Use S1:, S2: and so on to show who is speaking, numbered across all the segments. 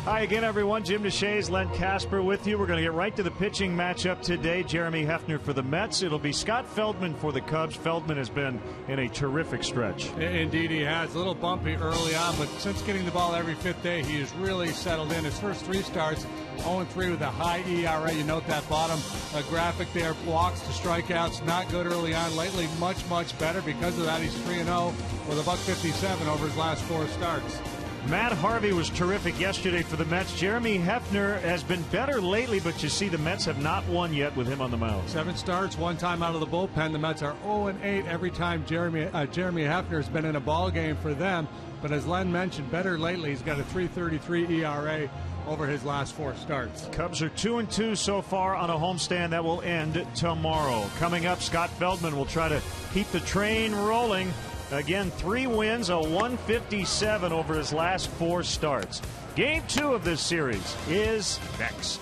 S1: Hi again, everyone. Jim DeShays, Len Casper with you. We're going to get right to the pitching matchup today. Jeremy Hefner for the Mets. It'll be Scott Feldman for the Cubs. Feldman has been in a terrific stretch.
S2: Indeed he has. A little bumpy early on, but since getting the ball every fifth day, he has really settled in. His first three starts, 0-3 with a high ERA. You note that bottom graphic there. Walks to strikeouts, not good early on. Lately, much, much better. Because of that, he's 3-0 with a .157 over his last four starts.
S1: Matt Harvey was terrific yesterday for the Mets. Jeremy Hefner has been better lately, but you see the Mets have not won yet with him on the mound.
S2: 7 starts, 1 time out of the bullpen. The Mets are 0-8 every time Jeremy Hefner has been in a ball game for them. But as Len mentioned, better lately. He's got a .333 ERA over his last 4 starts.
S1: Cubs are 2-2 so far on a homestand that will end tomorrow. Coming up, Scott Feldman will try to keep the train rolling. Again, 3 wins, a .157 over his last 4 starts. Game 2 of this series is next.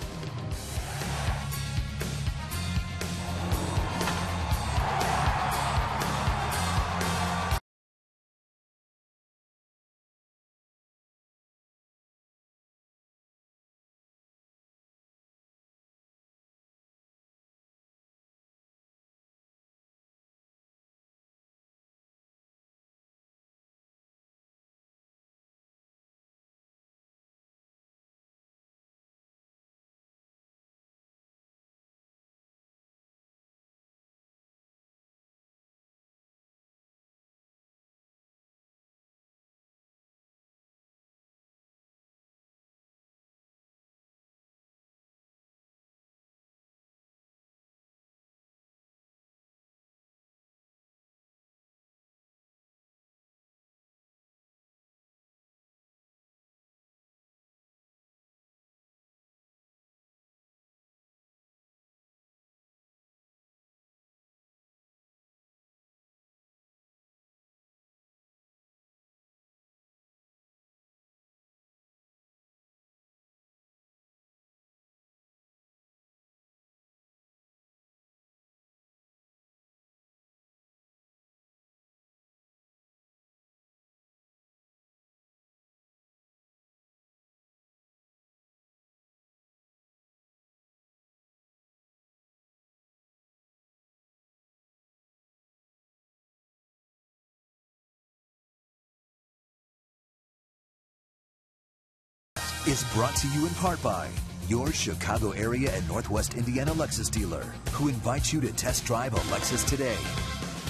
S3: Is brought to you in part by your Chicago area and Northwest Indiana Lexus dealer, who invites you to test drive a Lexus today.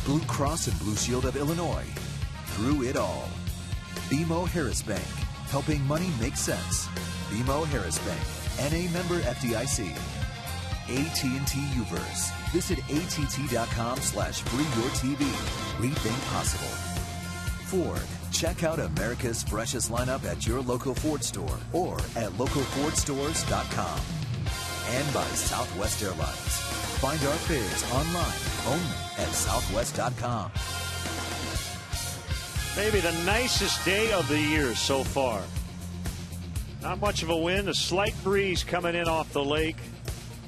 S3: Blue Cross and Blue Shield of Illinois. Through it all. BMO Harris Bank, helping money make sense. BMO Harris Bank, NA member FDIC. AT&T Uverse. Visit att.com/freeyourtv. Rethink possible. Ford. Check out America's freshest lineup at your local Ford store or at localfordstores.com. And by Southwest Airlines. Find our fares online only at southwest.com.
S1: Maybe the nicest day of the year so far. Not much of a wind, a slight breeze coming in off the lake,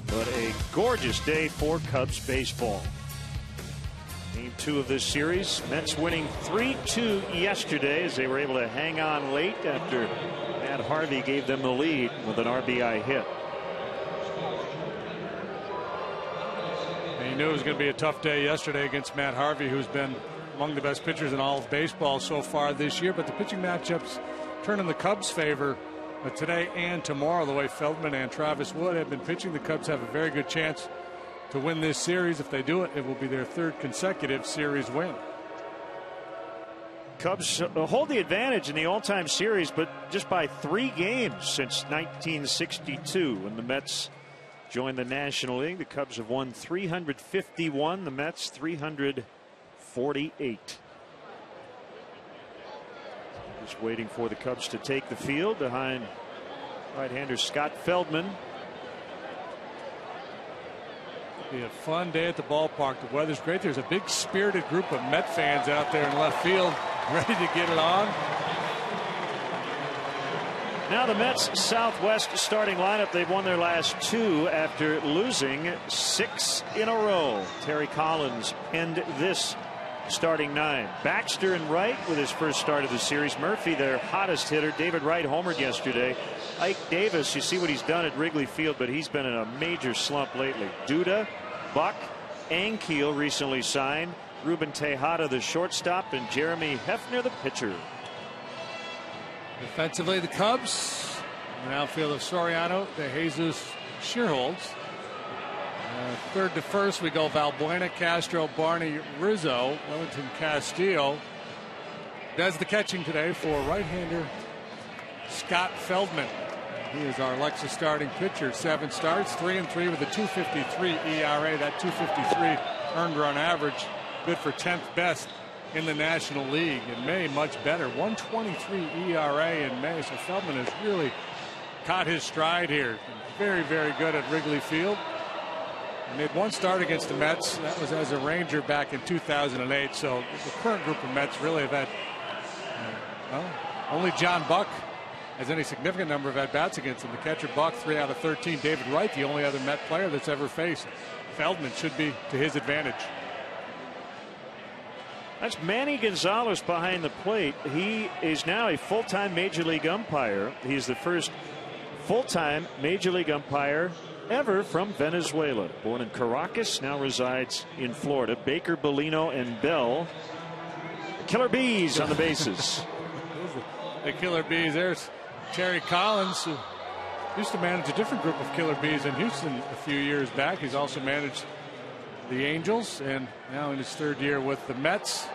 S1: but a gorgeous day for Cubs baseball. Game 2 of this series. Mets winning 3-2 yesterday as they were able to hang on late after Matt Harvey gave them the lead with an RBI hit.
S2: And you knew it was going to be a tough day yesterday against Matt Harvey, who's been among the best pitchers in all of baseball so far this year. But the pitching matchups turn in the Cubs' favor today and tomorrow. The way Feldman and Travis Wood have been pitching, the Cubs have a very good chance to win this series. If they do it, it will be their 3rd consecutive series win.
S1: Cubs hold the advantage in the all-time series, but just by 3 games since 1962 when the Mets joined the National League. The Cubs have won 351, the Mets 348. Just waiting for the Cubs to take the field behind right-hander Scott Feldman.
S2: Be a fun day at the ballpark. The weather's great. There's a big spirited group of Met fans out there in left field ready to get it on.
S1: Now the Mets Southwest starting lineup. They've won their last 2 after losing 6 in a row. Terry Collins penned this starting 9. Baxter in right with his first start of the series. Murphy, their hottest hitter. David Wright homered yesterday. Ike Davis, you see what he's done at Wrigley Field, but he's been in a major slump lately. Duda, Buck, Ankiel recently signed. Ruben Tejada, the shortstop, and Jeremy Hefner, the pitcher.
S2: Defensively, the Cubs. In the outfield of Soriano, De Jesus, Shearholds. Third to first, we go Valbuena, Castro, Barney, Rizzo, Wellington, Castillo. Does the catching today for right-hander Scott Feldman. He is our Lexus starting pitcher. 7 starts, 3-3 with a 2.53 ERA. That 2.53 earned run average, good for 10th best in the National League. In May, much better. 1.23 ERA in May. So Feldman has really caught his stride here. Very, very good at Wrigley Field. He made 1 start against the Mets. That was as a Ranger back in 2008. So the current group of Mets really have had only John Buck has any significant number of at-bats against him. The catcher Buck, 3 out of 13. David Wright, the only other Met player that's ever faced. Feldman should be to his advantage.
S1: That's Manny Gonzalez behind the plate. He is now a full-time Major League umpire. He's the first full-time Major League umpire ever from Venezuela. Born in Caracas, now resides in Florida. Baker, Bellino, and Bell. Killer Bees on the bases.
S2: The Killer Bees. There's Terry Collins, who used to manage a different group of Killer Bees in Houston a few years back. He's also managed the Angels, and now in his 3rd year with the Mets.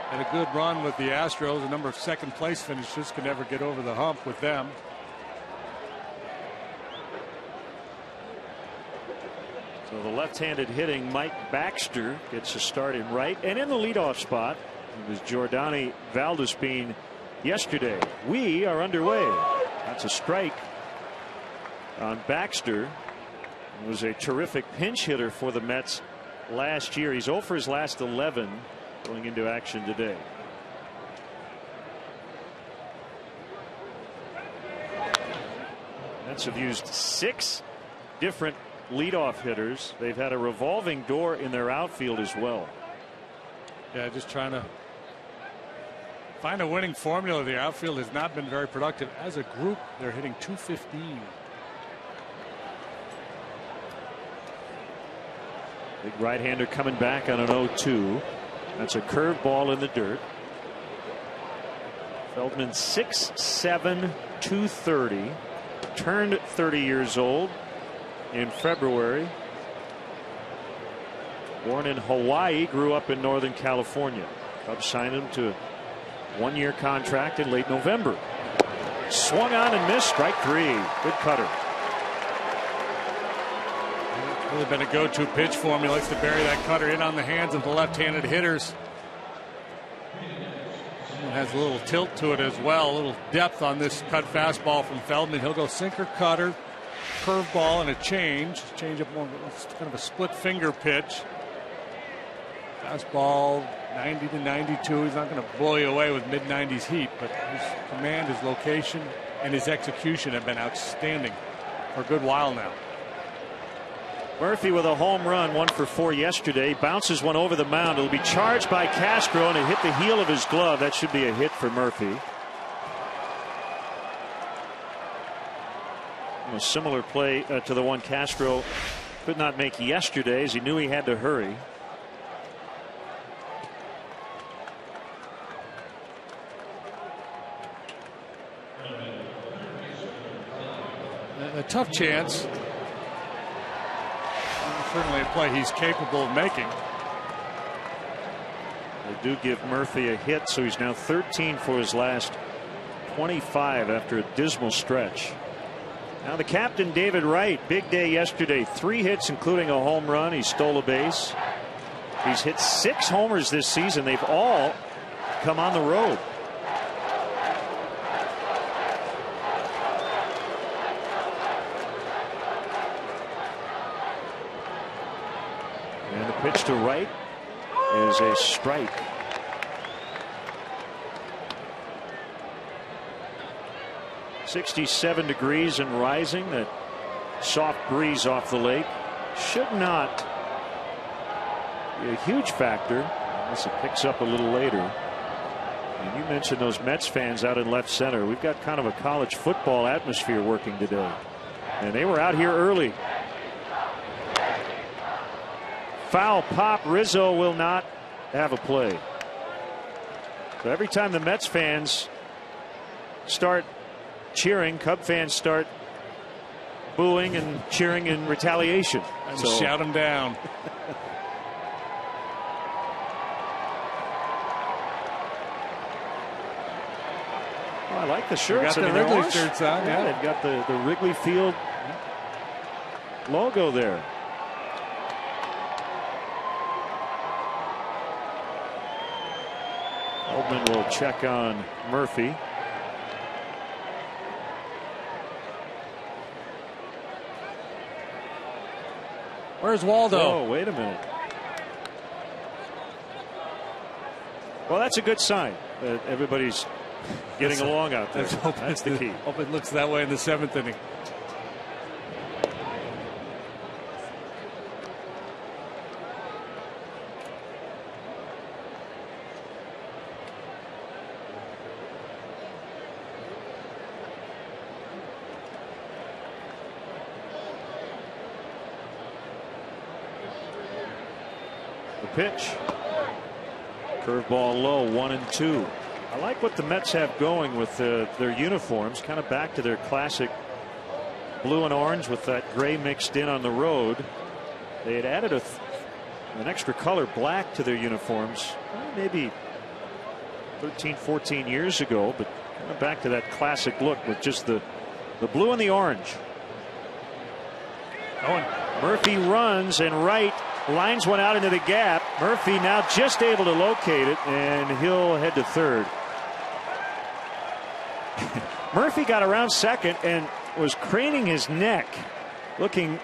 S2: Had a good run with the Astros. A number of second-place finishes, could never get over the hump with them.
S1: So the left-handed hitting Mike Baxter gets a start in right, and in the leadoff spot it was Jordani Valdespin yesterday. We are underway. That's a strike on Baxter. He was a terrific pinch hitter for the Mets last year. He's 0 for his last 11 going into action today. Mets have used 6 different leadoff hitters. They've had a revolving door in their outfield as well.
S2: Yeah, just trying to find a winning formula. The outfield has not been very productive. As a group, they're hitting .215.
S1: Big right-hander coming back on an 0-2. That's a curveball in the dirt. Feldman 6'7", 230. Turned 30 years old in February. Born in Hawaii, grew up in Northern California. Cubs signed him to a 1-year contract in late November. Swung on and missed. Strike 3. Good cutter.
S2: Really been a go-to pitch for him. He likes to bury that cutter in on the hands of the left-handed hitters. It has a little tilt to it as well, a little depth on this cut fastball from Feldman. He'll go sinker, cutter, curveball, and a change. Change up more, it's kind of a split finger pitch. Fastball 90 to 92. He's not going to blow you away with mid-90s heat, but his command, his location, and his execution have been outstanding for a good while now.
S1: Murphy with a home run, 1 for 4 yesterday. Bounces one over the mound. It'll be charged by Castro, and it hit the heel of his glove. That should be a hit for Murphy. A similar play to the one Castro could not make yesterday, as he knew he had to hurry.
S2: A tough chance. Certainly a play he's capable of making.
S1: They do give Murphy a hit, so he's now 13 for his last 25 after a dismal stretch. Now the captain, David Wright, big day yesterday. 3 hits, including a home run. He stole a base. He's hit 6 homers this season. They've all come on the road. And the pitch to Wright is a strike. .67 degrees and rising. That soft breeze off the lake should not be a huge factor This picks up a little later. And you mentioned those Mets fans out in left center. We've got kind of a college football atmosphere working today. And they were out here early. Foul pop. Rizzo will not have a play. So every time the Mets fans start cheering, Cub fans start booing and cheering in retaliation.
S2: And shout them down.
S1: Well, I like the shirts.
S2: Got the Wrigley shirts on.
S1: Yeah, they've got the Wrigley Field logo there. Oldman will check on Murphy.
S2: Where's Waldo?
S1: Oh, wait a minute. Well, that's a good sign that everybody's getting along out there. That's the key.
S2: Hope it looks that way in the 7th inning.
S1: Pitch. Curveball low, 1-2. I like what the Mets have going with their uniforms, kind of back to their classic blue and orange with that gray mixed in on the road. They had added an extra color, black, to their uniforms maybe 13, 14 years ago, but kind of back to that classic look with just the blue and the orange. Murphy runs and right. Lines one out into the gap. Murphy now just able to locate it, and he'll head to third. Murphy got around second and was craning his neck, looking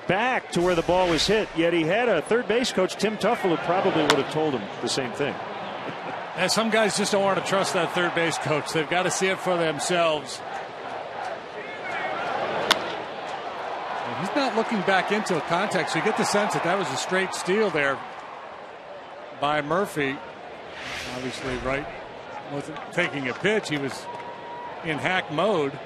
S1: back to where the ball was hit. Yet he had a third base coach, Tim Tuffle, who probably would have told him the same thing.
S2: And some guys just don't want to trust that third base coach. They've got to see it for themselves. He's not looking back into a contact, so you get the sense that was a straight steal there by Murphy. Obviously, Wright wasn't taking a pitch. He was in hack mode.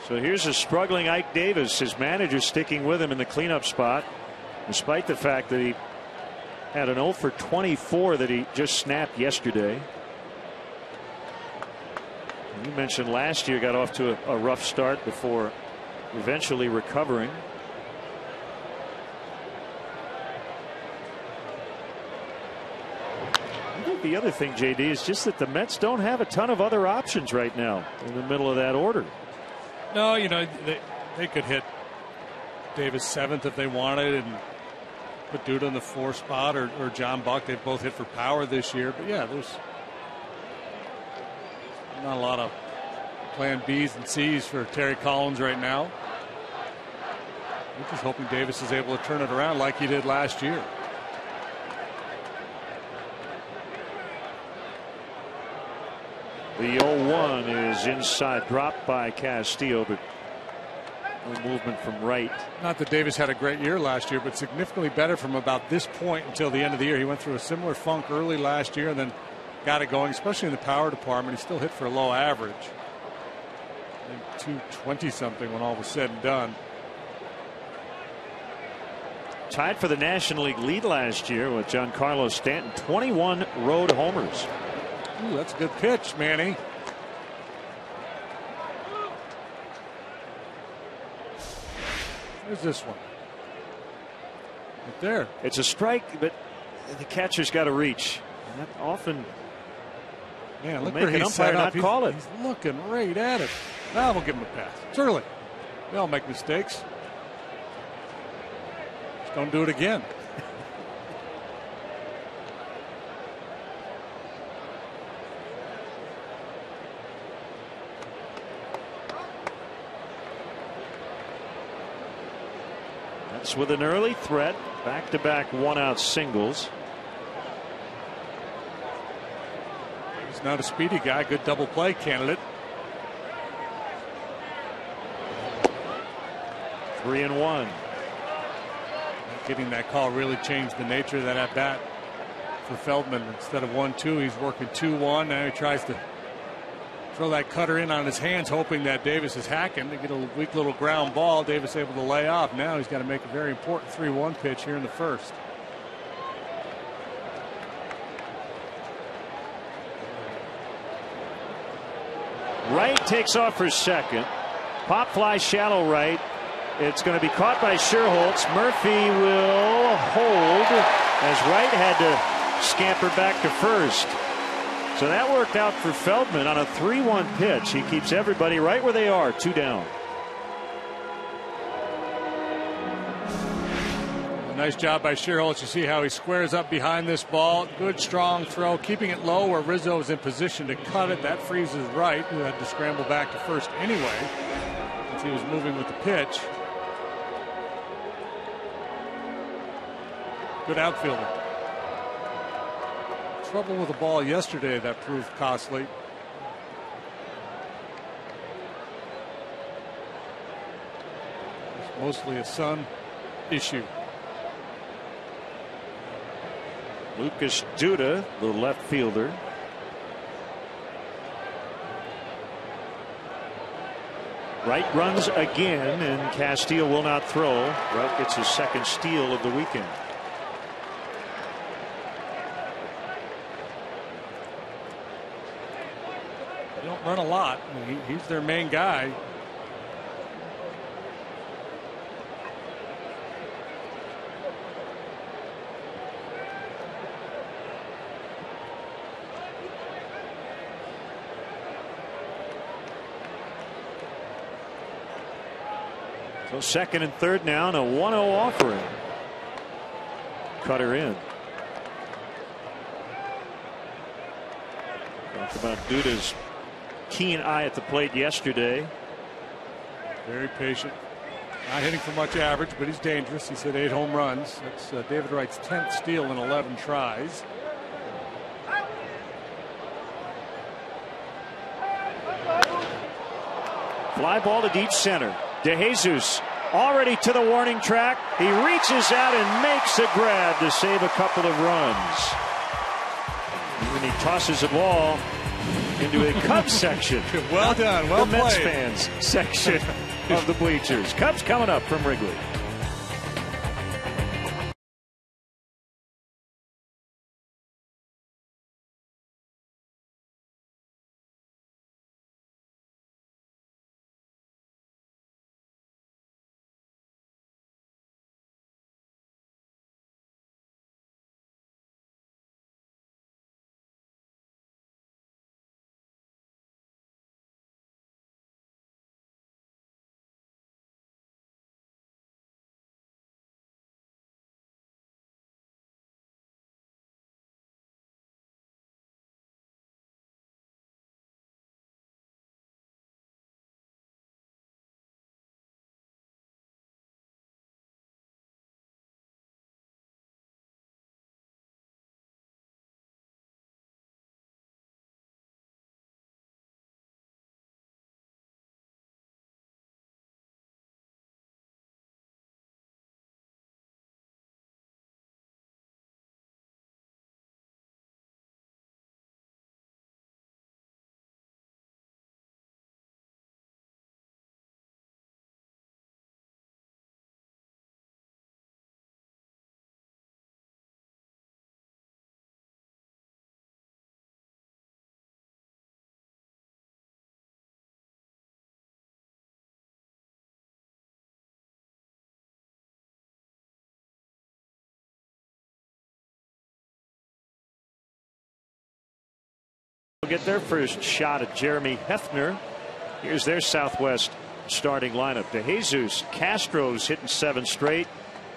S1: So here's a struggling Ike Davis. His manager sticking with him in the cleanup spot, despite the fact that he had an 0 for 24 that he just snapped yesterday. You mentioned last year got off to a rough start before eventually recovering. I think the other thing, JD, is just that the Mets don't have a ton of other options right now in the middle of that order.
S2: No, you know, they could hit Davis 7th if they wanted and put Duda in the 4th spot or John Buck. They've both hit for power this year. But yeah, there's not a lot of plan B's and C's for Terry Collins right now. We're just hoping Davis is able to turn it around like he did last year.
S1: The 0-1 is inside, dropped by Castillo, but no movement from Wright.
S2: Not that Davis had a great year last year, but significantly better from about this point until the end of the year. He went through a similar funk early last year and then got it going, especially in the power department. He still hit for a low average. I think 220 something when all was said and done.
S1: Tied for the National League lead last year with Giancarlo Stanton. 21 road homers.
S2: Ooh, that's a good pitch, Manny. Where's this one? Right there.
S1: It's a strike, but the catcher's got to reach. And that often.
S2: Man, look
S1: make
S2: where
S1: an
S2: he's
S1: umpire
S2: set up.
S1: not call it.
S2: He's looking right at it. Now we'll give him a pass. It's early. We all make mistakes. Just don't do it again.
S1: That's with an early threat. Back-to-back one-out singles.
S2: He's not a speedy guy. Good double play candidate.
S1: 3-1.
S2: getting that call really changed the nature of that at bat for Feldman. Instead of 1-2, he's working 2-1. Now he tries to throw that cutter in on his hands, hoping that Davis is hacking to get a weak little ground ball. Davis able to lay off. Now he's got to make a very important 3-1 pitch here in the first.
S1: Wright takes off for second. Pop fly shallow right. It's going to be caught by Sherholtz. Murphy will hold as Wright had to scamper back to first. So that worked out for Feldman on a 3-1 pitch. He keeps everybody right where they are, 2 down.
S2: Nice job by Sherholtz. You see how he squares up behind this ball. Good strong throw, keeping it low where Rizzo is in position to cut it. That freezes Wright, who had to scramble back to first anyway, since he was moving with the pitch. Good outfielder. Trouble with the ball yesterday that proved costly. It's mostly a sun issue.
S1: Lucas Duda, the left fielder. Wright runs again, and Castillo will not throw. Wright gets his second steal of the weekend.
S2: They don't run a lot. I mean, he's their main guy.
S1: So second and third now, and a 1-0 offering. Cutter in. Talked about Duda's keen eye at the plate yesterday.
S2: Very patient. Not hitting for much average, but he's dangerous. He's hit 8 home runs. That's David Wright's 10th steal in 11 tries.
S1: Fly ball to deep center. DeJesus already to the warning track. He reaches out and makes a grab to save a couple of runs. And then he tosses the ball into a Cubs section.
S2: Well done. Well
S1: the Mets
S2: played.
S1: fans section of the bleachers. Cubs coming up from Wrigley. Get their first shot at Jeremy Hefner. Here's their Southwest starting lineup. DeJesus, Castro's hitting 7 straight.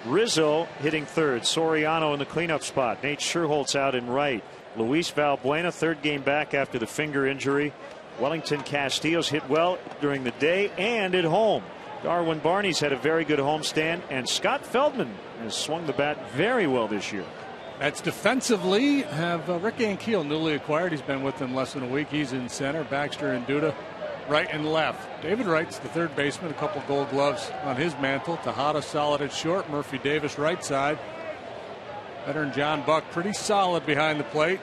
S1: Rizzo hitting third. Soriano in the cleanup spot. Nate Sherholtz out in right. Luis Valbuena, third game back after the finger injury. Wellington Castillo's hit well during the day and at home. Darwin Barney's had a very good homestand, and Scott Feldman has swung the bat very well this year.
S2: That's defensively. Have Rick Ankiel, newly acquired. He's been with them less than a week. He's in center. Baxter and Duda right and left. David Wright's the third baseman, a couple gold gloves on his mantle. Tejada solid at short. Murphy Davis right side. Veteran John Buck pretty solid behind the plate.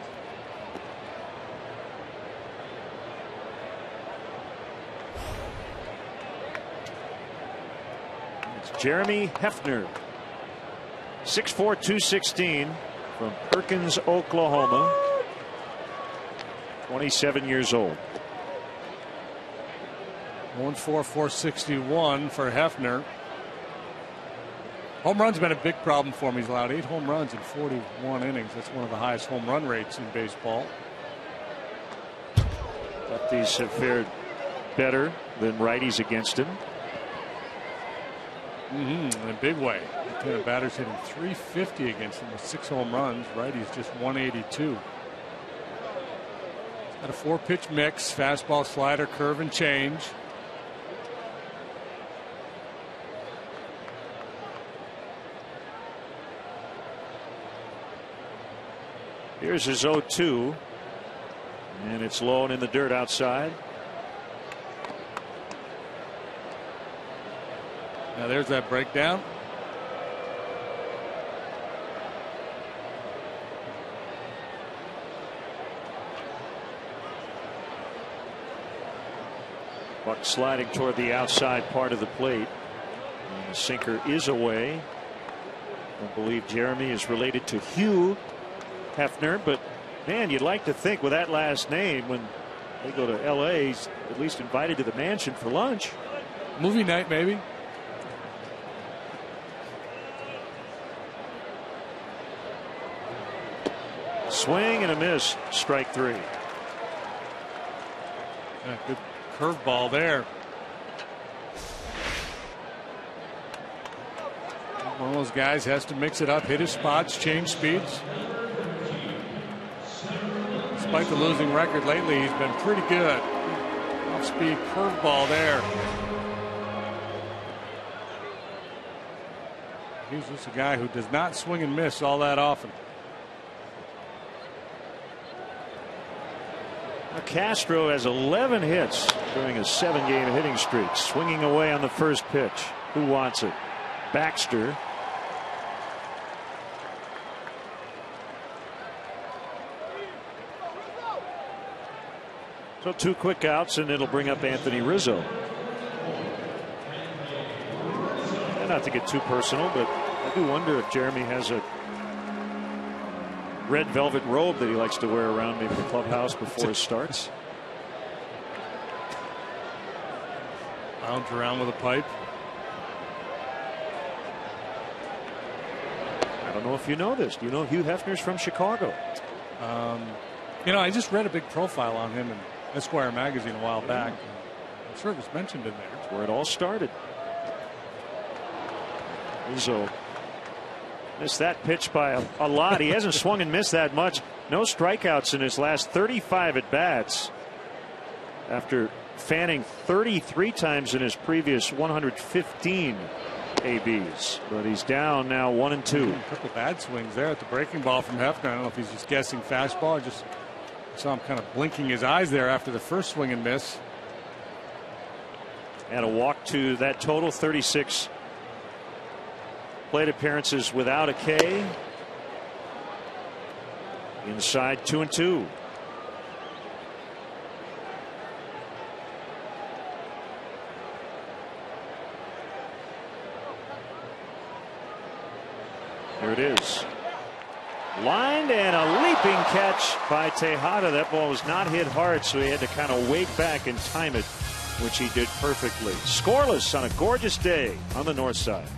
S1: It's Jeremy Hefner, 6'4", 216 from Perkins, Oklahoma. 27 years old.
S2: 1-4, 461 for Hefner. Home runs been a big problem for him. He's allowed 8 home runs in 41 innings. That's one of the highest home run rates in baseball.
S1: Lefties have fared better than righties against him.
S2: In a big way. The batters hitting 350 against him with 6 home runs. Righties just 182. He's got a 4-pitch mix: fastball, slider, curve, and change.
S1: Here's his 0-2, and it's low and in the dirt outside.
S2: Now there's that breakdown.
S1: Buck sliding toward the outside part of the plate. And the sinker is away. I believe Jeremy is related to Hugh Hefner, but man, you'd like to think with that last name, when they go to L.A., he's at least invited to the mansion for lunch.
S2: Movie night, maybe.
S1: Swing and a miss. Strike 3.
S2: Good curveball there. One of those guys has to mix it up, hit his spots, change speeds. Despite the losing record lately, he's been pretty good. Off-speed curveball there. He's just a guy who does not swing and miss all that often.
S1: Castro has 11 hits during a 7-game hitting streak. Swinging away on the first pitch. Who wants it? Baxter. So 2 quick outs, and it'll bring up Anthony Rizzo. And not to get too personal, but I do wonder if Jeremy has a red velvet robe that he likes to wear around maybe the clubhouse before it starts.
S2: Lounge around with a pipe.
S1: I don't know if you know this. Do you know Hugh Hefner's from Chicago?
S2: You know, I just read a big profile on him in Esquire magazine a while back. I'm sure it was mentioned in there.
S1: That's where it all started. Rizzo missed that pitch by a lot. He hasn't swung and missed that much. No strikeouts in his last 35 at bats, after fanning 33 times in his previous 115 ABs. But he's down now 1-2.
S2: A couple bad swings there at the breaking ball from Hefner. I don't know if he's just guessing fastball. I just saw him kind of blinking his eyes there after the first swing and miss.
S1: And a walk to that total. 36 plate appearances without a K. Inside 2-2. Here it is. Lined, and a leaping catch by Tejada. That ball was not hit hard, so he had to kind of wake back and time it, which he did perfectly. Scoreless on a gorgeous day on the north side.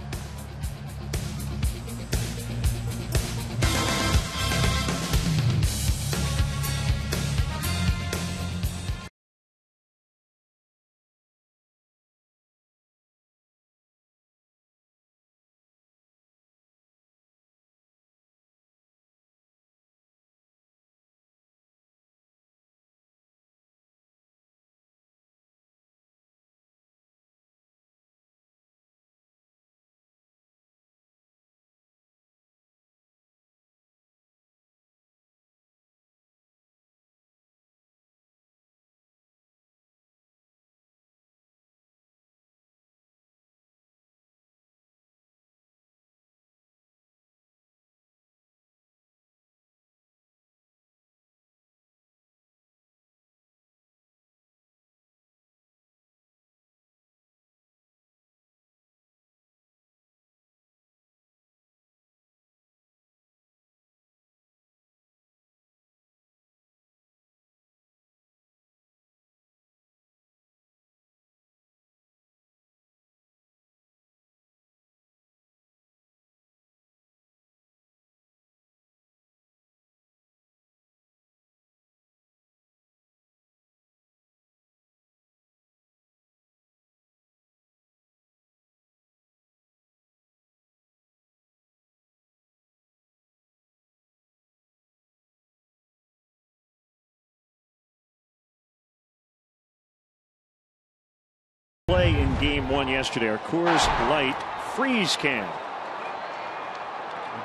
S1: play in game 1 yesterday. Our Coors Light freeze can.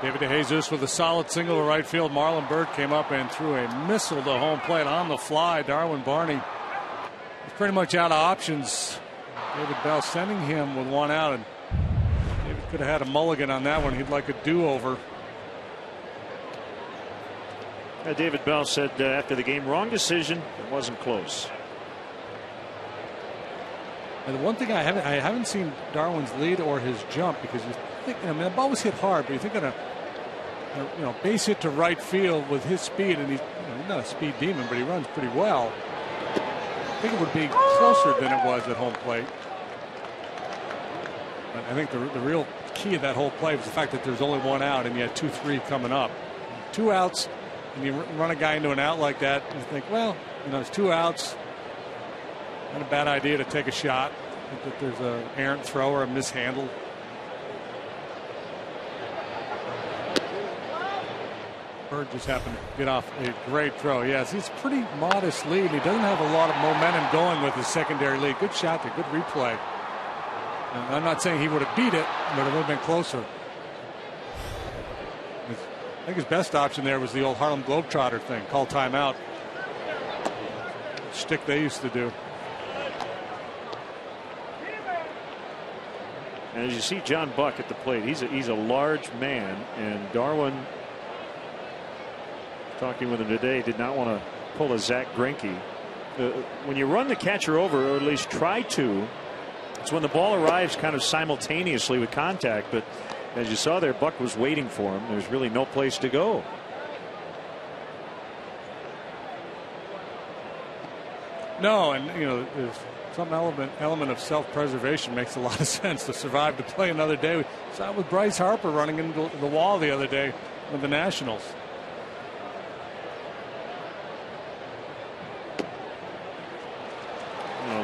S2: David DeJesus with a solid single to right field. Marlon Byrd came up and threw a missile to home plate on the fly. Darwin Barney was pretty much out of options. David Bell sending him with 1 out, and David could have had a mulligan on that one. He'd like a do-over.
S1: David Bell said after the game, wrong decision. It wasn't close.
S2: And the one thing I haven't seen Darwin's lead or his jump, because you think, I mean, the ball was hit hard, but you think on a base hit to right field with his speed, and he's not a speed demon, but he runs pretty well. I think it would be closer than it was at home plate. But I think the real key of that whole play was the fact that there's only 1 out, and you had 2-3 coming up. 2 outs, and you run a guy into an out like that, and you think, well, it's 2 outs. Not a bad idea to take a shot. I think that there's an errant throw or a mishandle. Bird just happened to get off a great throw. Yes, he's pretty modest lead. He doesn't have a lot of momentum going with his secondary lead. Good shot there, good replay. And I'm not saying he would have beat it, but it would have been closer. I think his best option there was the old Harlem Globetrotter thing. Call timeout. Shtick they used to do.
S1: As you see John Buck at the plate, he's a large man, and Darwin, talking with him today, did not want to pull a Zach Greinke. When you run the catcher over, or at least try to, it's when the ball arrives kind of simultaneously with contact. But as you saw there, Buck was waiting for him. There's really no place to go.
S2: No, and there's some element of self-preservation. Makes a lot of sense to survive to play another day. We saw it with Bryce Harper running into the wall the other day with the Nationals.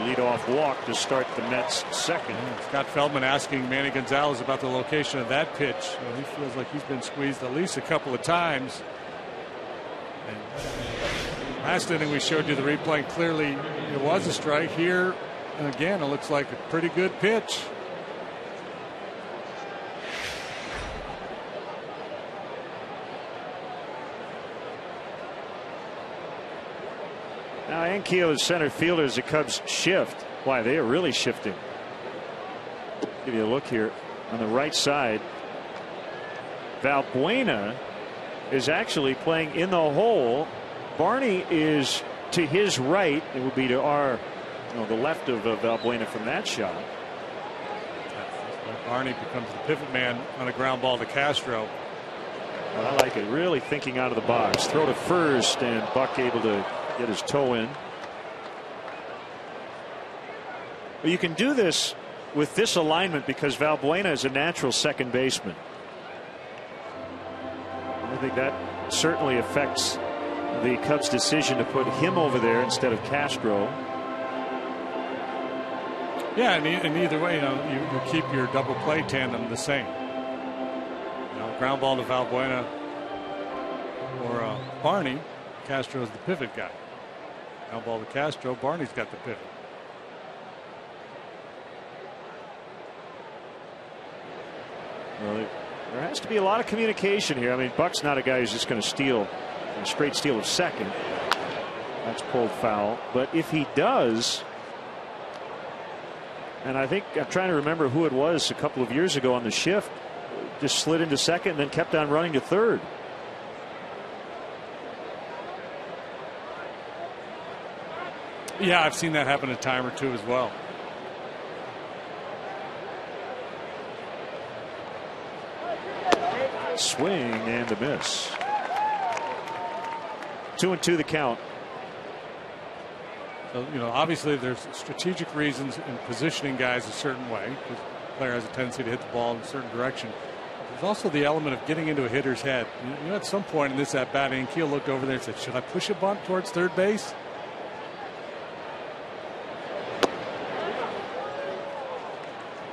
S1: Leadoff walk to start the Mets second.
S2: Scott Feldman asking Manny Gonzalez about the location of that pitch. He feels like he's been squeezed at least a couple of times. And last inning we showed you the replay, and clearly it was a strike. Here again, it looks like a pretty good pitch.
S1: Now Ankiel is center fielder as the Cubs shift. Why, they are really shifting. Give you a look here on the right side. Valbuena is actually playing in the hole. Barney is to his right. It would be to our, the left of Valbuena from that shot.
S2: Barney becomes the pivot man on a ground ball to Castro.
S1: Well, I like it. Really thinking out of the box. Throw to first, and Buck able to get his toe in. Well, you can do this with this alignment because Valbuena is a natural second baseman. I think that certainly affects the Cubs' decision to put him over there instead of Castro.
S2: Yeah, and either way, you keep your double play tandem the same. Ground ball to Valbuena or Barney. Castro's the pivot guy. Ground ball to Castro. Barney's got the pivot.
S1: Well, there has to be a lot of communication here. I mean, Buck's not a guy who's just going to steal a straight steal of second. That's pulled foul. But if he does, and I think I'm trying to remember who it was a couple of years ago on the shift, just slid into second and then kept on running to third.
S2: Yeah, I've seen that happen a time or two as well.
S1: Swing and a miss. 2-2 the count.
S2: So, obviously there's strategic reasons in positioning guys a certain way, because the player has a tendency to hit the ball in a certain direction. There's also the element of getting into a hitter's head. At some point in this at bat, Ankiel looked over there and said, should I push a bunt towards third base?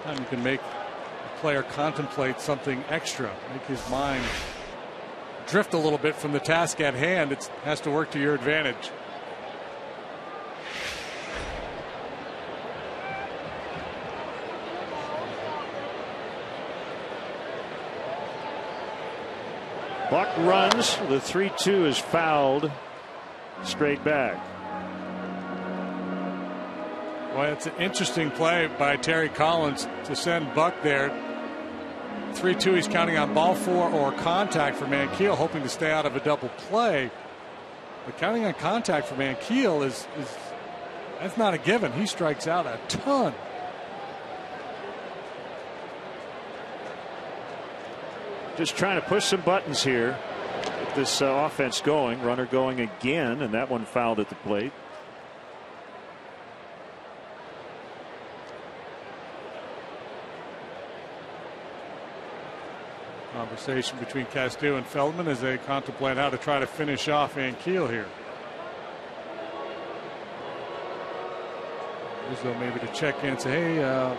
S2: You can make the player contemplate something extra, make his mind drift a little bit from the task at hand. It has to work to your advantage.
S1: Buck runs. The 3-2 is fouled straight back.
S2: Well, it's an interesting play by Terry Collins to send Buck there. 3-2, he's counting on ball 4 or contact for Mankiel, hoping to stay out of a double play. But counting on contact for Mankiel is that's not a given. He strikes out a ton.
S1: Just trying to push some buttons here. Get this offense going. Runner going again, and that one fouled at the plate.
S2: Conversation between Castillo and Feldman as they contemplate how to try to finish off Mankiel here. Rizzo maybe to check in and say, hey,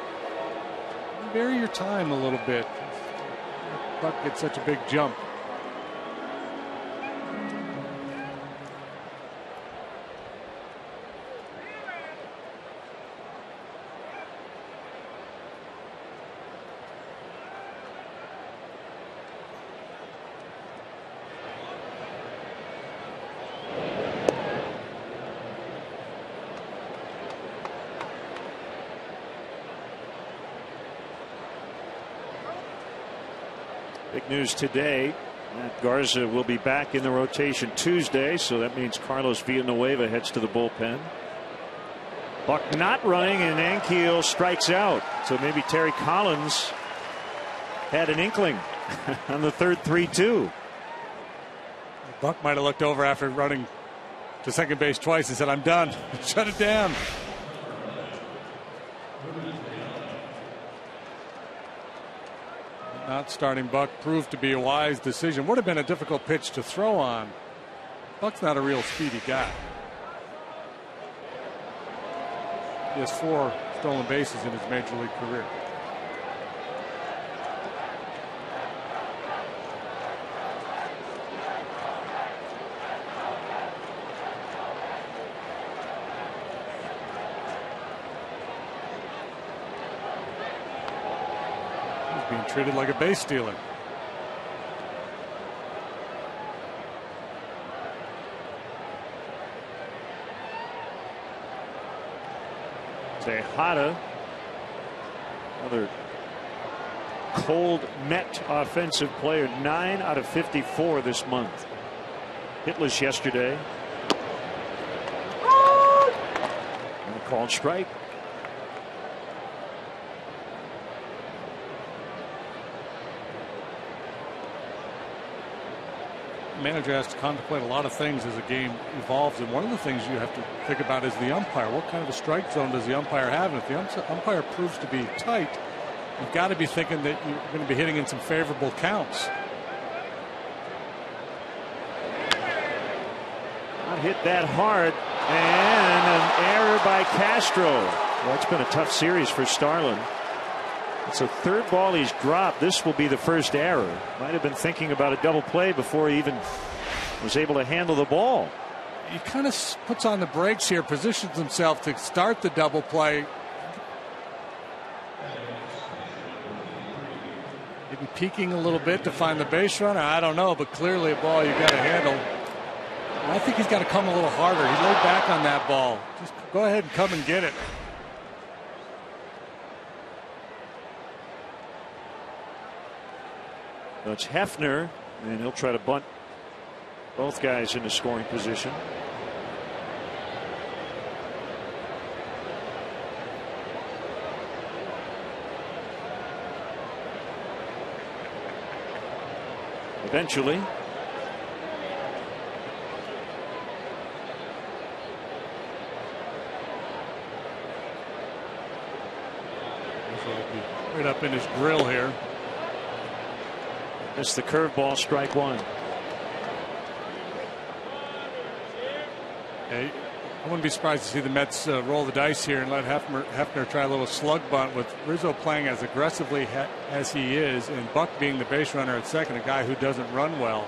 S2: vary your time a little bit. Buck gets such a big jump.
S1: Big news today. Matt Garza will be back in the rotation Tuesday, so that means Carlos Villanueva heads to the bullpen. Buck not running, and Ankiel strikes out. So maybe Terry Collins had an inkling on the third 3-2.
S2: Buck might have looked over after running to second base twice and said, I'm done. Shut it down. Not starting Buck proved to be a wise decision. Would have been a difficult pitch to throw on. Buck's not a real speedy guy. He has 4 stolen bases in his major league career. Being treated like a base stealer.
S1: Tejada, another cold Met offensive player, 9 out of 54 this month. Hitless yesterday. And a called strike.
S2: Manager has to contemplate a lot of things as a game evolves, and one of the things you have to think about is the umpire. What kind of a strike zone does the umpire have? And if the umpire proves to be tight, you've got to be thinking that you're going to be hitting in some favorable counts.
S1: Not hit that hard, and an error by Castro. Well, it's been a tough series for Starlin. It's a third ball he's dropped. This will be the first error. Might have been thinking about a double play before he even was able to handle the ball.
S2: He kind of puts on the brakes here, positions himself to start the double play. Maybe peeking a little bit to find the base runner. I don't know, but clearly a ball you got to handle. And I think he's got to come a little harder. He laid back on that ball. Just go ahead and come and get it.
S1: It's Hefner, and he'll try to bunt both guys into scoring position. Eventually.
S2: Right up in his grill here.
S1: It's the curveball, strike one.
S2: Hey, I wouldn't be surprised to see the Mets roll the dice here and let Hefner try a little slug bunt with Rizzo playing as aggressively as he is, and Buck being the base runner at second, a guy who doesn't run well.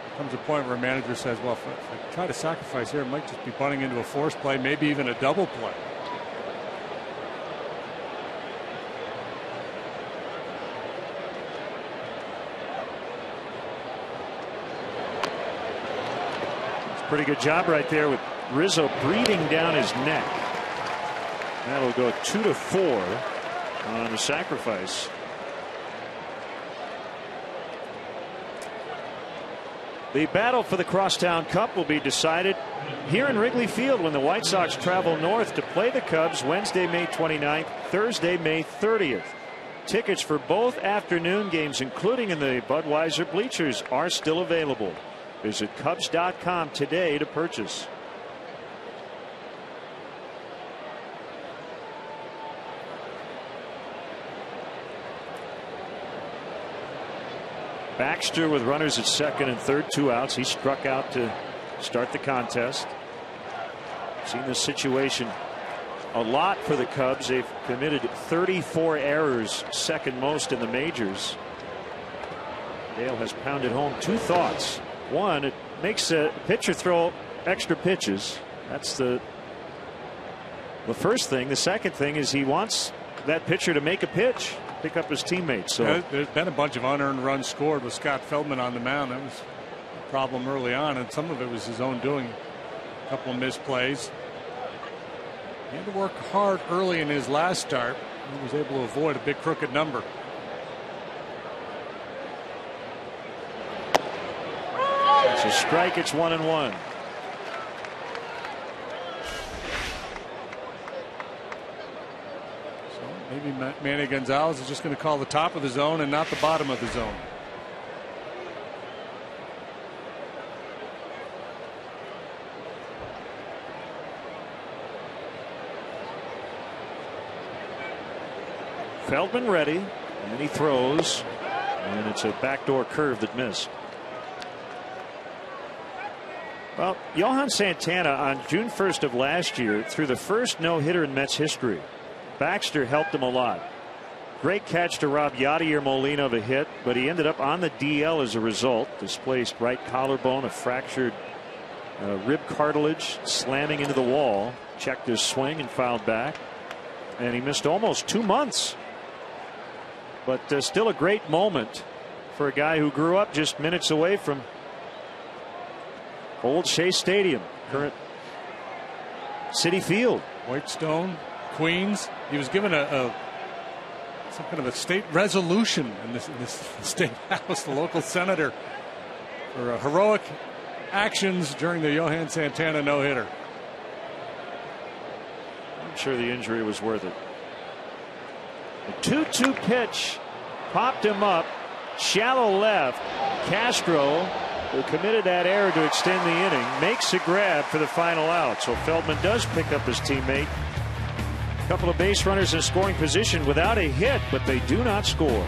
S2: There comes a point where a manager says, well, if I try to sacrifice here, it might just be bunting into a force play, maybe even a double play.
S1: Pretty good job right there with Rizzo breathing down his neck. That'll go 2-4 on the sacrifice. The battle for the Crosstown Cup will be decided here in Wrigley Field when the White Sox travel north to play the Cubs Wednesday, May 29th, Thursday, May 30th. Tickets for both afternoon games, including in the Budweiser bleachers, are still available. Visit Cubs.com today to purchase. Baxter with runners at second and third, 2 outs. He struck out to start the contest. Seen this situation a lot for the Cubs. They've committed 34 errors, second most in the majors. Dale has pounded home 2 thoughts. One, it makes a pitcher throw extra pitches. That's the first thing. The second thing is he wants that pitcher to make a pitch, pick up his teammates. So
S2: yeah, there's been a bunch of unearned runs scored with Scott Feldman on the mound. That was a problem early on, and some of it was his own doing. A couple of misplays. He had to work hard early in his last start. He was able to avoid a big crooked number.
S1: It's a strike. It's 1-1.
S2: So maybe Manny Gonzalez is just going to call the top of the zone and not the bottom of the zone.
S1: Feldman ready, and he throws, and it's a backdoor curve that missed. Well, Johan Santana on June 1st of last year threw the first no-hitter in Mets history. Baxter helped him a lot. Great catch to rob Yadier Molina of a hit, but he ended up on the DL as a result. Displaced right collarbone, a fractured rib cartilage, slamming into the wall. Checked his swing and fouled back, and he missed almost 2 months. But still a great moment for a guy who grew up just minutes away from old Shea Stadium, current Citi Field.
S2: Whitestone, Queens. He was given some kind of a state resolution in this state house, the local senator, for heroic actions during the Johan Santana no-hitter.
S1: I'm sure the injury was worth it. A 2-2 pitch popped him up, shallow left. Castro, who committed that error to extend the inning, makes a grab for the final out. So Feldman does pick up his teammate. A couple of base runners in scoring position without a hit, but they do not score.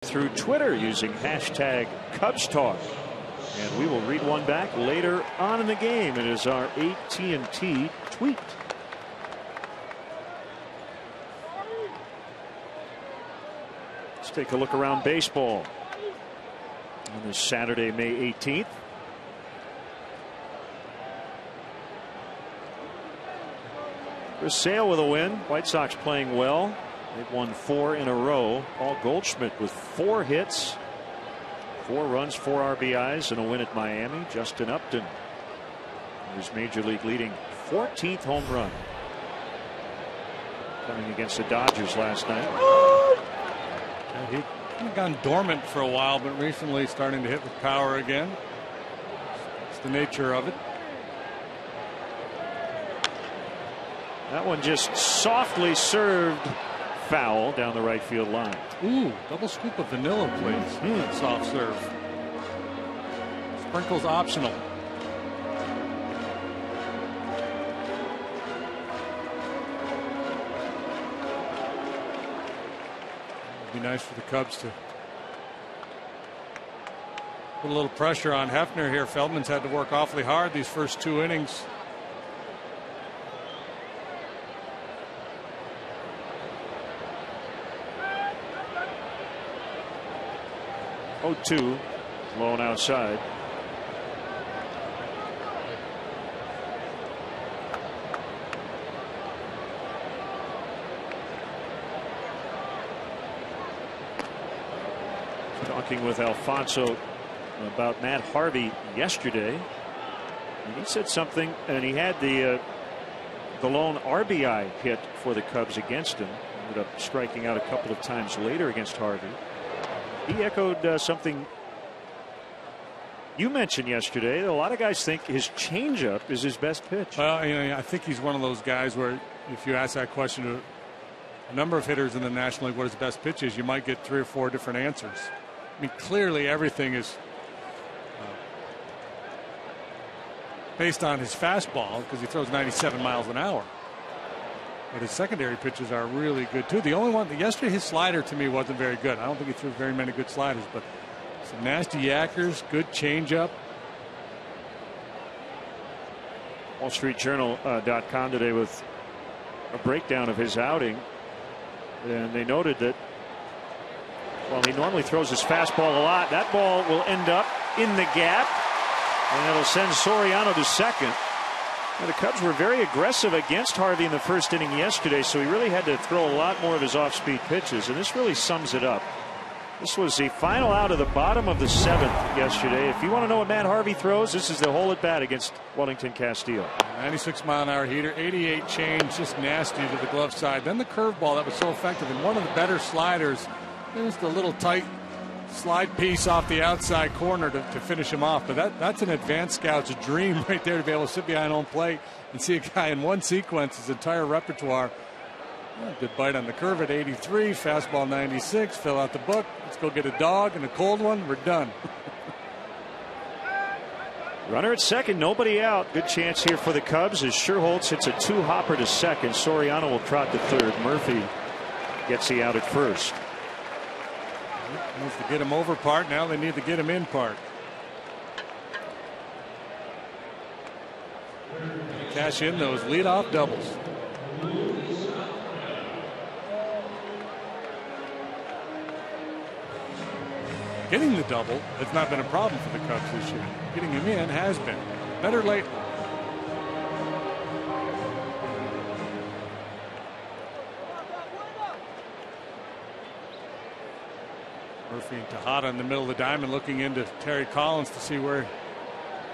S1: Through Twitter using hashtag Cubs Talk, and we will read one back later on in the game. It is our AT&T tweet. Let's take a look around baseball. on this Saturday, May 18th. Chris Sale with a win. White Sox playing well. They've won 4 in a row. Paul Goldschmidt with 4 hits, 4 runs, 4 RBIs, and a win at Miami. Justin Upton, his major league leading 14th home run, coming against the Dodgers last night.
S2: He had gone dormant for a while, but recently starting to hit with power again. It's the nature of it.
S1: That one just softly served foul down the right field line.
S2: Ooh, double scoop of vanilla, please. That soft serve. Sprinkles optional. It'd be nice for the Cubs to put a little pressure on Hefner here. Feldman's had to work awfully hard these first 2 innings.
S1: 0-2, low and outside. Talking with Alfonso about Matt Harvey yesterday, and he said something, and he had the lone RBI hit for the Cubs against him. Ended up striking out a couple of times later against Harvey. He echoed something you mentioned yesterday. A lot of guys think his changeup is his best pitch.
S2: Well, you know, I think he's one of those guys where if you ask that question to a number of hitters in the National League, what his best pitch is, you might get 3 or 4 different answers. I mean, clearly everything is based on his fastball because he throws 97 miles an hour. But his secondary pitches are really good too. The only one yesterday, his slider to me wasn't very good. I don't think he threw very many good sliders, but some nasty yackers, good changeup.
S1: WallStreetJournal.com today with a breakdown of his outing, and they noted that while he normally throws his fastball a lot, that ball will end up in the gap, and it'll send Soriano to second. Now, the Cubs were very aggressive against Harvey in the first inning yesterday, so he really had to throw a lot more of his off-speed pitches, and this really sums it up. This was the final out of the bottom of the 7th yesterday. If you want to know what Matt Harvey throws, this is the whole at bat against Wellington Castillo.
S2: 96-mile-an-hour heater, 88 change, just nasty to the glove side. Then the curveball that was so effective, and one of the better sliders. Just a little tight slide piece off the outside corner to finish him off. But that's an advanced scout's dream right there, to be able to sit behind home plate and see a guy in one sequence, his entire repertoire. Well, good bite on the curve at 83, fastball 96, fill out the book. Let's go get a dog and a cold one. We're done.
S1: Runner at second, nobody out. Good chance here for the Cubs as Sherholtz hits a 2-hopper to second. Soriano will trot to third. Murphy gets the out at first.
S2: Needs to get him over part. Now they need to get him in part. Cash in those leadoff doubles. Getting the double has not been a problem for the Cubs this year. Getting him in has been. Better late. Murphy and Tejada in the middle of the diamond, looking into Terry Collins to see where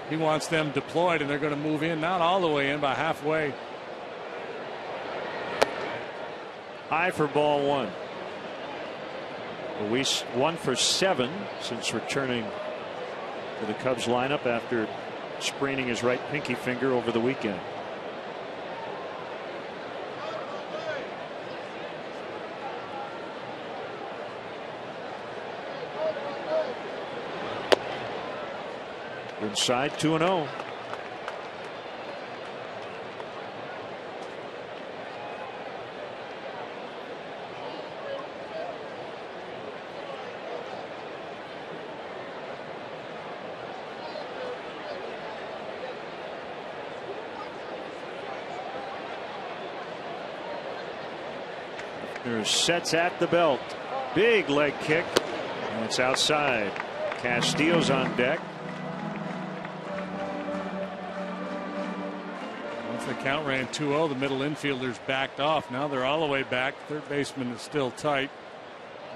S2: he wants them deployed, and they're going to move in, not all the way in, by halfway.
S1: High for ball 1. Luis 1 for 7 since returning to the Cubs lineup after spraining his right pinky finger over the weekend. Inside 2-0. There's sets at the belt. Big leg kick, and it's outside. Castillo's on deck.
S2: Once the count ran 2-0, the middle infielders backed off. Now they're all the way back. Third baseman is still tight.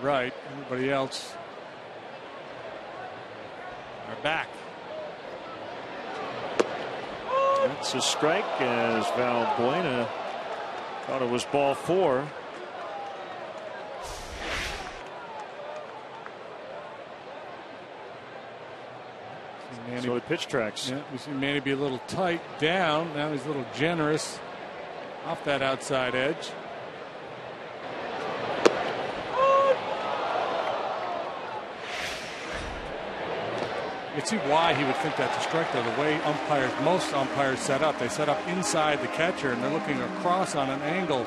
S2: Right. Everybody else are back.
S1: That's a strike as Valbuena thought it was ball 4. So the pitch tracks.
S2: Yeah, we see Manny be a little tight down. Now he's a little generous off that outside edge. You can see why he would think that's a strike, though. The way most umpires set up, they set up inside the catcher, and they're looking across on an angle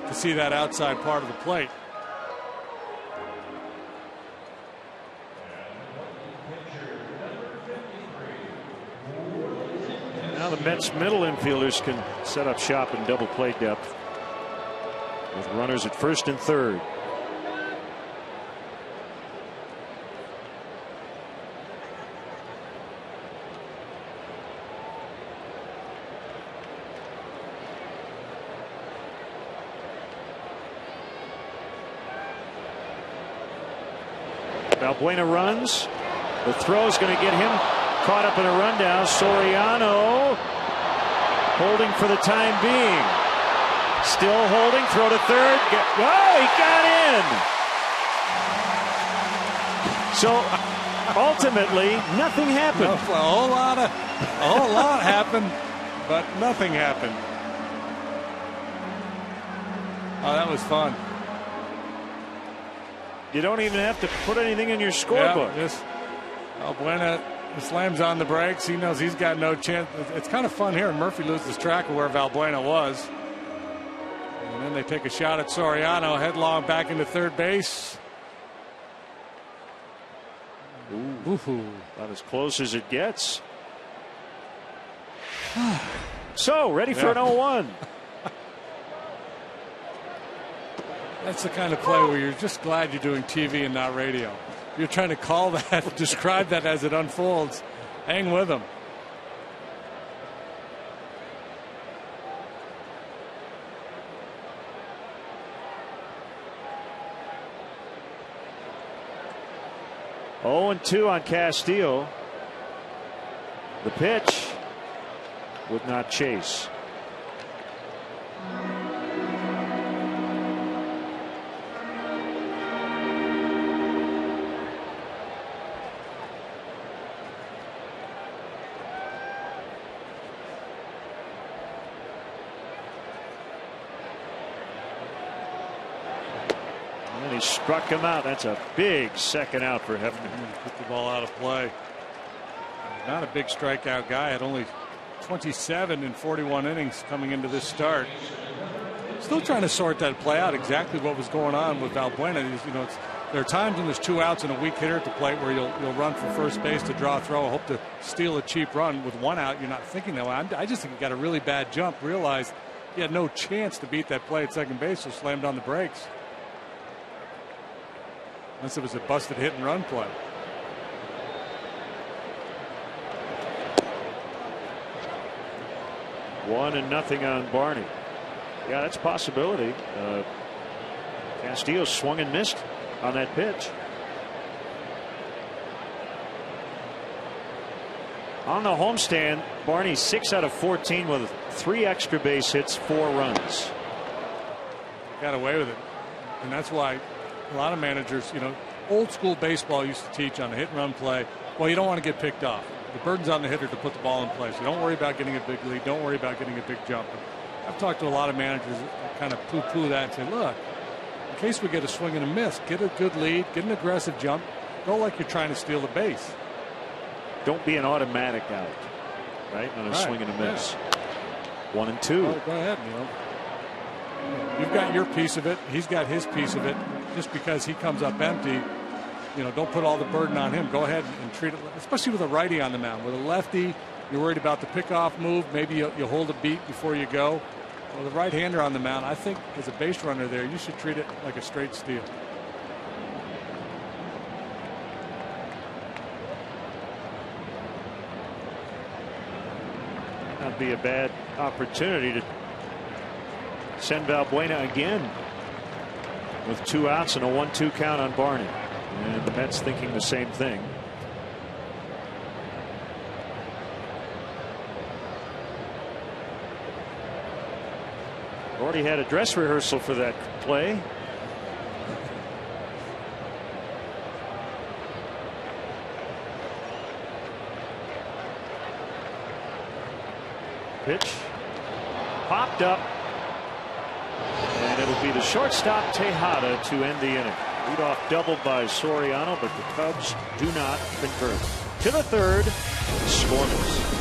S2: to see that outside part of the plate.
S1: Now the Mets middle infielders can set up shop in double play depth with runners at first and third. Valbuena runs. The throw is going to get him caught up in a rundown. Soriano holding for the time being. Still holding. Throw to third. Oh, he got in. So ultimately, nothing happened.
S2: No, a whole lot happened, but nothing happened. Oh, that was fun.
S1: You don't even have to put anything in your scorebook.
S2: Yeah, Valbuena slams on the brakes. He knows he's got no chance. It's kind of fun here, and Murphy loses track of where Valbuena was. And then they take a shot at Soriano, headlong back into third base.
S1: Ooh. About as close as it gets. So, ready for an 0-1.
S2: That's the kind of play where you're just glad you're doing TV and not radio. You're trying to call that, describe that as it unfolds. Hang with them.
S1: Oh, 2 on Castillo. The pitch would not chase. And he struck him out. That's a big second out for Hefner.
S2: Put the ball out of play. Not a big strikeout guy. Had only 27 in 41 innings coming into this start. Still trying to sort that play out. Exactly what was going on with Valbuena. You know, there are times when there's 2 outs and a weak hitter at the plate where you'll run for first base to draw a throw, hope to steal a cheap run. With 1 out, you're not thinking that way. I just think he got a really bad jump. Realized he had no chance to beat that play at second base, so slammed on the brakes. Unless it was a busted hit and run play.
S1: One and nothing on Barney. Yeah, that's a possibility. Castillo swung and missed on that pitch. On the homestand, Barney 6 out of 14 with 3 extra base hits, 4 runs.
S2: Got away with it. And that's why a lot of managers, you know, old school baseball used to teach on a hit and run play. Well, you don't want to get picked off. The burden's on the hitter to put the ball in play. So don't worry about getting a big lead. Don't worry about getting a big jump. I've talked to a lot of managers that kind of poo-poo that and say, look, in case we get a swing and a miss, get a good lead, get an aggressive jump, go like you're trying to steal the base.
S1: Don't be an automatic out, right, on a swing and a miss. Yeah. 1 and 2.
S2: Well, go ahead, you know. You've got your piece of it. He's got his piece of it. Just because he comes up empty, you know, don't put all the burden on him. Go ahead and treat it, especially with a righty on the mound. With a lefty, you're worried about the pickoff move. Maybe you hold a beat before you go. With a right-hander on the mound, I think as a base runner there, you should treat it like a straight steal.
S1: That'd be a bad opportunity to send Valbuena again with 2 outs and a 1-2 count on Barney. And the Mets thinking the same thing. Already had a dress rehearsal for that play. Pitch popped up, and it'll be the shortstop Tejada to end the inning. Leadoff double by Soriano, but the Cubs do not convert. To the third, scoreless.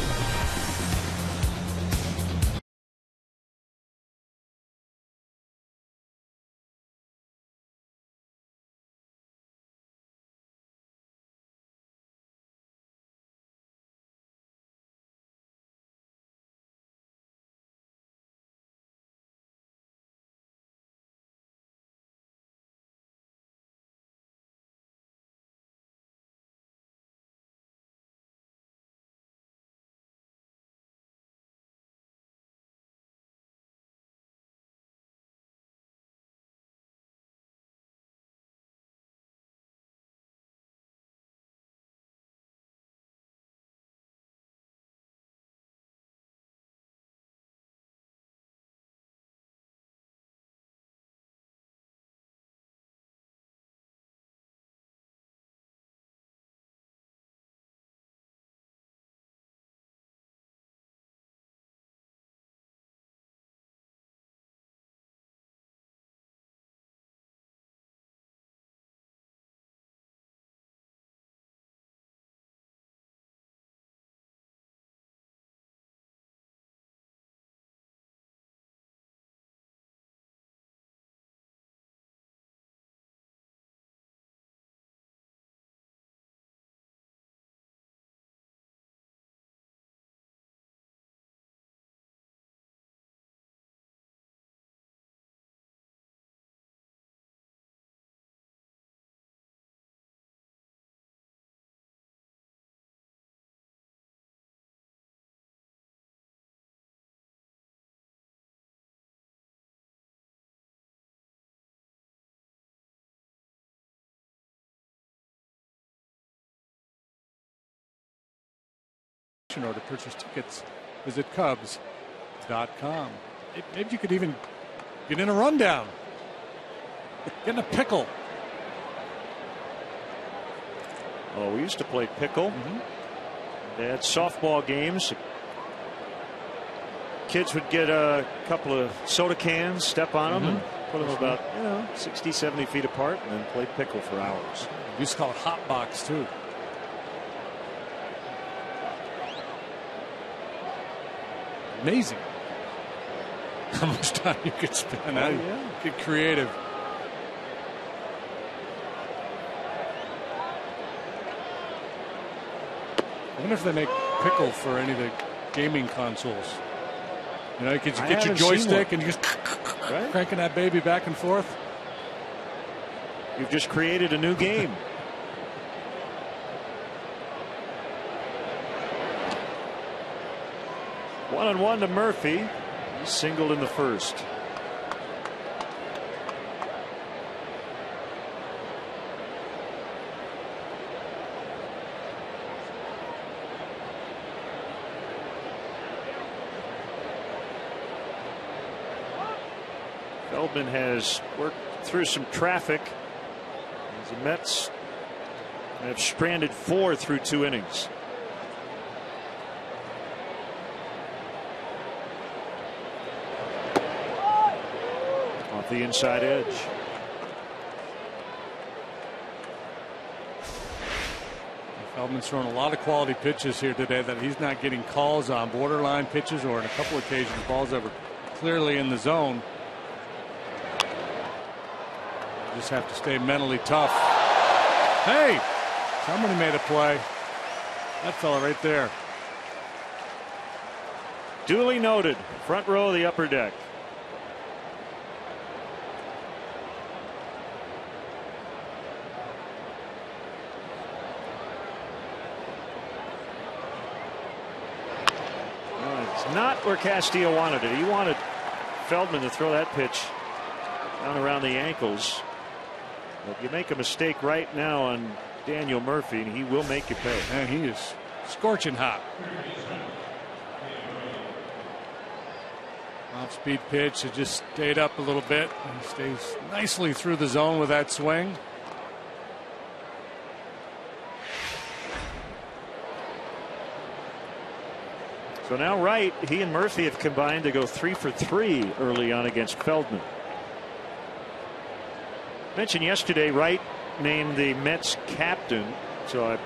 S2: Or to purchase tickets, visit Cubs.com. Maybe you could even get in a rundown, get in a pickle.
S1: Oh, we used to play pickle. They had softball games. Kids would get a couple of soda cans, step on them, and put them about 60, 70 feet apart, and then play pickle for hours.
S2: We used to call it hot box too. Amazing how much time you could spend. Get creative. I wonder if they make pickle for any of the gaming consoles. You know, you could get your joystick and you just cranking that baby back and forth.
S1: You've just created a new game. One and one to Murphy. He singled in the first. Feldman has worked through some traffic as the Mets have stranded 4 through 2 innings. The inside edge.
S2: Feldman's thrown a lot of quality pitches here today that he's not getting calls on, borderline pitches, or in a couple of occasions balls that were clearly in the zone. You just have to stay mentally tough. Hey, somebody made a play. That fella right there.
S1: Duly noted. Front row of the upper deck. It's not where Castillo wanted it. He wanted Feldman to throw that pitch down around the ankles. But you make a mistake right now on Daniel Murphy, and he will make you pay.
S2: And he is scorching hot. Off-speed pitch. It just stayed up a little bit. He stays nicely through the zone with that swing.
S1: So now Wright, he and Murphy have combined to go 3 for 3 early on against Feldman. Mentioned yesterday, Wright named the Mets captain. So I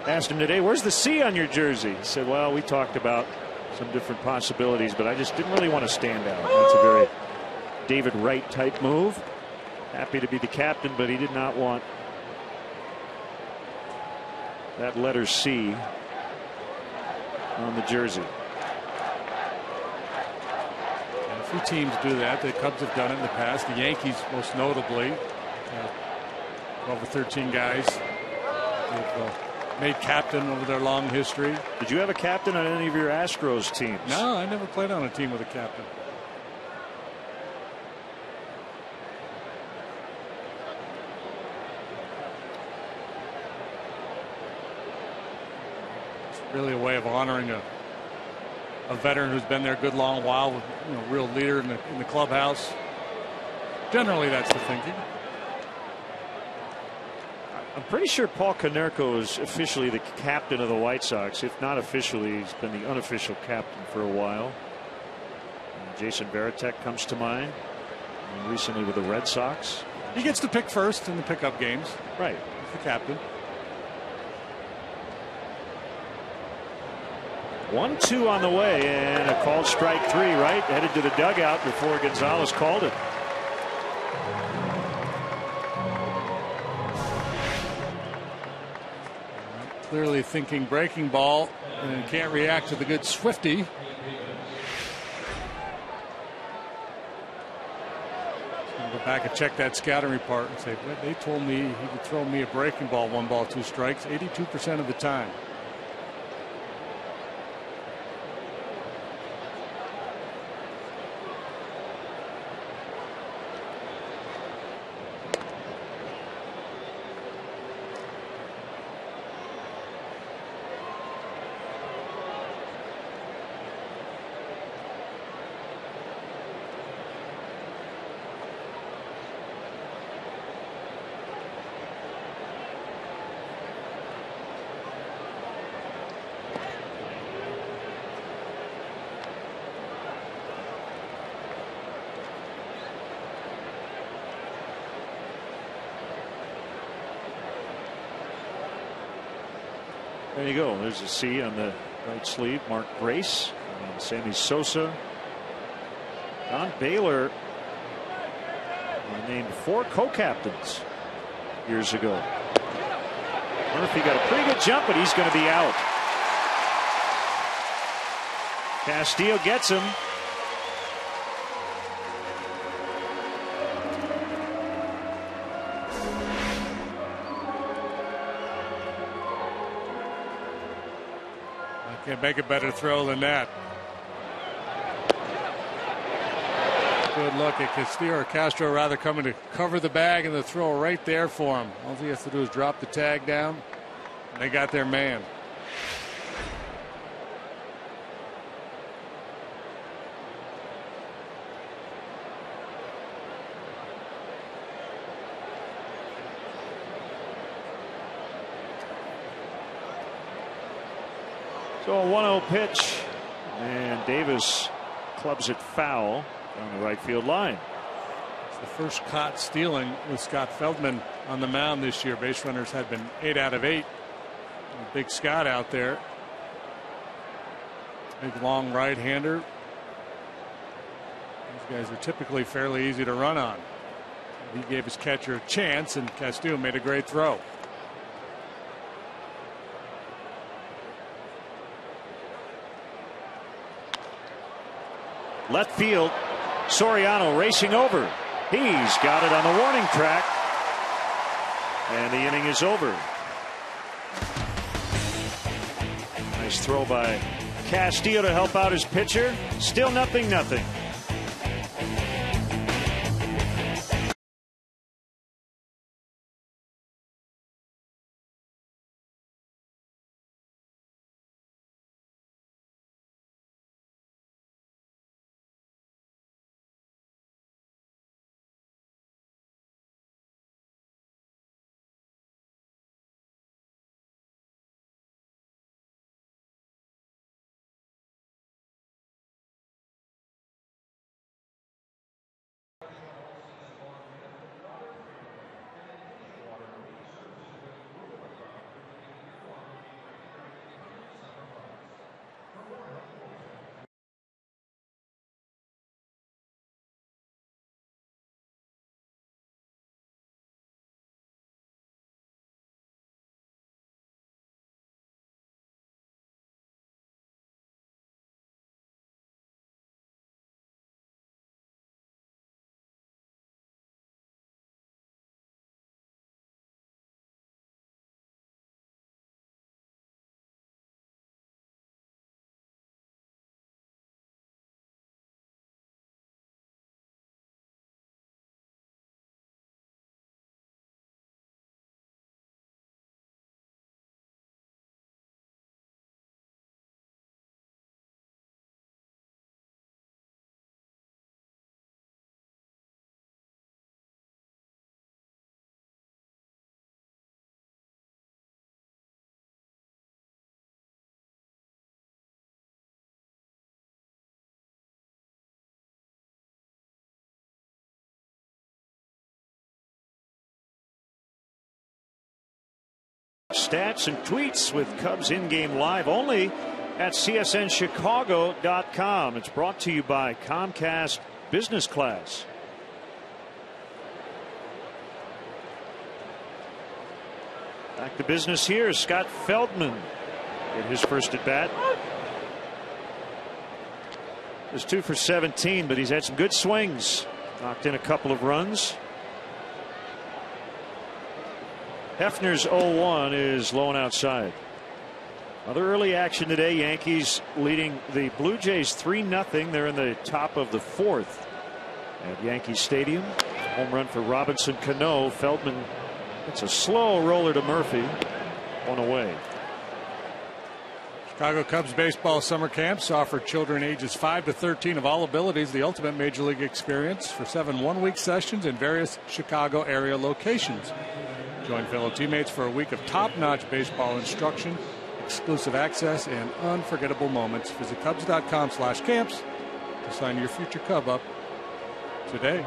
S1: asked him today, where's the C on your jersey? He said, well, we talked about some different possibilities, but I just didn't really want to stand out. That's a very David Wright type move. Happy to be the captain, but he did not want that letter C on the jersey.
S2: And a few teams do that. The Cubs have done it in the past. The Yankees most notably. 12 or 13 guys have made captain over their long history.
S1: Did you have a captain on any of your Astros teams?
S2: No, I never played on a team with a captain. Really a way of honoring a veteran who's been there a good long while, with, real leader in the clubhouse. Generally, that's the thinking.
S1: I'm pretty sure Paul Konerko is officially the captain of the White Sox. If not officially, he's been the unofficial captain for a while. And Jason Varitek comes to mind, and recently with the Red Sox.
S2: He gets to pick first in the pickup games.
S1: Right.
S2: He's the captain.
S1: 1-2 on the way, and a called strike 3. Right, headed to the dugout before Gonzalez called it.
S2: Clearly thinking breaking ball, and can't react to the good Swifty. Go back and check that scouting report and say, they told me he would throw me a breaking ball, 1 ball, 2 strikes, 82% of the time.
S1: There you go. There's a C on the right sleeve. Mark Grace and Sammy Sosa. Don Baylor named 4 co-captains years ago. Murphy got a pretty good jump, but he's going to be out. Castillo gets him.
S2: Can't make a better throw than that. Good look at Castillo, or Castro rather, coming to cover the bag, and the throw right there for him. All he has to do is drop the tag down, and they got their man.
S1: So a 1-0 pitch, and Davis clubs it foul down the right field line.
S2: It's the first caught stealing with Scott Feldman on the mound this year. Base runners had been 8 out of 8. Big Scott out there. Big long right-hander. These guys are typically fairly easy to run on. He gave his catcher a chance, and Castillo made a great throw.
S1: Left field, Soriano racing over. He's got it on the warning track, and the inning is over. Nice throw by Castillo to help out his pitcher. Still 0-0. Stats and tweets with Cubs in-game live only at csnchicago.com. It's brought to you by Comcast Business Class. Back to business here. Scott Feldman in his first at bat. He's 2 for 17, but he's had some good swings. Knocked in a couple of runs. Hefner's 0-1 is low and outside. Other early action today. Yankees leading the Blue Jays 3-0. They're in the top of the 4th at Yankee Stadium. Home run for Robinson Cano. Feldman, it's a slow roller to Murphy. One away.
S2: Chicago Cubs baseball summer camps offer children ages 5 to 13 of all abilities the ultimate major league experience for 7 one-week sessions in various Chicago area locations. Join fellow teammates for a week of top-notch baseball instruction, exclusive access, and unforgettable moments. Visit Cubs.com/camps to sign your future Cub up today.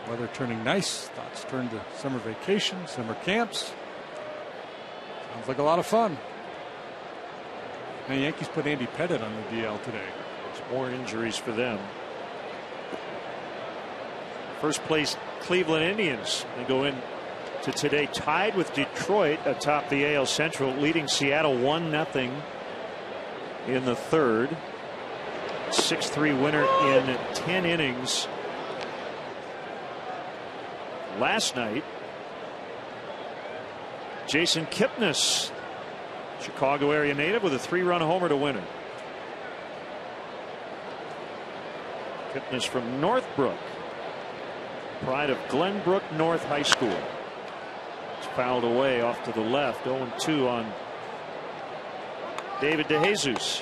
S2: Weather turning nice. Thoughts turn to summer vacation, summer camps. Sounds like a lot of fun. And the Yankees put Andy Pettit on the DL today.
S1: There's more injuries for them. First place Cleveland Indians. They go in to today tied with Detroit atop the AL Central, leading Seattle 1-0 in the 3rd. 6-3 winner in 10 innings last night. Jason Kipnis, Chicago area native, with a 3-run homer to win it. Kipnis from Northbrook, pride of Glenbrook North High School. Fouled away off to the left. 0-2 on David DeJesus.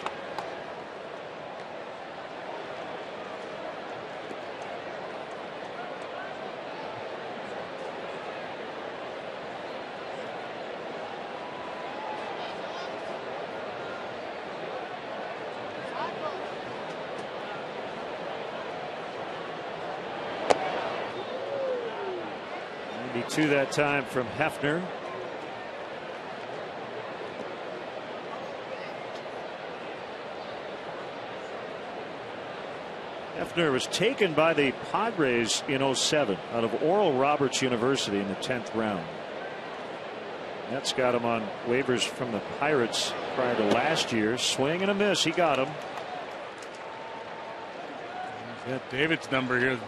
S1: To that time from Hefner. Hefner was taken by the Padres in 07 out of Oral Roberts University in the 10th round. That's got him on waivers from the Pirates prior to last year. Swing and a miss. He got him.
S2: Got David's number here.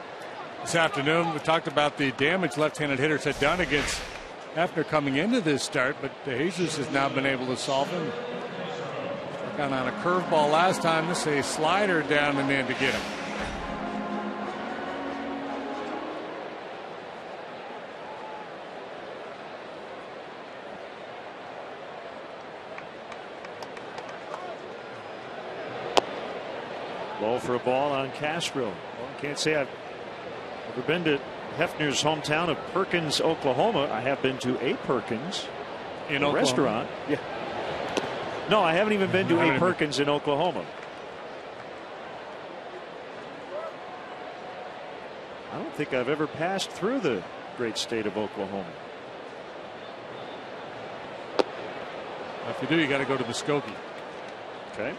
S2: This afternoon, we talked about the damage left-handed hitters had done against Hefner coming into this start, but DeJesus has now been able to solve him. Got on a curveball last time. This is a slider down and in to get him.
S1: Low for a ball on Castro. Well, I can't say I've ever been to Hefner's hometown of Perkins, Oklahoma. I have been to a Perkins
S2: in Oklahoma.
S1: Restaurant. Yeah. No, I haven't even been to a Perkins in Oklahoma. I don't think I've ever passed through the great state of Oklahoma.
S2: If you do, you got to go to Muskogee.
S1: Okay.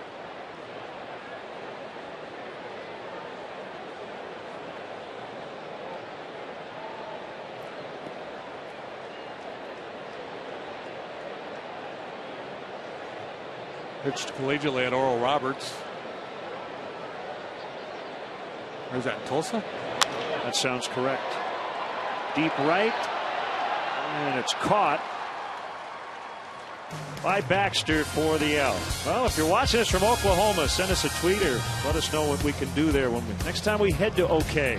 S2: Pitched collegiately at Oral Roberts. Where's that, Tulsa?
S1: That sounds correct. Deep right. And it's caught by Baxter for the out. Well, if you're watching us from Oklahoma, send us a tweet or let us know what we can do there next time we head to OK.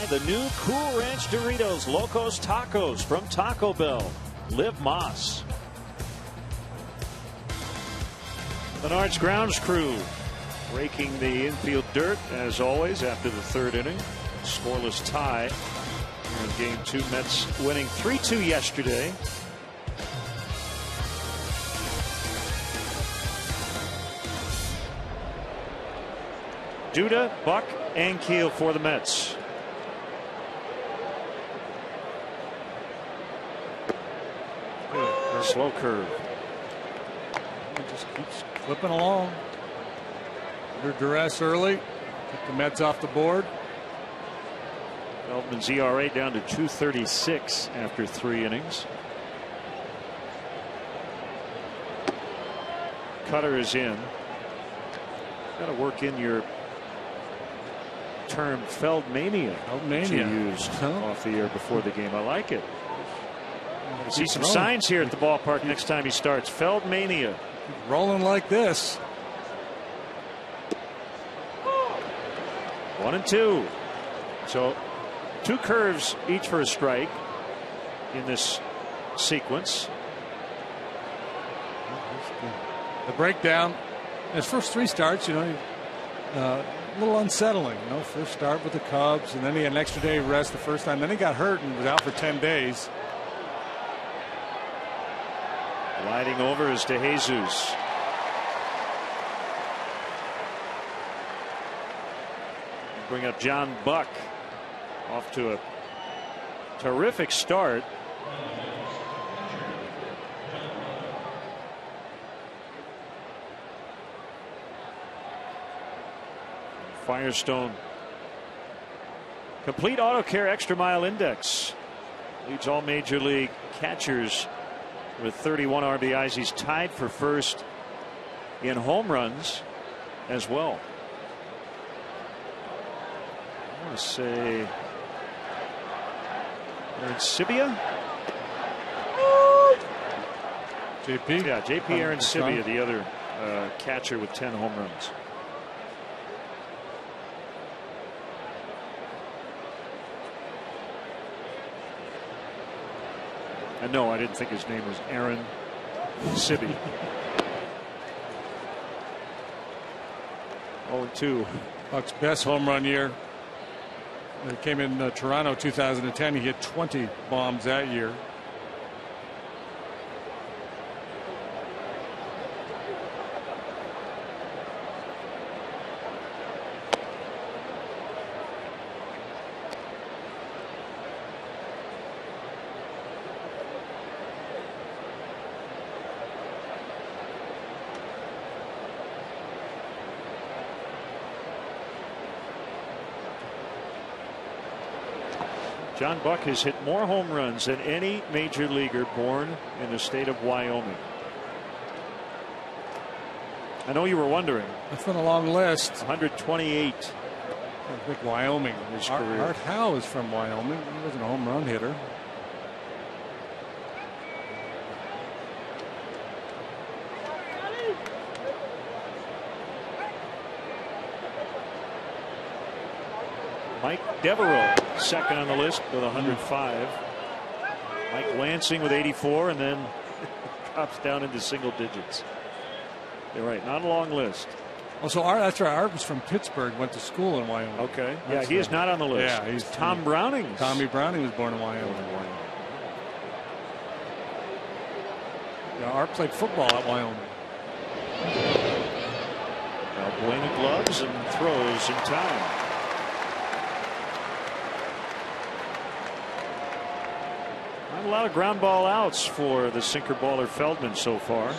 S1: The new Cool Ranch Doritos Locos Tacos from Taco Bell. Liv Moss. Menards grounds crew raking the infield dirt as always after the third inning. Scoreless tie in game 2. Mets winning 3-2 yesterday. Duda, Buck, and Keel for the Mets. Slow curve.
S2: It just keeps flipping along. Under duress early. Get the Mets off the board.
S1: Feldman's ERA down to 2.36 after 3 innings. Cutter is in. Got to work in your term Feldmania. That you used off the air before the game. I like it. See some signs here at the ballpark next time he starts. Feldmania.
S2: Rolling like this.
S1: 1-2. So 2 curves each for a strike in this sequence.
S2: The breakdown. His first 3 starts, a little unsettling. First start with the Cubs, and then he had an extra day of rest the first time. Then he got hurt and was out for 10 days.
S1: Gliding over is DeJesus. Bring up John Buck. Off to a terrific start. Firestone Complete Auto Care Extra Mile Index leads all major league catchers with 31 RBIs. He's tied for first in home runs as well. I want to say Arancibia.
S2: JP?
S1: Yeah, JP Arancibia, the other catcher with 10 home runs. And no, I didn't think his name was Aaron Sibby. 0-2.
S2: Buck's best home run year. It came in Toronto 2010. He hit 20 bombs that year.
S1: John Buck has hit more home runs than any major leaguer born in the state of Wyoming. I know you were wondering.
S2: That's been a long list.
S1: 128.
S2: I think Wyoming.
S1: His career.
S2: Art Howe is from Wyoming. He wasn't a home run hitter.
S1: Mike Devereaux, second on the list with 105. Mike Lansing with 84, and then drops down into single digits. You're right, not a long list.
S2: Also, that's right. Art was from Pittsburgh, went to school in Wyoming.
S1: Okay. Yeah, he is not on the list.
S2: Yeah, he's
S1: Tom Browning.
S2: Tommy Browning was born in Wyoming. Yeah, Art played football at Wyoming.
S1: Buena gloves and throws in time. Not a lot of ground ball outs for the sinker baller Feldman so far.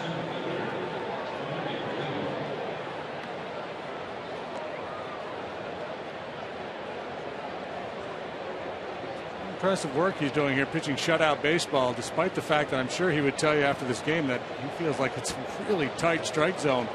S2: Impressive work he's doing here pitching shutout baseball, despite the fact that I'm sure he would tell you after this game that he feels like it's a really tight strike zone.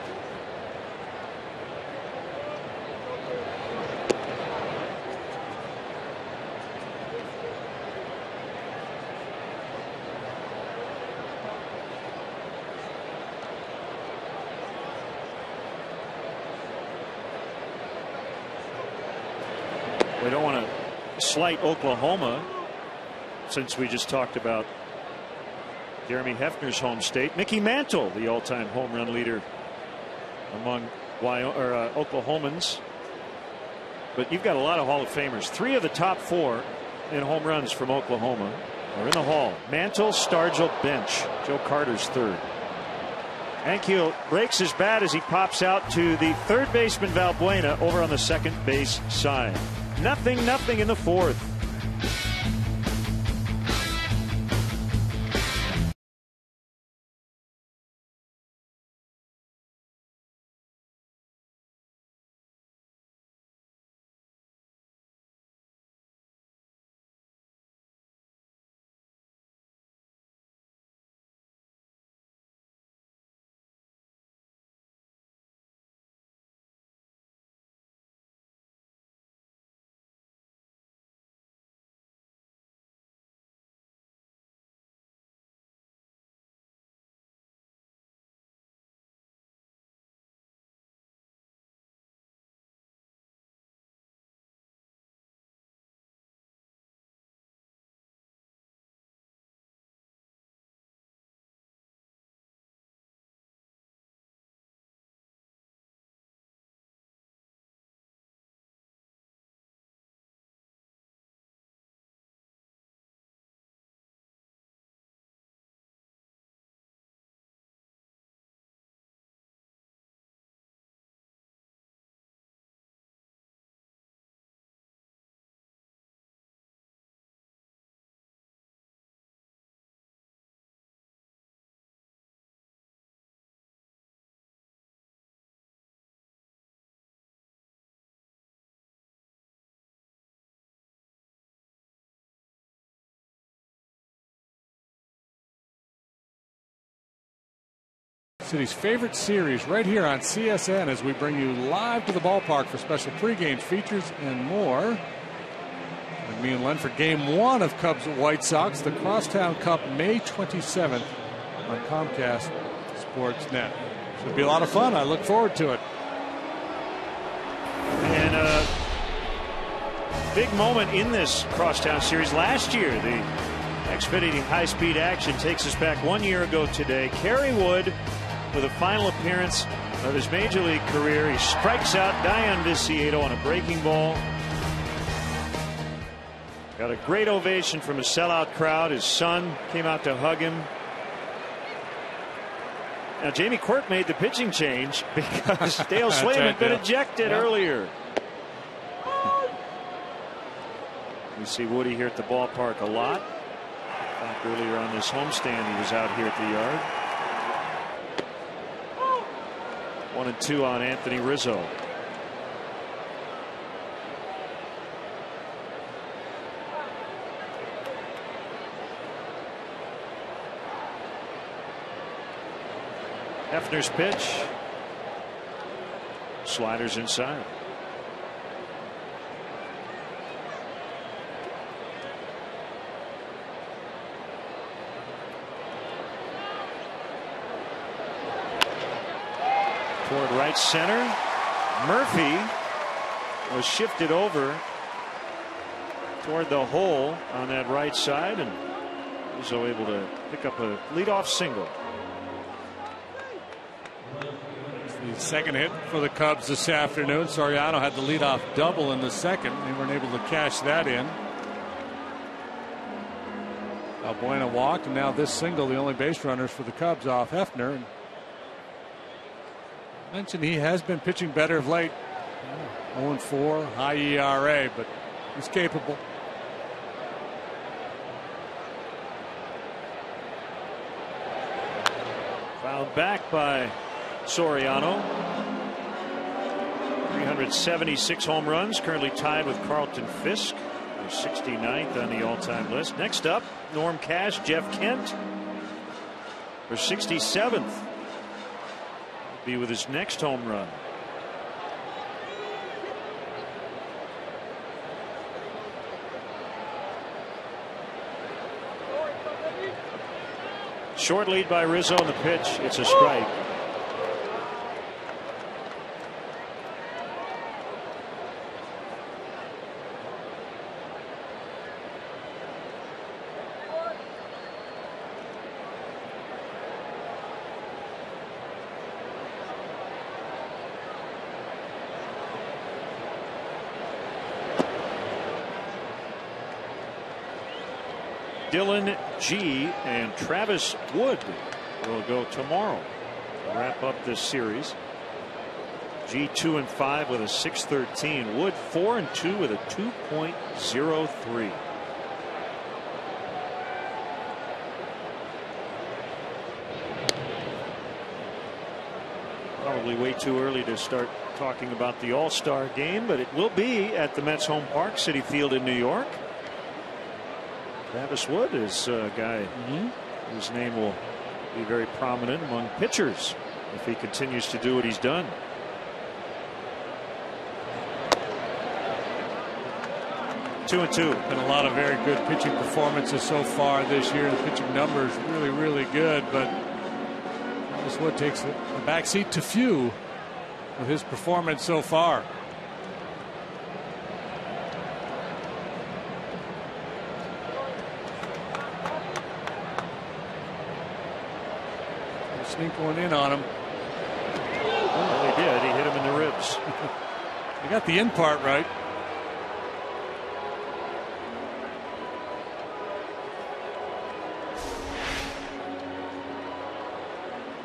S1: We don't want to slight Oklahoma, since we just talked about Jeremy Hefner's home state. Mickey Mantle, the all-time home run leader among Oklahomans. But you've got a lot of Hall of Famers. 3 of the top 4 in home runs from Oklahoma are in the Hall. Mantle, Stargell, Bench. Joe Carter's third. Ankiel breaks his bat as he pops out to the third baseman Valbuena over on the second base side. 0-0 in the fourth.
S2: City's favorite series right here on CSN as we bring you live to the ballpark for special pregame features and more. With me and Len for Game 1 of Cubs White Sox, the Crosstown Cup, May 27th on Comcast Sportsnet. Should be a lot of fun. I look forward to it.
S1: And a big moment in this Crosstown series last year. The Xfinity high-speed action takes us back 1 year ago today. Kerry Wood, with a final appearance of his major league career, he strikes out Dayan Viciedo on a breaking ball. Got a great ovation from a sellout crowd. His son came out to hug him. Now, Jamie Quirk made the pitching change because Dale Swaim had been ejected earlier. We see Woody here at the ballpark a lot. Back earlier on this homestand, he was out here at the yard. 1-2 on Anthony Rizzo. Hefner's pitch. Sliders inside. Toward right center. Murphy was shifted over toward the hole on that right side, and Rizzo able to pick up a leadoff single.
S2: The second hit for the Cubs this afternoon. Soriano had the leadoff double in the second. They weren't able to cash that in. Albuena walked, and now this single, the only base runners for the Cubs off Hefner. And I mentioned he has been pitching better of late. 0-4, high ERA, but he's capable.
S1: Fouled back by Soriano. 376 home runs, currently tied with Carlton Fisk, who's 69th on the all-time list. Next up, Norm Cash, Jeff Kent for 67th. Be with his next home run. Short lead by Rizzo on the pitch. It's a strike. Dylan G and Travis Wood will go tomorrow to wrap up this series. G 2-5 with a 6.13. Wood 4-2 with a 2.03. Probably way too early to start talking about the All-Star game, but it will be at the Mets home park, Citi Field in New York. Travis Wood is a guy whose name will be very prominent among pitchers if he continues to do what he's done. Two and two.
S2: Been a lot of very good pitching performances so far this year. The pitching numbers really good, but Travis Wood takes the backseat to few with his performance so far. Sneak one in on him.
S1: Well, he did. He hit him in the ribs.
S2: He got the in part right.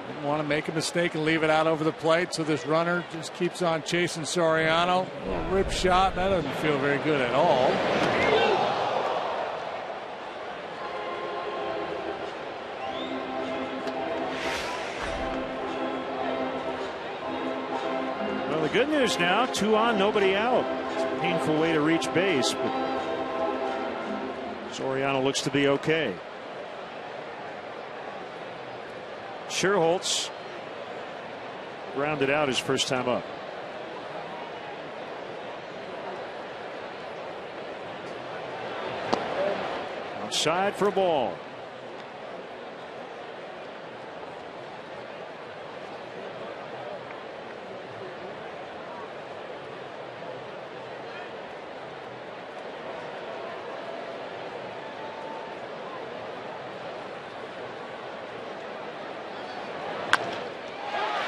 S2: Didn't want to make a mistake and leave it out over the plate, so this runner just keeps on chasing Soriano. A little rib shot. That doesn't feel very good at all.
S1: Good news now, 2 on, nobody out. It's a painful way to reach base, but Soriano looks to be okay. Scherholtz grounded out his first time up. Outside for a ball.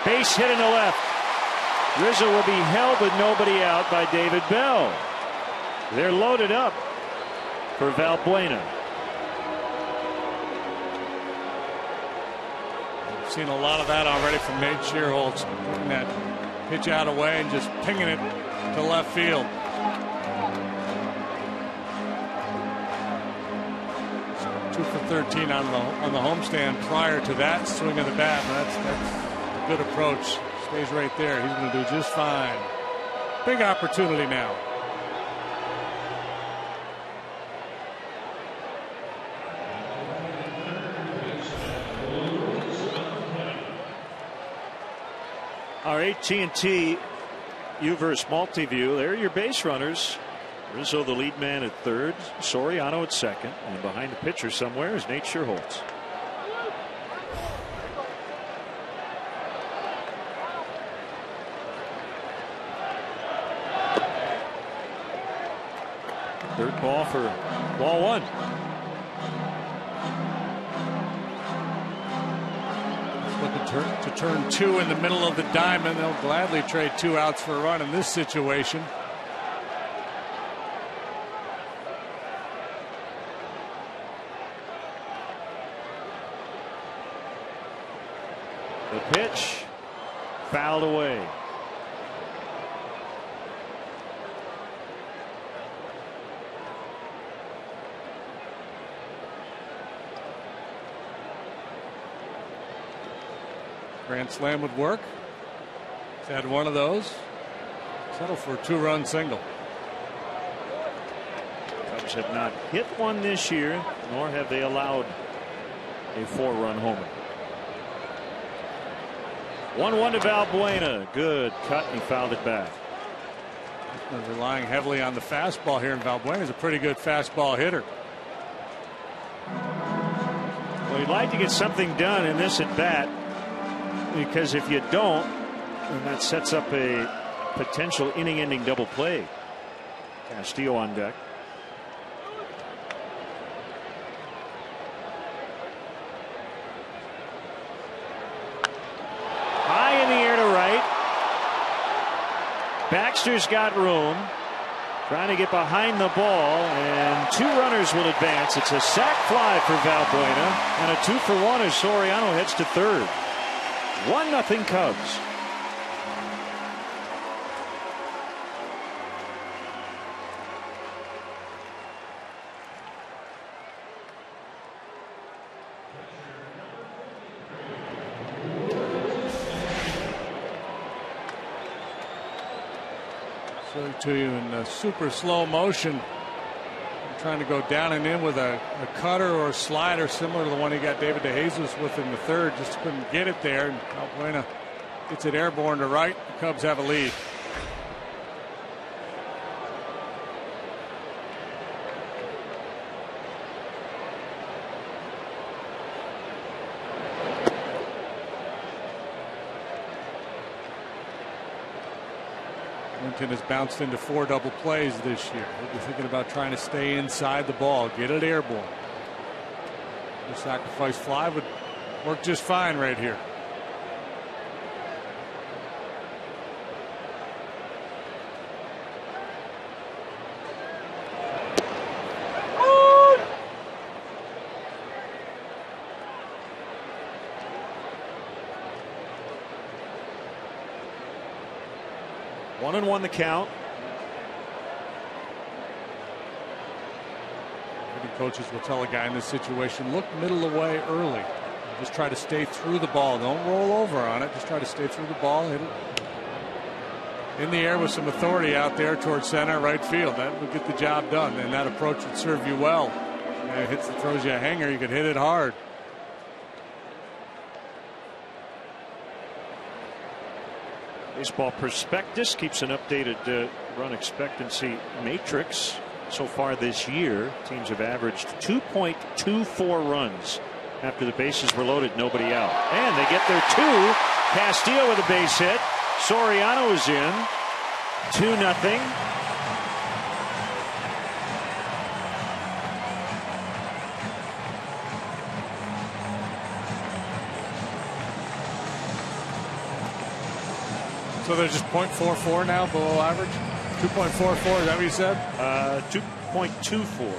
S1: Base hit in the left. Rizzo will be held with nobody out by David Bell. They're loaded up for Valbuena.
S2: I've seen a lot of that already from Nate Shearholtz. Getting that pitch out away and just pinging it to left field. So 2 for 13 on the homestand prior to that swing of the bat. That's good approach. Stays right there. He's going to do just fine. Big opportunity now.
S1: Our AT&T UVerse Multiview. There are your base runners. Rizzo the lead man at third. Soriano at second. And behind the pitcher somewhere is Nate Shearholtz. Third ball for ball one.
S2: Looking to turn 2 in the middle of the diamond. They'll gladly trade 2 outs for a run in this situation.
S1: The pitch fouled away.
S2: Grand slam would work. He's had one of those. Settle for a 2-run single.
S1: Cubs have not hit one this year, nor have they allowed a 4-run homer. 1-1 to Valbuena. Good cut, and he fouled it back.
S2: They're relying heavily on the fastball here, and Valbuena is a pretty good fastball hitter.
S1: Well, you'd like to get something done in this at bat, because if you don't, then that sets up a potential inning-ending double play. Castillo on deck. High in the air to right. Baxter's got room. Trying to get behind the ball, and 2 runners will advance. It's a sac fly for Valbuena, and a 2 for 1 as Soriano heads to third. 1-0 Cubs.
S2: Show it to you in super slow motion. Trying to go down and in with a cutter or a slider similar to the one he got David DeJesus with in the third. Just couldn't get it there. And Valbuena gets it airborne to right. The Cubs have a lead. Clinton has bounced into 4 double plays this year. He'll be thinking about trying to stay inside the ball, get it airborne. The sacrifice fly would work just fine right here.
S1: One and one the count.
S2: Coaches will tell a guy in this situation, look middle of the way early. Just try to stay through the ball. Don't roll over on it. Just try to stay through the ball. Hit it in the air with some authority out there towards center, right field. That would get the job done, and that approach would serve you well. And it throws you a hanger. You could hit it hard.
S1: Baseball Prospectus keeps an updated run expectancy matrix. So far this year, teams have averaged 2.24 runs after the bases were loaded, nobody out. And they get their 2. Castillo with a base hit. Soriano is in. 2-0.
S2: So they're just .44 now, below average. 2.44. Is that what you said?
S1: 2.24.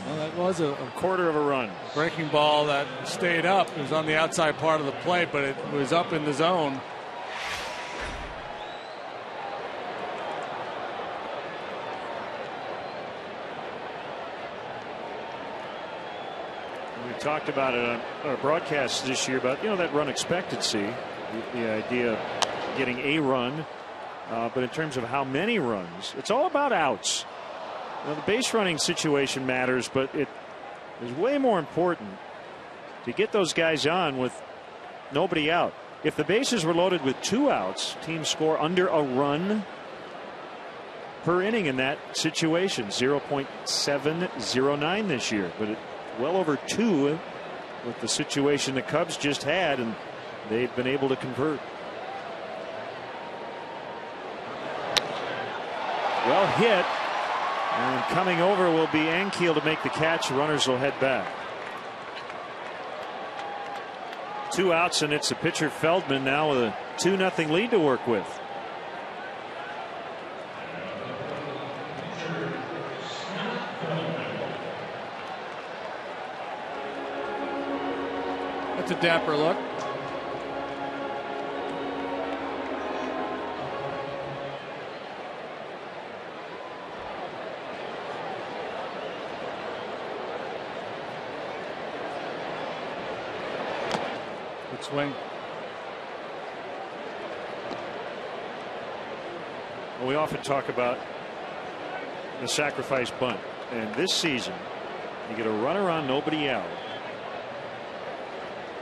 S2: Well, that was a
S1: quarter of a run.
S2: Breaking ball that stayed up. It was on the outside part of the plate, but it was up in the zone.
S1: We talked about it on our broadcast this year about that run expectancy, the idea of getting a run, but in terms of how many runs, it's all about outs. The base running situation matters, but it is way more important to get those guys on with nobody out. If the bases were loaded with 2 outs, teams score under a run per inning in that situation. 0.709 this year, but well over 2 with the situation the Cubs just had, and they've been able to convert. Well hit, and coming over will be Ankiel to make the catch. Runners will head back. 2 outs, and it's the pitcher Feldman now with a 2-0 lead to work with.
S2: That's a dapper look. Good swing.
S1: Well, we often talk about the sacrifice bunt, and this season you get a runner on, nobody out.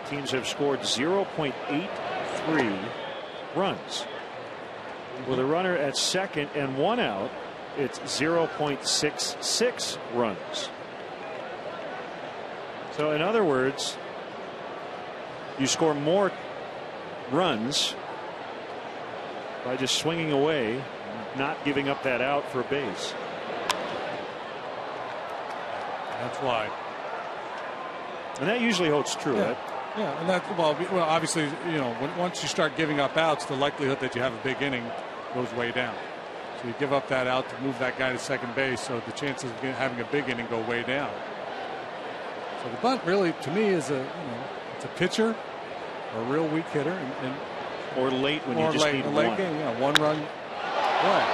S1: Teams have scored 0.83 runs. With a runner at second and 1 out, it's 0.66 runs. So in other words, you score more runs by just swinging away, not giving up that out for a base.
S2: That's why.
S1: And that usually holds true.
S2: Yeah.
S1: Right?
S2: Yeah, and that well, obviously, once you start giving up outs, the likelihood that you have a big inning goes way down. So you give up that out to move that guy to second base, so the chances of having a big inning go way down. So the bunt really, to me, is it's a pitcher, or a real weak hitter,
S1: or late when you just need
S2: a late
S1: one.
S2: Game, 1 run play.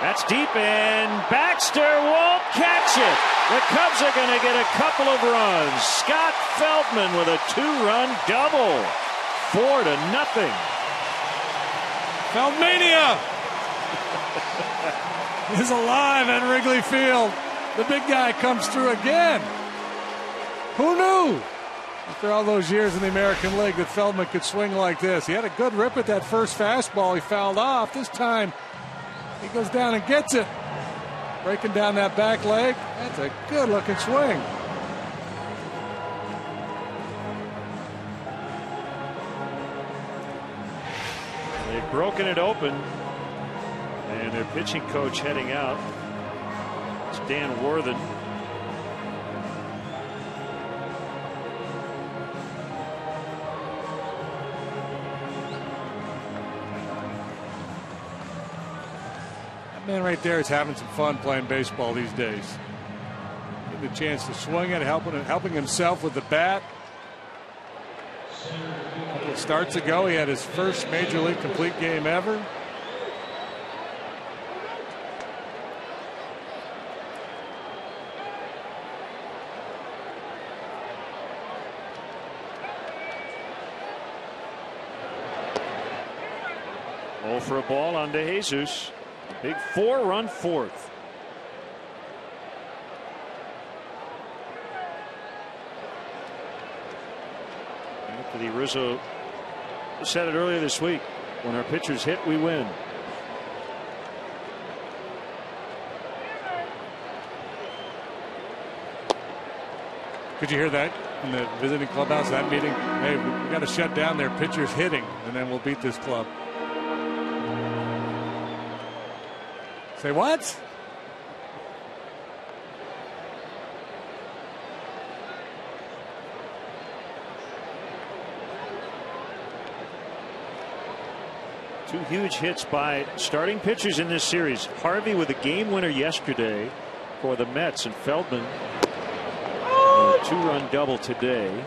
S1: That's deep, and Baxter won't catch it. The Cubs are going to get a couple of runs. Scott Feldman with a 2-run double. 4-0.
S2: Feldmania is alive at Wrigley Field. The big guy comes through again. Who knew? After all those years in the American League that Feldman could swing like this. He had a good rip at that first fastball. He fouled off. This time he goes down and gets it. Breaking down that back leg. That's a good looking swing.
S1: They've broken it open, and their pitching coach heading out. It's Dan Worthen.
S2: Man right there is having some fun playing baseball these days. Getting the chance to swing it, helping himself with the bat. A couple of starts ago, he had his first major league complete game ever.
S1: Oh, for a ball on to Jesus. Big 4-run fourth. Anthony Rizzo said it earlier this week. When our pitchers hit, we win.
S2: Could you hear that in the visiting clubhouse, that meeting? Hey, we got to shut down their pitchers hitting, and then we'll beat this club. Say what?
S1: Two huge hits by starting pitchers in this series. Harvey with a game winner yesterday for the Mets, and Feldman a 2-run double today.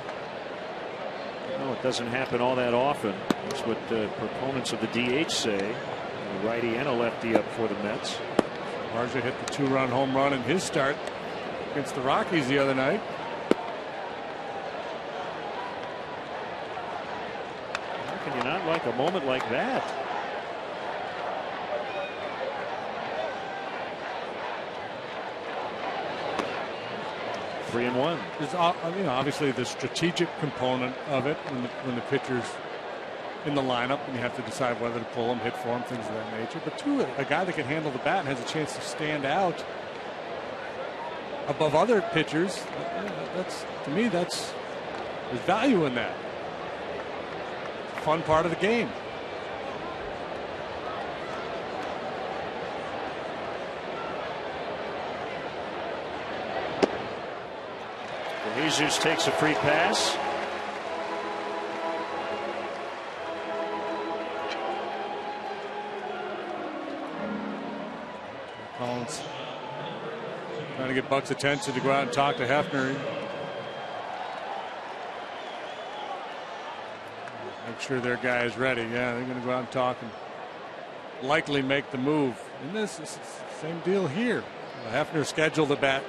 S1: No, it doesn't happen all that often. That's what proponents of the DH say. A righty and a lefty up for the Mets.
S2: Marja hit the 2-run home run in his start against the Rockies the other night.
S1: How can you not like a moment like that? Three and one.
S2: There's obviously the strategic component of it when the pitcher's in the lineup and you have to decide whether to pull him, hit for him, things of that nature. But two, a guy that can handle the bat and has a chance to stand out above other pitchers. That's, to me, there's value in that. Fun part of the game.
S1: Jesus takes a free pass.
S2: Collins trying to get Buck's attention to go out and talk to Hefner. Make sure their guy is ready. Yeah, they're going to go out and talk and likely make the move. And this is the same deal here. Hefner scheduled a bat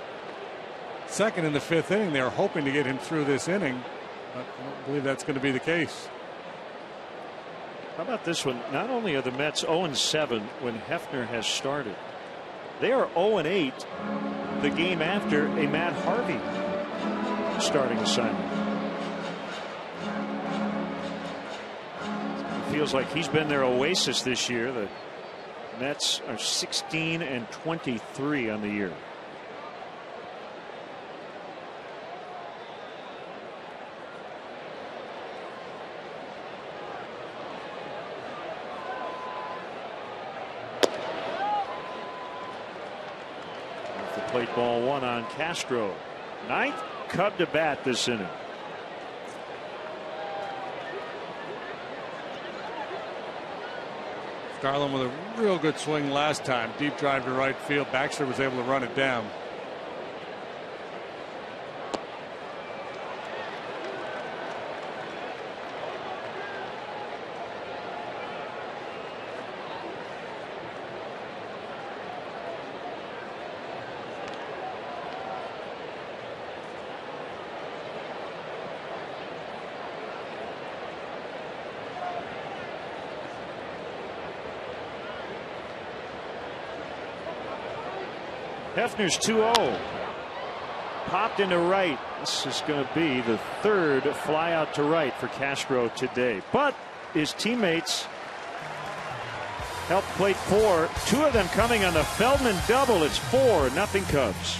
S2: second in the 5th inning. They were hoping to get him through this inning, but I don't believe that's going to be the case.
S1: How about this one? Not only are the Mets 0-7 when Hefner has started, they are 0-8 the game after a Matt Harvey starting assignment. It feels like he's been their oasis this year. The Mets are 16-23 on the year. Plate ball one on Castro. 9th Cub to bat this inning.
S2: Garland with a real good swing last time. Deep drive to right field. Baxter was able to run it down.
S1: Hefner's 2-0. Popped into right. This is going to be the 3rd fly out to right for Castro today. But his teammates helped plate 4. 2 of them coming on the Feldman double. It's 4-0 Cubs.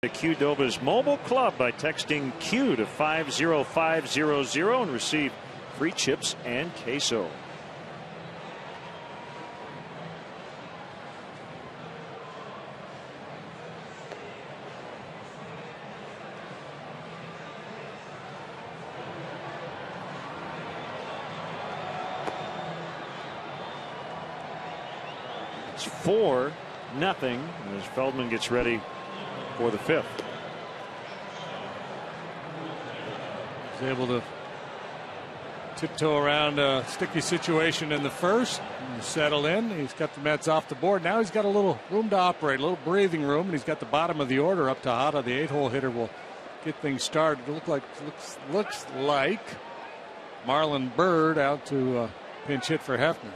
S1: The Qdoba's mobile club by texting Q to 50500 and receive free chips and queso. It's 4-0 as Feldman gets ready for the 5th.
S2: He's able to tiptoe around a sticky situation in the first and settle in. He's got the Mets off the board. Now he's got a little room to operate, a little breathing room, and he's got the bottom of the order up. Tejada, the 8-hole hitter, will get things started. Looks like Marlon Byrd out to pinch hit for Hefner.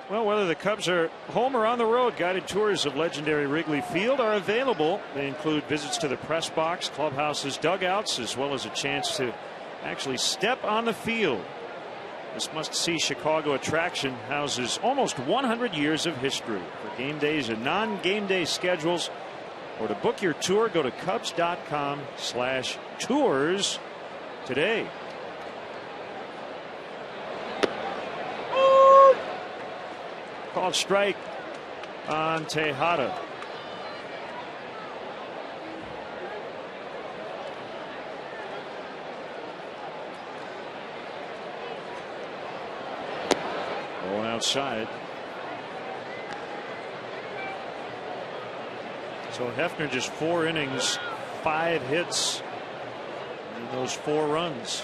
S1: Well, whether the Cubs are home or on the road, guided tours of legendary Wrigley Field are available. They include visits to the press box, clubhouses, dugouts, as well as a chance to actually step on the field. This must-see Chicago attraction houses almost 100 years of history. For game days and non-game day schedules, or to book your tour, go to Cubs.com/tours today. Called strike on Tejada. Going outside. So Hefner just 4 innings, 5 hits, and those 4 runs.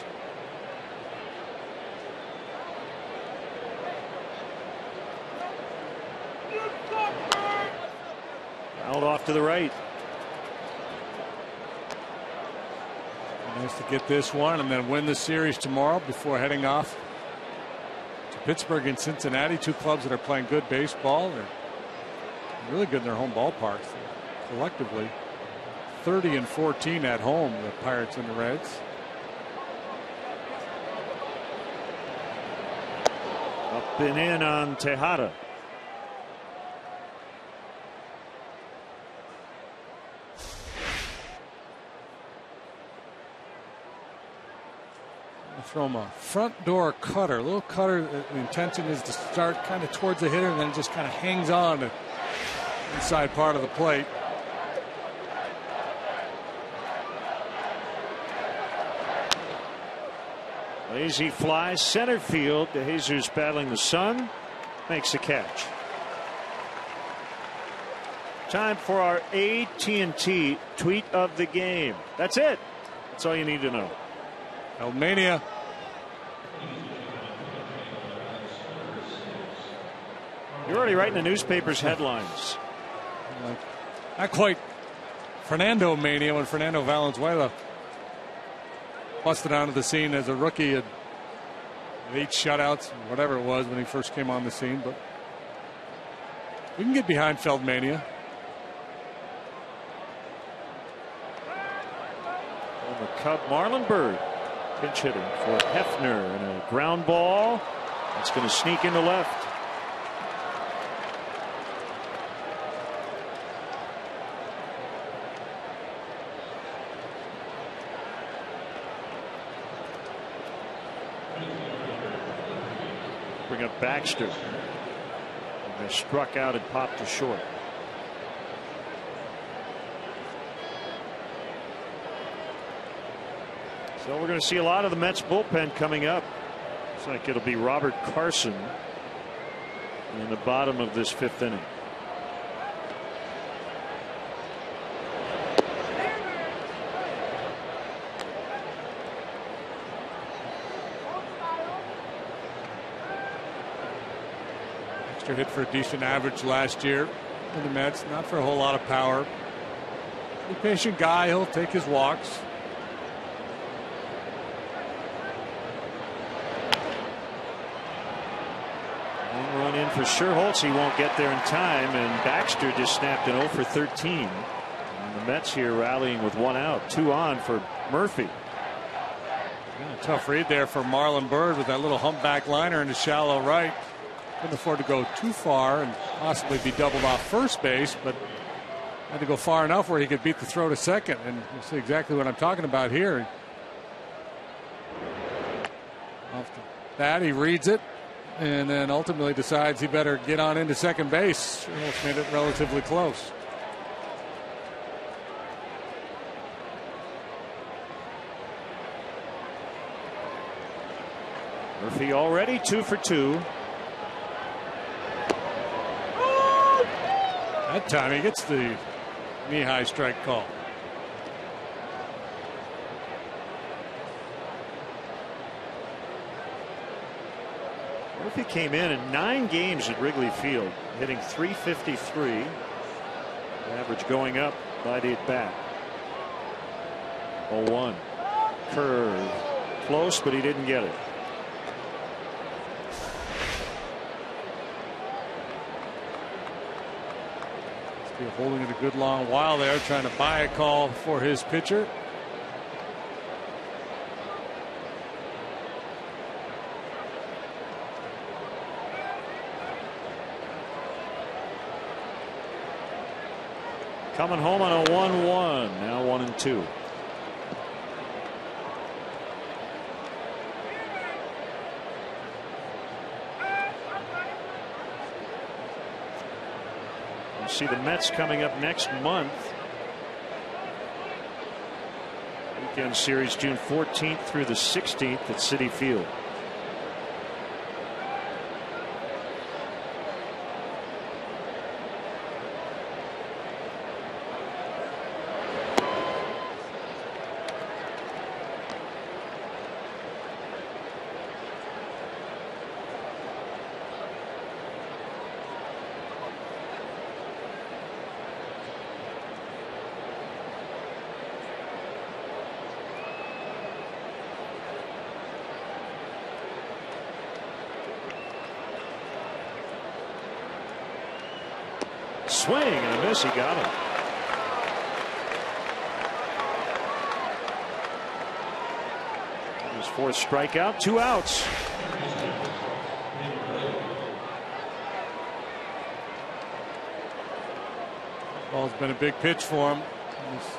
S1: Out off to the right.
S2: Nice to get this one and then win the series tomorrow before heading off to Pittsburgh and Cincinnati. 2 clubs that are playing good baseball. They're really good in their home ballparks. Collectively 30-14 at home, the Pirates and the Reds.
S1: Up and in on Tejada.
S2: From a front door cutter, a little cutter. The intention is to start kind of towards the hitter and then just kind of hangs on to the inside part of the plate.
S1: Lazy fly center field. DeJesus battling the sun, makes the catch. Time for our AT&T tweet of the game. That's it. That's all you need to know.
S2: Mania.
S1: You're already writing the newspaper's headlines.
S2: Not quite Fernando mania when Fernando Valenzuela busted onto the scene as a rookie at 8 shutouts, whatever it was when he first came on the scene. But we can get behind Feldmania.
S1: And the Cub Marlon Byrd pinch hitting for Hefner, and a ground ball that's going to sneak into left. Bring up Baxter. They struck out and popped to short. So we're going to see a lot of the Mets bullpen coming up. Looks like it'll be Robert Carson in the bottom of this 5th inning.
S2: Hit for a decent average last year in the Mets, not for a whole lot of power. A patient guy, he'll take his walks.
S1: One run in for Sherholtz. He won't get there in time, and Baxter just snapped an 0 for 13. And the Mets here rallying with 1 out, 2 on for Murphy.
S2: Yeah, tough read there for Marlon Byrd with that little humpback liner in the shallow right. Couldn't afford to go too far and possibly be doubled off first base, but Had to go far enough where he could beat the throw to second, and you see exactly what I'm talking about here. Off the bat, he reads it, and then ultimately decides he better get on into second base. Almost made it relatively close.
S1: Murphy already 2 for 2.
S2: That time he gets the knee-high strike call.
S1: Murphy came in 9 games at Wrigley Field, hitting .353. Average going up by the at bat. 0-1. Curve. Close, but he didn't get it.
S2: Still holding it a good long while there, trying to buy a call for his pitcher.
S1: Coming home on a 1-1. Now 1-2. You see the Mets coming up next month. Weekend series June 14th through the 16th at Citi Field. Swing and a miss. He got it. His 4th strikeout, 2 outs.
S2: Ball's been a big pitch for him. This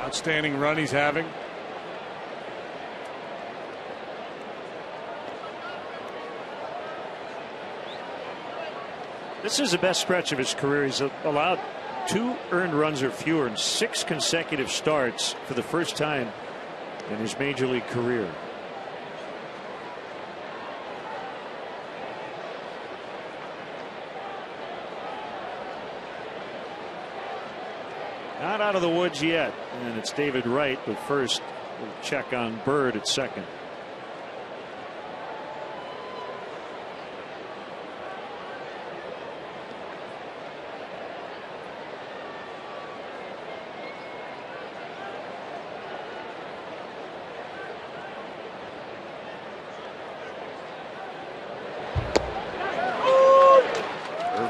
S2: outstanding run he's having.
S1: This is the best stretch of his career. He's allowed 2 earned runs or fewer in 6 consecutive starts for the first time in his major league career. Not out of the woods yet, and it's David Wright, but first we'll check on Bird at second.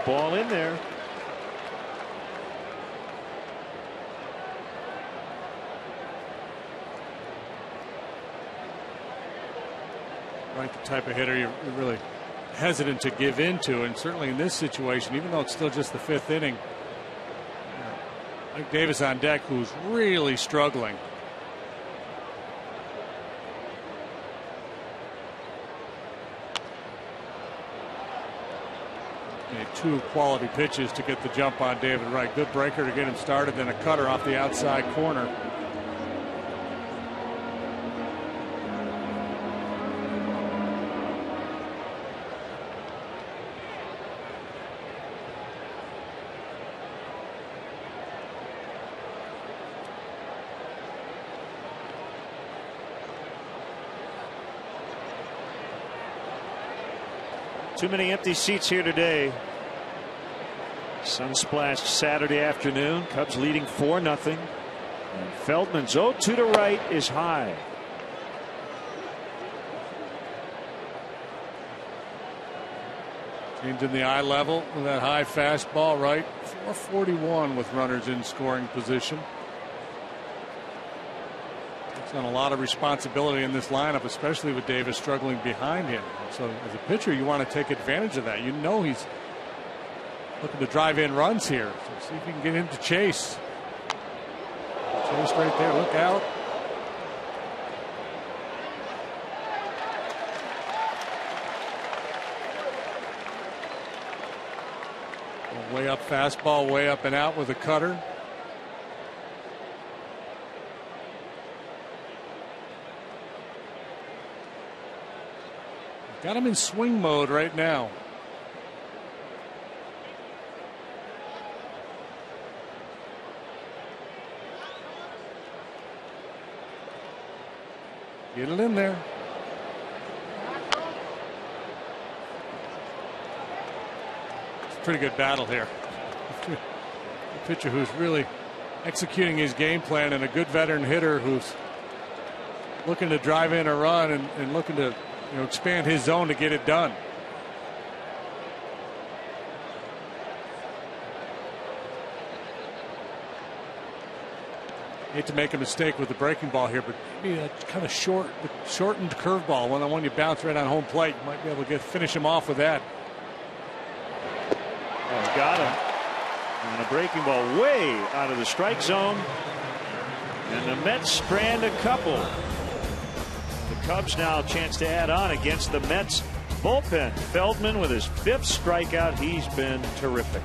S1: Ball in there.
S2: Right, the type of hitter you're really hesitant to give into, and certainly in this situation, even though it's still just the 5th inning, Mike Davis on deck, who's really struggling. Made 2 quality pitches to get the jump on David Wright. Good breaker to get him started, then a cutter off the outside corner.
S1: Too many empty seats here today. Sun-splashed Saturday afternoon. Cubs leading 4-0. And Feldman's 0-2 to right is high.
S2: Changing the eye level with that high fastball, right? 441 with runners in scoring position. Takes on a lot of responsibility in this lineup, especially with Davis struggling behind him. So as a pitcher, you want to take advantage of that. You know he's looking to drive in runs here. So see if he can get into Chase. Chase right there. Look out. Way up fastball, way up and out with a cutter. Got him in swing mode right now. Get it in there. It's a pretty good battle here. A pitcher who's really executing his game plan, and a good veteran hitter who's looking to drive in a run and looking to expand his zone to get it done. Hate to make a mistake with the breaking ball here, but maybe a kind of shortened curveball, one you bounce right on home plate. You might be able to finish him off with that.
S1: Oh, got him. And a breaking ball way out of the strike zone. And the Mets strand a couple. The Cubs now a chance to add on against the Mets bullpen. Feldman with his 5th strikeout. He's been terrific.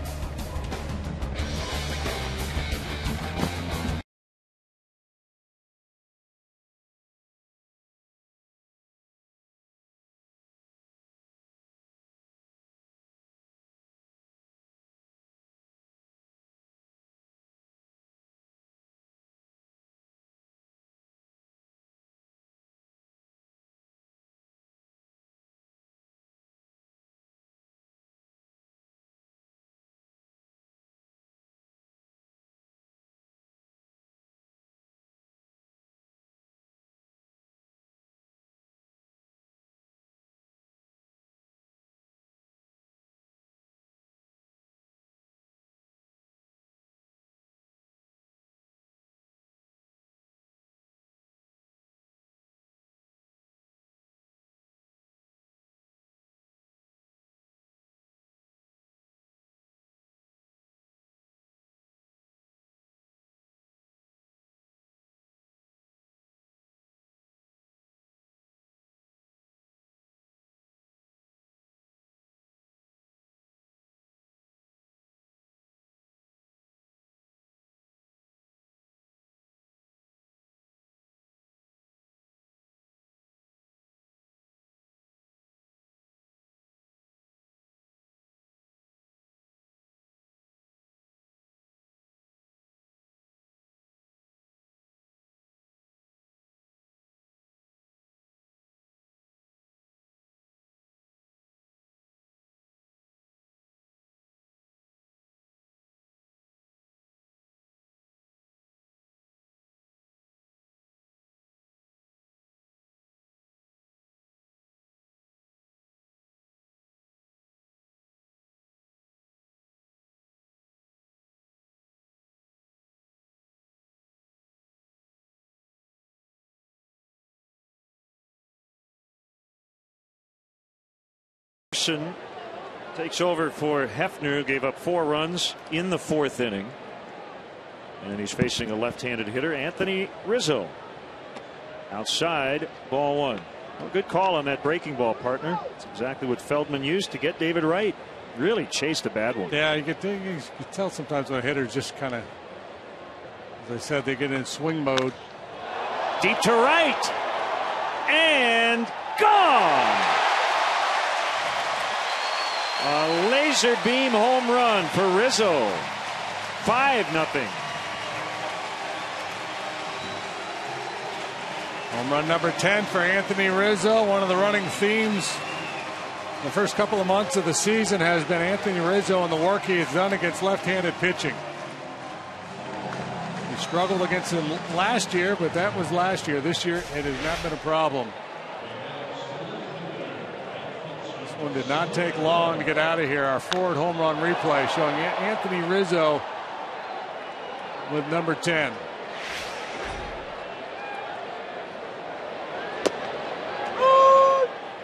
S1: Takes over for Hefner, who gave up 4 runs in the 4th inning. And he's facing a left-handed hitter, Anthony Rizzo. Outside, ball 1. Well, good call on that breaking ball, partner. It's exactly what Feldman used to get David Wright. Really chased a bad one.
S2: Yeah, you can tell sometimes when a hitter just kind of, as I said, they get in swing mode.
S1: Deep to right. And gone. A laser beam home run for Rizzo. 5-0.
S2: Home run number 10 for Anthony Rizzo. One of the running themes the first couple of months of the season has been Anthony Rizzo and the work he has done against left-handed pitching. He struggled against him last year, but that was last year. This year, it has not been a problem. This one did not take long to get out of here. Our forward home run replay showing Anthony Rizzo with number 10.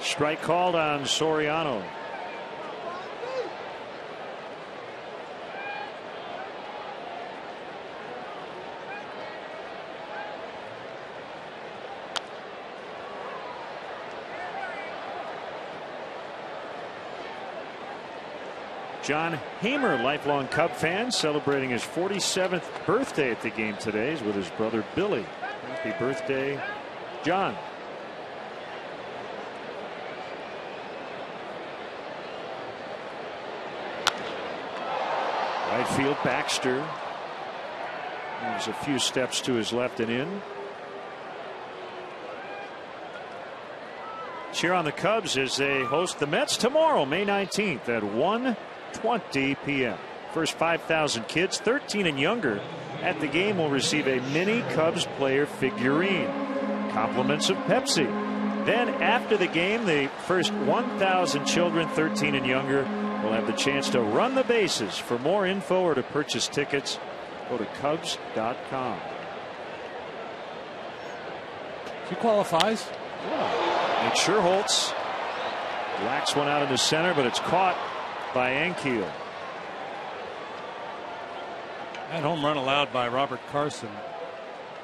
S1: Strike called on Soriano. John Hamer, lifelong Cub fan, celebrating his 47th birthday at the game today. He's with his brother Billy. Happy birthday, John. Right field, Baxter. There's a few steps to his left and in. Cheer on the Cubs as they host the Mets tomorrow, May 19th at 1:20 p.m. First 5,000 kids 13 and younger at the game will receive a mini Cubs player figurine. Compliments of Pepsi. Then after the game, the first 1,000 children 13 and younger will have the chance to run the bases. For more info or to purchase tickets, go to Cubs.com.
S2: He qualifies.
S1: Nate Scherholtz whacks one out in the center, but it's caught by Ankiel.
S2: That home run allowed by Robert Carson.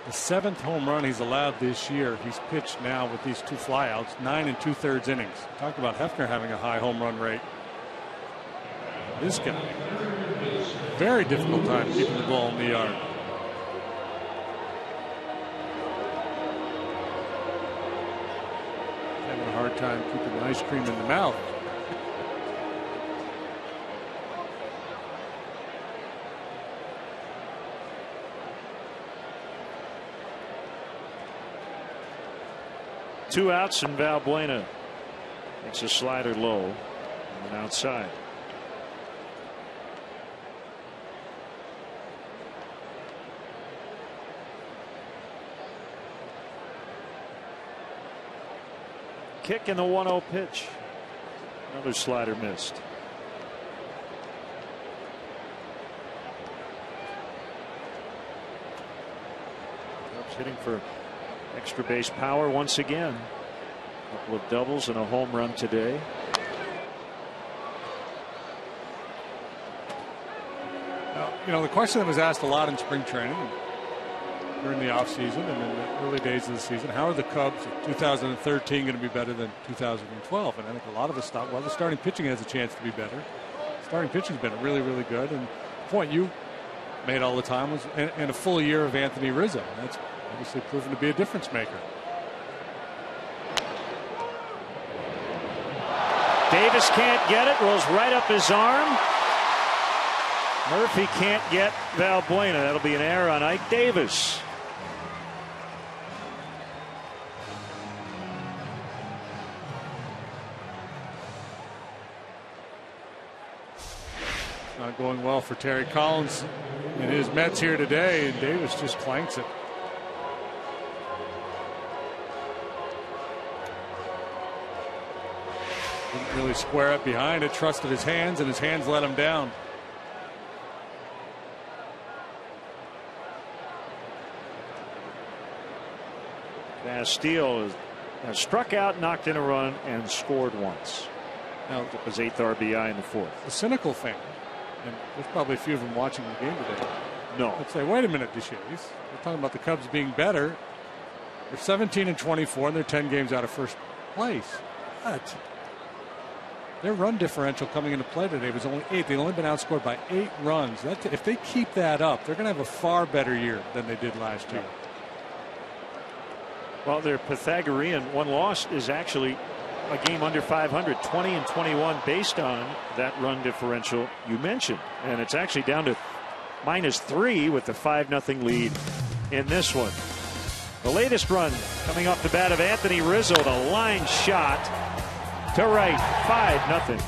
S2: The 7th home run he's allowed this year. He's pitched now with these 2 flyouts, 9 2/3 innings. Talk about Hefner having a high home run rate. This guy, very difficult time keeping the ball in the yard. Having a hard time keeping the ice cream in the mouth.
S1: Two outs, and Valbuena makes a slider low and outside. Kick in the 1-0 pitch. Another slider missed. Cubs hitting for extra base power once again. A couple of doubles and a home run today.
S2: Now, the question that was asked a lot in spring training during the offseason and in the early days of the season, how are the Cubs of 2013 going to be better than 2012? And I think a lot of us thought, well, the starting pitching has a chance to be better. Starting pitching's been really, really good. And the point you made all the time was in a full year of Anthony Rizzo. That's obviously proven to be a difference maker.
S1: Davis can't get it, rolls right up his arm. Murphy can't get Valbuena. That'll be an error on Ike Davis.
S2: Not going well for Terry Collins and his Mets here today, and Davis just clanks it. Didn't really square up behind it, trusted his hands, and his hands let him down.
S1: Steele has struck out, knocked in a run, and scored once. Now it was 8th RBI in the 4th.
S2: The cynical fan, and there's probably a few of them watching the game today.
S1: No.
S2: Let's say, wait a minute, Deshays. We're talking about the Cubs being better. They're 17 and 24, and they're 10 games out of first place. But their run differential coming into play today was only 8. They've only been outscored by 8 runs. If they keep that up, they're going to have a far better year than they did last year.
S1: Well, their Pythagorean one loss is actually a game under 500, 20 and 21, based on that run differential you mentioned. And it's actually down to -3 with the 5-0 lead in this one. The latest run coming off the bat of Anthony Rizzo, the line shot to right, 5-0.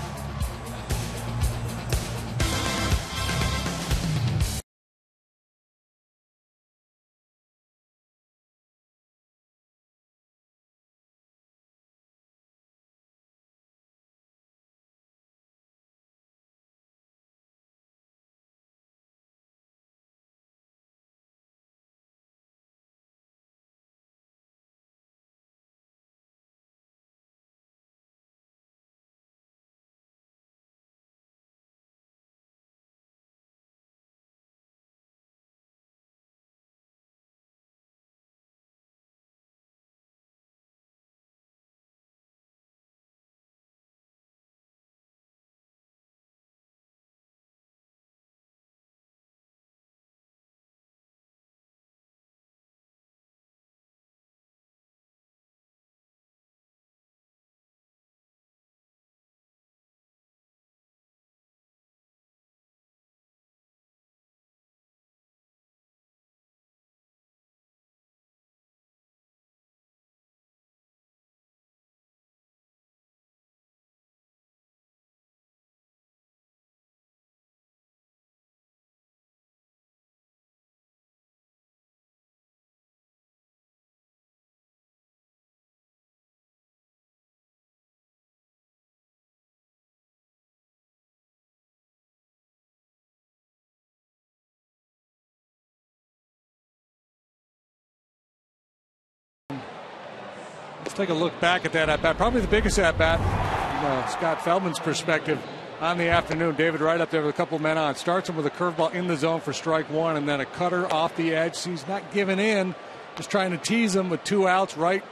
S2: Let's take a look back at that at-bat. Probably the biggest at-bat from Scott Feldman's perspective on the afternoon. David Wright up there with a couple men on. Starts him with a curveball in the zone for strike one, and then a cutter off the edge. He's not giving in, just trying to tease him with 2 outs. Wright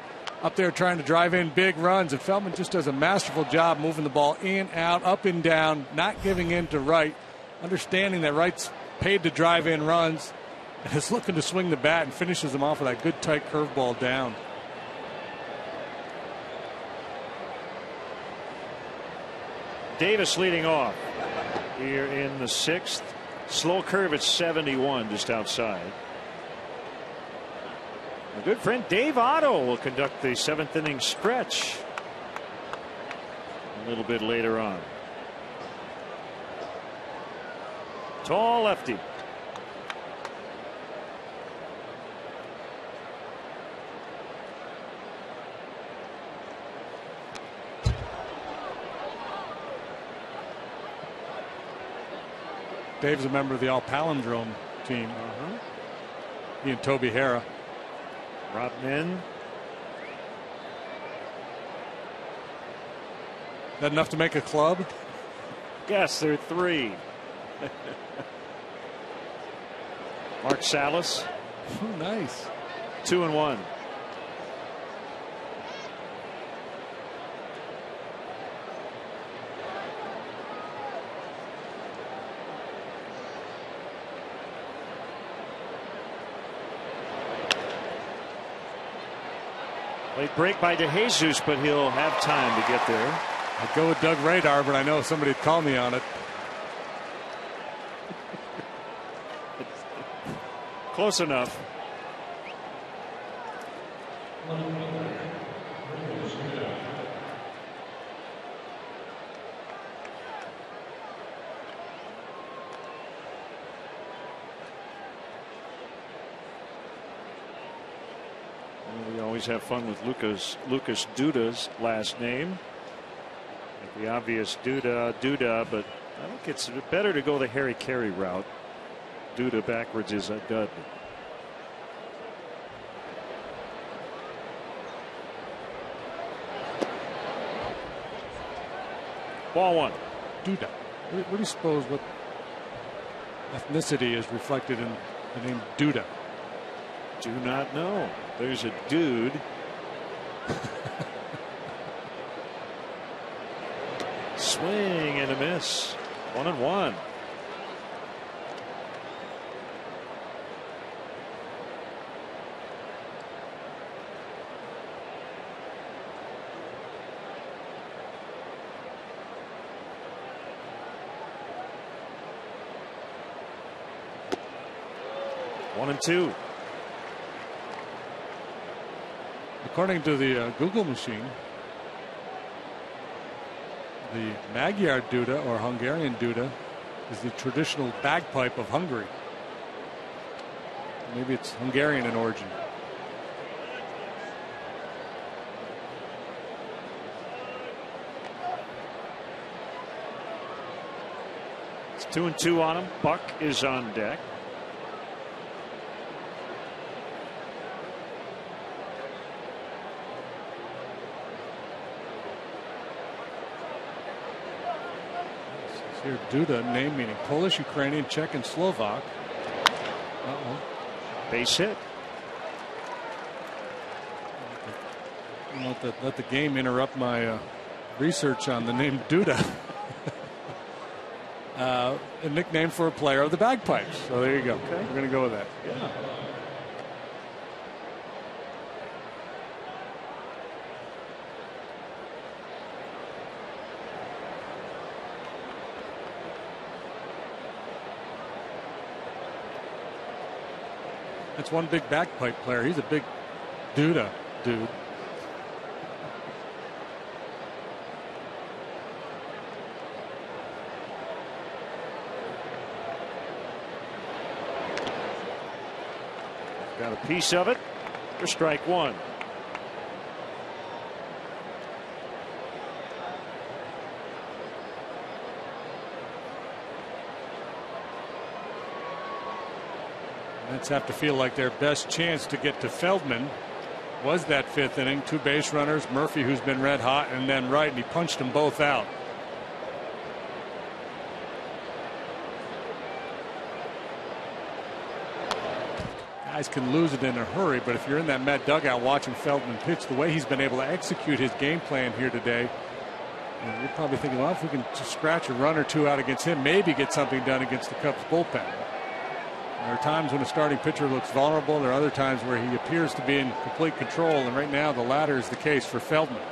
S2: up there trying to drive in big runs, and Feldman just does a masterful job moving the ball in, out, up and down, not giving in to Wright, understanding that Wright's paid to drive in runs, and is looking to swing the bat and finishes them off with that good tight curveball down.
S1: Davis leading off here in the 6th. Slow curve at 71 just outside. My good friend Dave Otto will conduct the 7th inning stretch a little bit later on. Tall lefty.
S2: Dave's a member of the All Palindrome team. He and Toby Hara.
S1: Rob Min.
S2: That enough to make a club?
S1: Yes, they're 3. Mark Salas.
S2: Oh, nice.
S1: 2-1. Late break by DeJesus, but he'll have time to get there.
S2: I'd go with Doug Radar, but I know somebody would call me on it.
S1: Close enough. We always have fun with Lucas Duda's last name. Like the obvious Duda, but I think it's better to go the Harry Carey route. Duda backwards is a dud. Ball 1.
S2: Duda. What do you suppose what ethnicity is reflected in the name Duda?
S1: Do not know. There's a dude. Swing and a miss. 1-1. One and two.
S2: According to the Google machine, the Magyar Duda, or Hungarian Duda, is the traditional bagpipe of Hungary. Maybe it's Hungarian in origin.
S1: It's 2-2 on him. Buck is on deck.
S2: Here, Duda, name meaning Polish, Ukrainian, Czech, and Slovak.
S1: Base hit.
S2: Let the game interrupt my research on the name Duda. A nickname for a player of the bagpipes. So there you go. Okay. We're going to go with that.
S1: Yeah.
S2: That's one big bagpipe player. He's a big Duda dude.
S1: Got a piece of it for strike one.
S2: Mets have to feel like their best chance to get to Feldman was that 5th inning. 2 base runners, Murphy, who's been red hot, and then Wright, and he punched them both out. Guys can lose it in a hurry, but if you're in that Met dugout watching Feldman pitch, the way he's been able to execute his game plan here today, you're probably thinking, well, if we can just scratch a run or 2 out against him, maybe get something done against the Cubs bullpen. There are times when a starting pitcher looks vulnerable. There are other times where he appears to be in complete control, and right now the latter is the case for Feldman.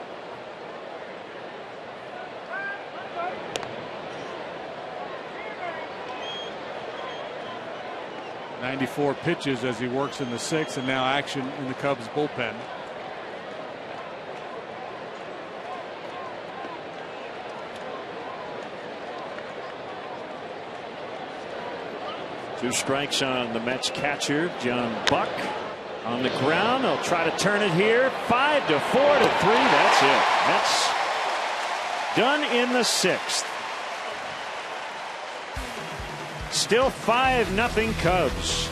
S2: .94 pitches as he works in the 6th, and now action in the Cubs bullpen.
S1: Two strikes on the Mets catcher, John Buck. On the ground, they'll try to turn it here. 5-4 to 3. That's it. Mets done in the 6th. Still 5-0 Cubs.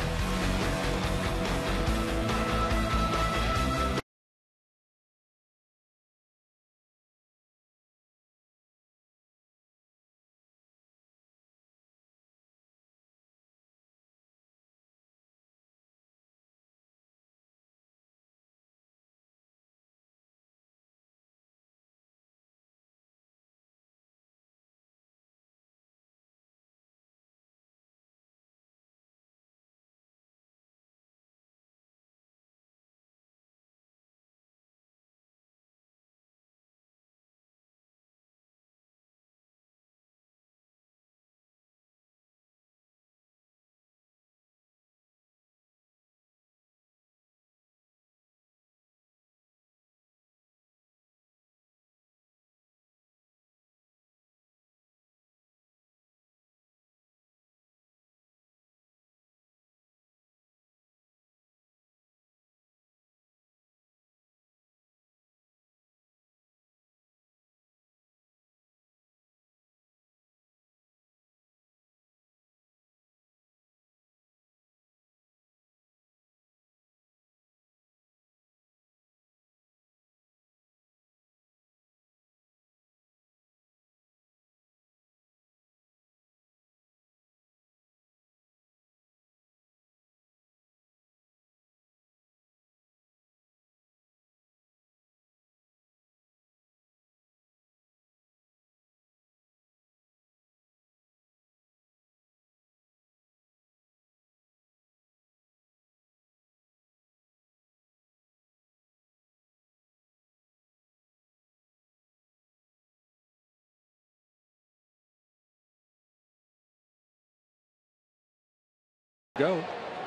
S2: Go.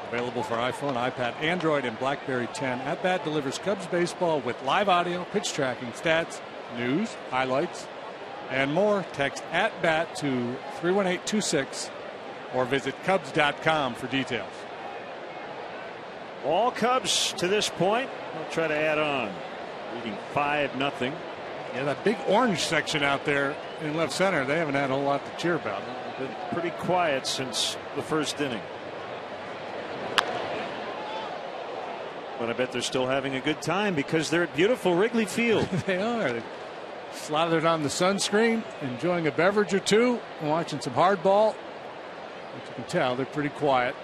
S2: Available for iPhone, iPad, Android, and BlackBerry 10. At Bat delivers Cubs baseball with live audio, pitch tracking, stats, news, highlights, and more. Text At Bat to 31826 or visit Cubs.com for details.
S1: All Cubs to this point. We'll try to add on. Leading 5-0.
S2: Yeah, that big orange section out there in left center, they haven't had a whole lot to cheer about.
S1: Been pretty quiet since the first inning. But I bet they're still having a good time because they're at beautiful Wrigley Field.
S2: They are. They're slathered on the sunscreen, enjoying a beverage or two, and watching some hardball. As you can tell, they're pretty quiet.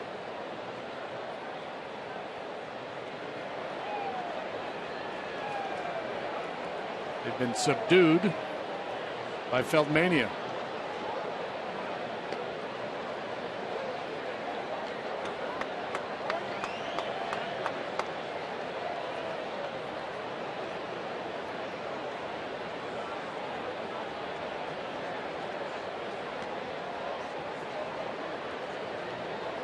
S2: They've been subdued by Feldmania.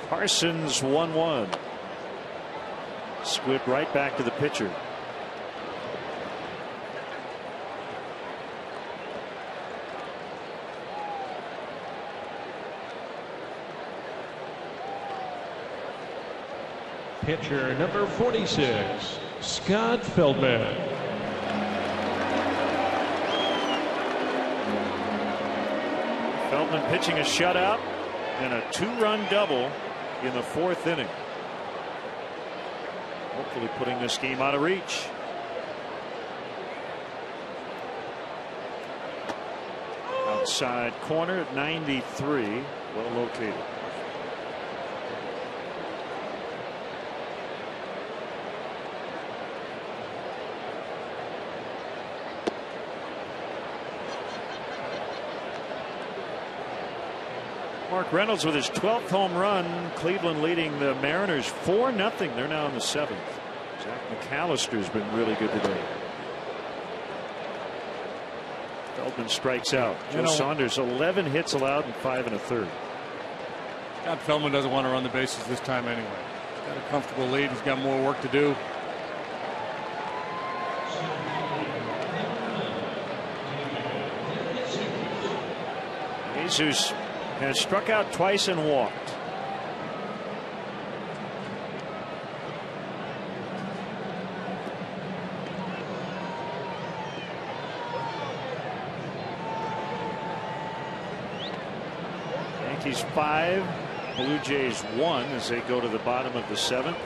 S1: Parsons 1-1. Squib right back to the pitcher.
S4: Pitcher number 46, Scott Feldman.
S1: Feldman pitching a shutout and a 2-run double in the 4th inning. hopefully putting this game out of reach. Outside corner at 93, well located. Mark Reynolds with his 12th home run. Cleveland leading the Mariners 4-0. They're now in the 7th. Zach McAllister's been really good today. Feldman strikes out. Joe Saunders 11 hits allowed and 5 1/3.
S2: God, Feldman doesn't want to run the bases this time anyway. He's got a comfortable lead. He's got more work to do.
S1: Jesus has struck out twice and walked. Yankees 5, Blue Jays 1 as they go to the bottom of the 7th.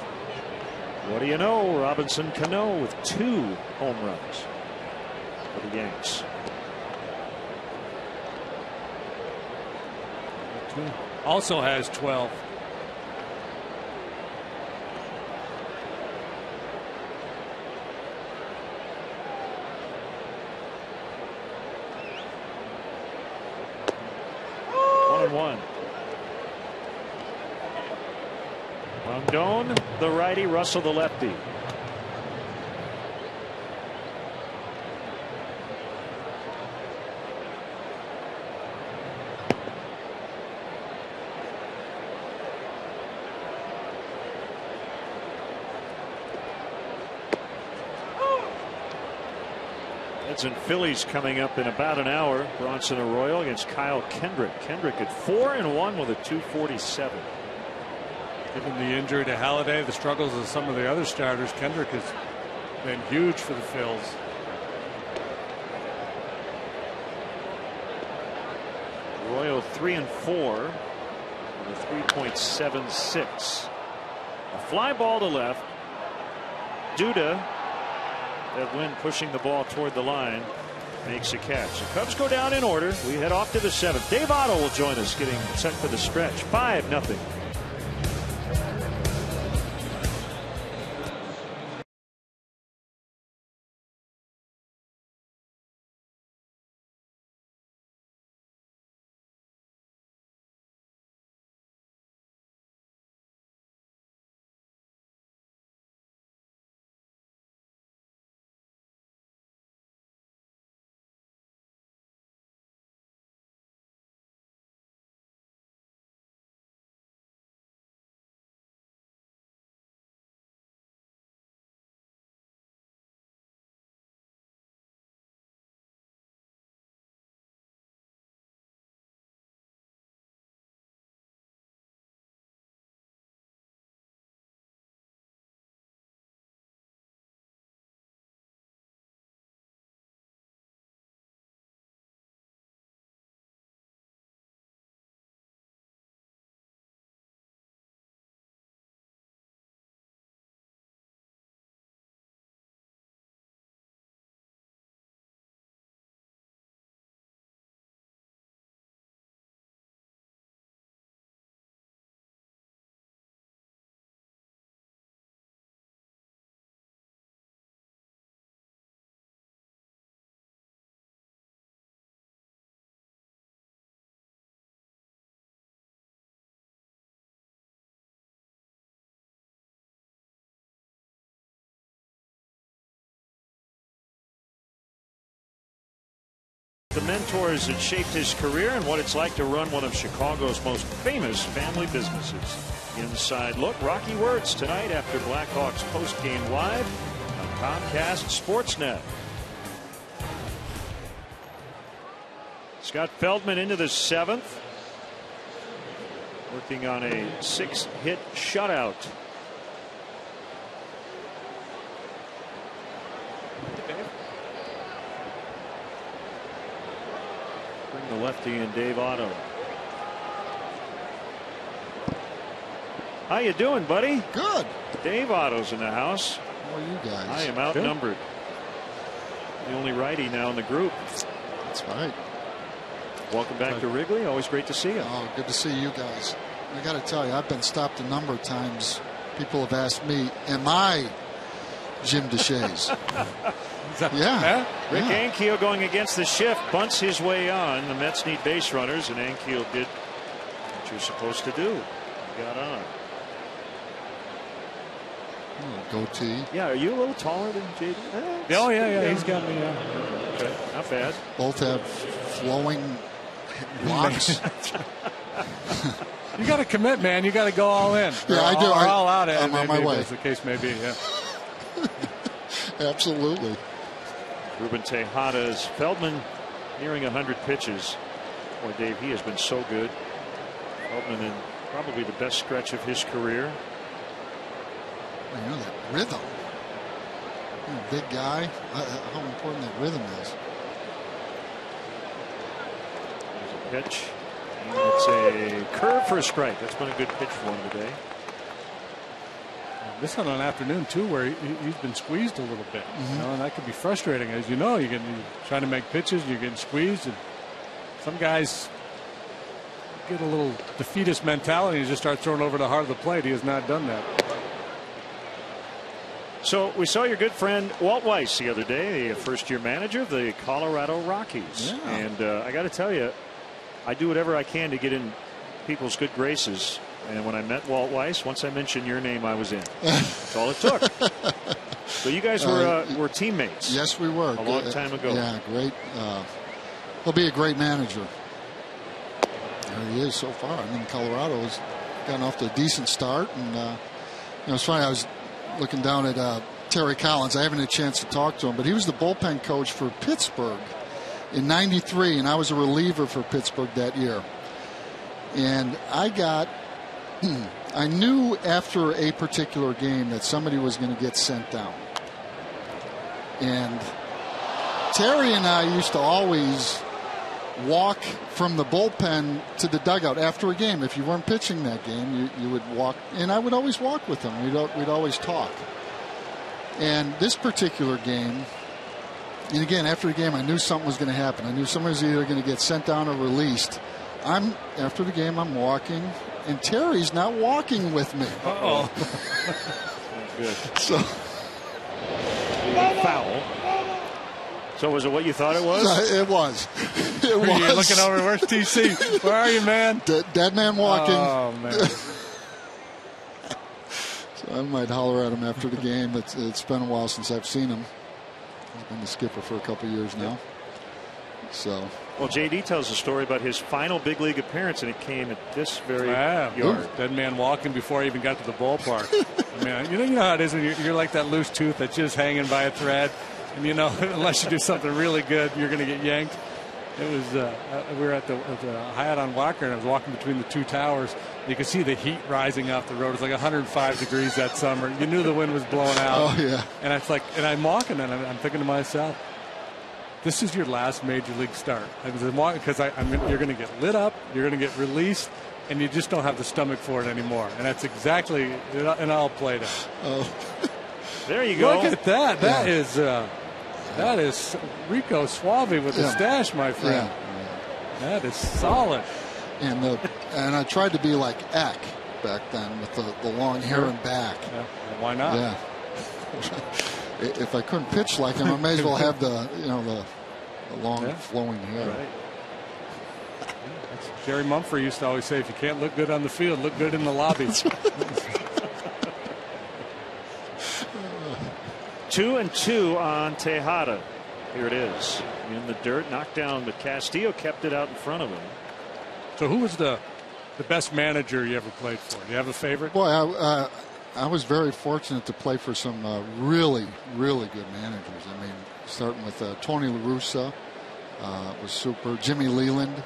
S1: What do you know? Robinson Cano with 2 home runs for the Yanks.
S2: Also has 12.
S1: One. Rondon, the righty, Russell, the lefty. Reds and Phillies coming up in about an hour. Bronson Arroyo against Kyle Kendrick. Kendrick at 4-1 with a 247.
S2: Given the injury to Halladay, the struggles of some of the other starters, Kendrick has been huge for the Phils.
S1: Arroyo 3-4 with a 3.76. A fly ball to left. Duda, that wind pushing the ball toward the line, makes a catch. The Cubs go down in order. We head off to the 7th. Dave Otto will join us getting set for the stretch. 5-0. The mentors that shaped his career and what it's like to run one of Chicago's most famous family businesses. Inside look, Rocky Wirtz tonight after Blackhawks postgame live on Comcast Sportsnet. Scott Feldman into the 7th, working on a 6-hit shutout. Bring the lefty in, Dave Otto. How you doing, buddy?
S5: Good.
S1: Dave Otto's in the house.
S5: How are you guys?
S1: I am outnumbered. The only righty now in the group.
S5: That's right.
S1: Welcome back to Wrigley. Always great to see you.
S5: Oh, good to see you guys. I got to tell you, I've been stopped a number of times. People have asked me, am I Jim DeShays? Yeah.
S1: Rick Ankiel going against the shift, bunts his way on. The Mets need base runners, and Ankiel did what you're supposed to do. He got on.
S5: Goatee.
S1: Yeah, are you a little taller than JD?
S2: Oh, yeah, he's got me.
S1: Okay, not bad.
S5: Both have flowing locks.
S2: You got to commit, man. You got to go all in.
S5: Yeah, I do.
S2: All out.
S5: I'm on my way.
S2: As the case may be, yeah.
S5: Absolutely.
S1: Ruben Tejada's Feldman nearing 100 pitches. Boy, Dave, he has been so good. Feldman in probably the best stretch of his career.
S5: You know that rhythm. You're a big guy. How important that rhythm is.
S1: There's a pitch. And it's a curve for a strike. That's been a good pitch for him today.
S2: This on an afternoon too, where he's been squeezed a little bit, you know, and that could be frustrating. As you know, you're trying to make pitches, you're getting squeezed, and some guys get a little defeatist mentality and just start throwing over the heart of the plate. He has not done that.
S1: So we saw your good friend Walt Weiss the other day, the first-year manager of the Colorado Rockies, and I got to tell you, I do whatever I can to get in people's good graces. And when I met Walt Weiss, once I mentioned your name, I was in. That's all it took. So you guys were teammates.
S5: Yes, we were.
S1: A long time ago.
S5: Yeah, great. He'll be a great manager. There he is so far. I mean, Colorado has gotten off to a decent start. And it's funny, I was looking down at Terry Collins. I haven't had a chance to talk to him, but he was the bullpen coach for Pittsburgh in '93, and I was a reliever for Pittsburgh that year. And I knew after a particular game that somebody was going to get sent down. And Terry and I used to always walk from the bullpen to the dugout after a game. If you weren't pitching that game, you would walk, and I would always walk with him. We'd always talk. And this particular game, and again, after the game, I knew something was going to happen. I knew somebody was either going to get sent down or released. After the game, I'm walking, and Terry's not walking with me.
S1: Uh-oh. Good.
S5: So
S1: foul. So was it what you thought it was?
S5: It was.
S2: It was. You're looking over. Where's TC? Where are you, man?
S5: Dead man walking.
S2: Oh, man.
S5: So I might holler at him after the game. It's been a while since I've seen him. He's been the skipper for a couple years now. So.
S1: Well, JD tells a story about his final big league appearance, and it came at this very yard.
S2: Dead man walking before he even got to the ballpark. I mean, you know how it is when you're like that loose tooth that's just hanging by a thread, and you know, unless you do something really good, you're going to get yanked. It was we were at the Hyatt on Walker, and I was walking between the two towers. You could see the heat rising off the road. It was like 105 degrees that summer. You knew the wind was blowing out.
S5: Oh yeah.
S2: And it's like, and I'm walking, and I'm thinking to myself, this is your last major league start. Because you're going to get lit up, you're going to get released, and you just don't have the stomach for it anymore. And that's exactly, and I'll play that.
S5: Oh.
S1: There you go.
S2: Look at that. That is Rico Suave with the stash, my friend. Yeah. That is solid.
S5: And I tried to be like Eck back then with the long hair and back.
S2: Yeah. Well, why not?
S5: Yeah. If I couldn't pitch like him, I may as well have the long flowing hair.
S2: Right. Jerry Mumford used to always say, if you can't look good on the field, look good in the lobby.
S1: 2-2 on Tejada. Here it is in the dirt, knocked down, but Castillo kept it out in front of him.
S2: So who was the best manager you ever played for? Do you have a favorite?
S5: Boy, I was very fortunate to play for some really, really good managers. I mean, starting with Tony La Russa was super. Jimmy Leland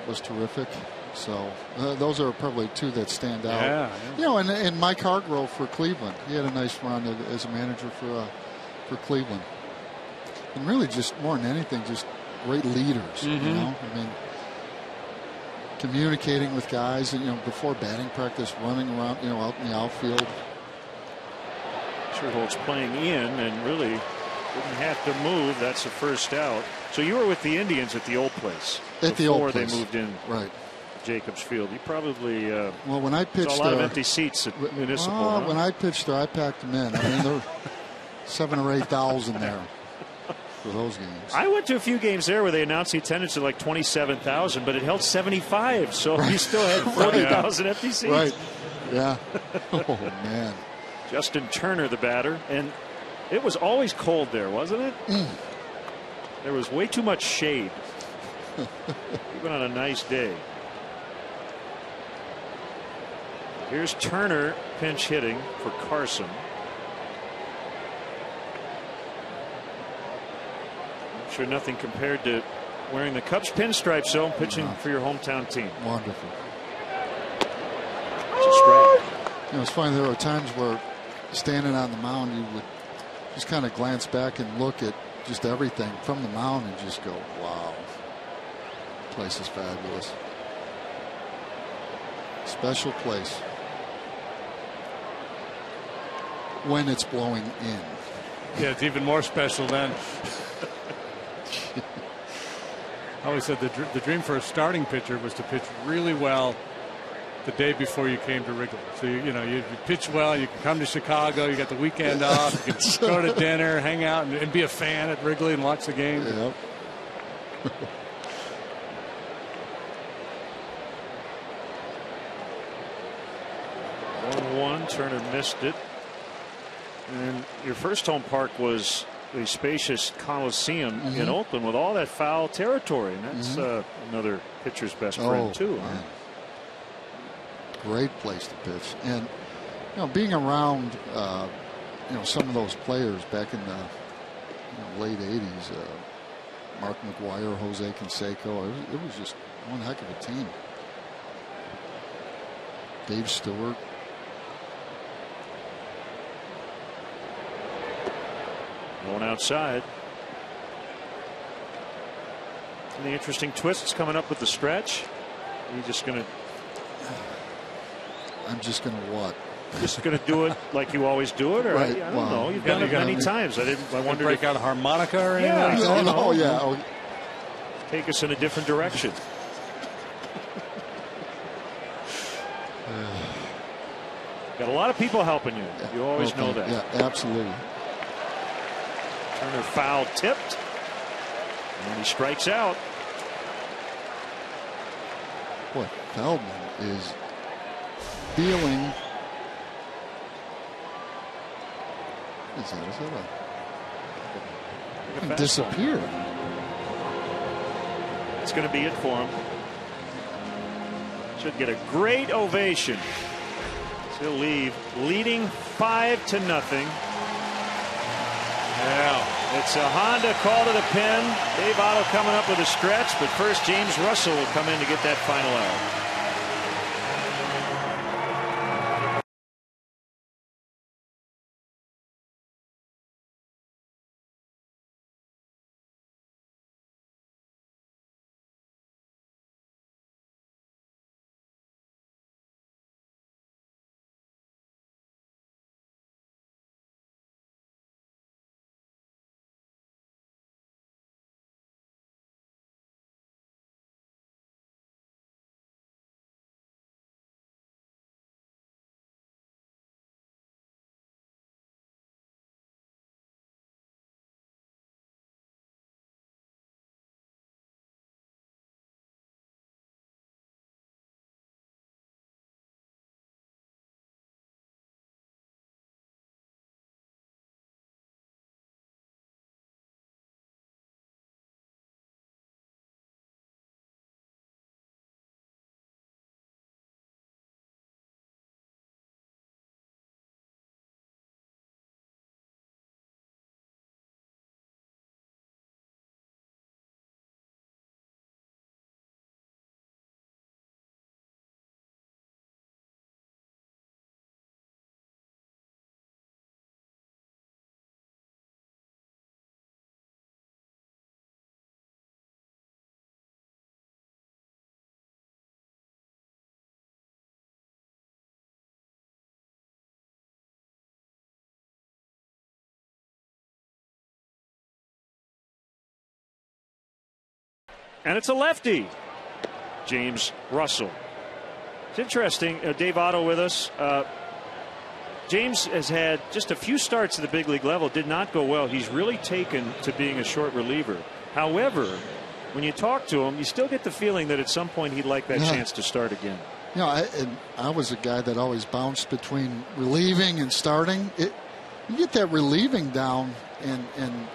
S5: was terrific. So those are probably two that stand out.
S2: Yeah.
S5: You know, and Mike Hargrove for Cleveland. He had a nice run as a manager for Cleveland. And really, just more than anything, just great leaders. You know, I mean, communicating with guys, and before batting practice, running around, out in the outfield.
S1: Sherholtz playing in and really didn't have to move. That's the first out. So you were with the Indians at the old place
S5: before
S1: they moved in.
S5: Right.
S1: Jacobs Field. You probably
S5: well, when I pitched
S1: a lot of empty seats at Municipal.
S5: When I pitched there, I packed them in. I mean, there were 7,000 or 8,000 there for those games.
S1: I went to a few games there where they announced the attendance at like 27,000, but it held 75, so you still had 40,000 empty seats.
S5: Right. Yeah. Oh man.
S1: Justin Turner, the batter, and it was always cold there, wasn't it? There was way too much shade, even on a nice day. Here's Turner pinch hitting for Carson. I'm sure nothing compared to wearing the Cubs pinstripes, though, pitching for your hometown team.
S5: Wonderful.
S1: It's a strike.
S5: It's funny, there were times where standing on the mound, you would just kind of glance back and look at just everything from the mound and just go, wow, the place is fabulous. Special place. When it's blowing in.
S2: Yeah, it's even more special then. I always said the dream for a starting pitcher was to pitch really well the day before you came to Wrigley. So you pitch well, you can come to Chicago, you got the weekend off, you can go to dinner, hang out, and be a fan at Wrigley and watch the game.
S5: Yep.
S1: 1-1. Turner missed it. And your first home park was the spacious Coliseum in Oakland with all that foul territory, and that's another pitcher's best friend too. Huh?
S5: Great place to pitch, and being around some of those players back in the late '80s, Mark McGuire, Jose Canseco, it was just one heck of a team. Dave Stewart.
S1: Going outside. Any interesting twists coming up with the stretch? Are you just going to?
S5: I'm just going to what?
S1: Just going to do it like you always do it, or
S5: right.
S1: I don't know. You've done it many times. I wondered.
S2: Break out a harmonica or anything.
S5: Yeah.
S1: Take us in a different direction. Got a lot of people helping you. You always know that.
S5: Yeah, absolutely.
S1: Turner foul tipped, and he strikes out.
S5: Boy, Feldman is feeling. Is that disappeared?
S1: It's going to be it for him. Should get a great ovation. He'll leave leading 5-0. Yeah, it's a Honda call to the pin. Dave Otto coming up with a stretch, but first James Russell will come in to get that final out. And it's a lefty. James Russell. It's interesting. Dave Otto with us. James has had just a few starts at the big league level. Did not go well. He's really taken to being a short reliever. However, when you talk to him, you still get the feeling that at some point he'd like that chance to start again.
S5: You know, I was a guy that always bounced between relieving and starting. You get that relieving down and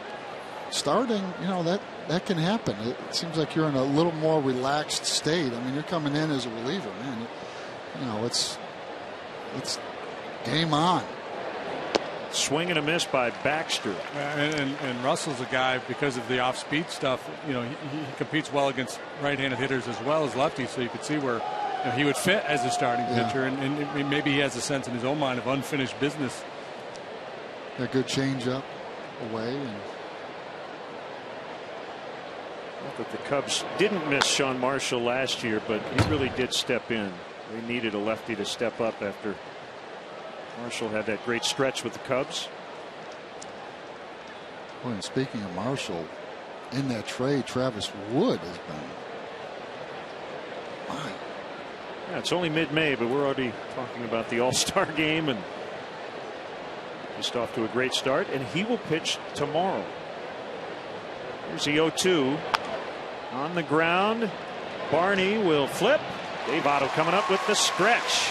S5: starting, you know, that can happen. It seems like you're in a little more relaxed state. I mean, you're coming in as a reliever, man. You know, it's game on.
S1: Swing and a miss by Baxter.
S2: And Russell's a guy, because of the off-speed stuff, you know, he competes well against right-handed hitters as well as lefties, so you could see where he would fit as a starting pitcher, and maybe he has a sense in his own mind of unfinished business.
S5: A good change-up away. And
S1: not that the Cubs didn't miss Sean Marshall last year, but he really did step in. They needed a lefty to step up after Marshall had that great stretch with the Cubs.
S5: Well, and speaking of Marshall, in that trade, Travis Wood has been. My.
S1: Yeah, it's only mid-May, but we're already talking about the All-Star game, and just off to a great start. And he will pitch tomorrow. Here's the 0-2 on the ground. Barney will flip. Dave Otto coming up with the stretch.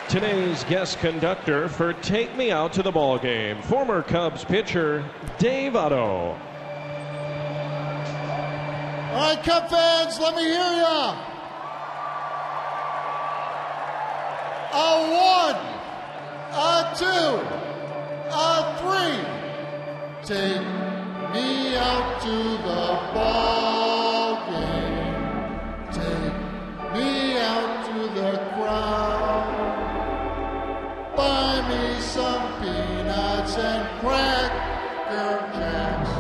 S4: Today's guest conductor for Take Me Out to the Ball Game, former Cubs pitcher Dave Otto.
S5: All right, Cub fans, let me hear ya. A 1, a 2, a 3. Take me out to the ball game. Take me out to the crowd. Buy me some peanuts and Cracker Jacks.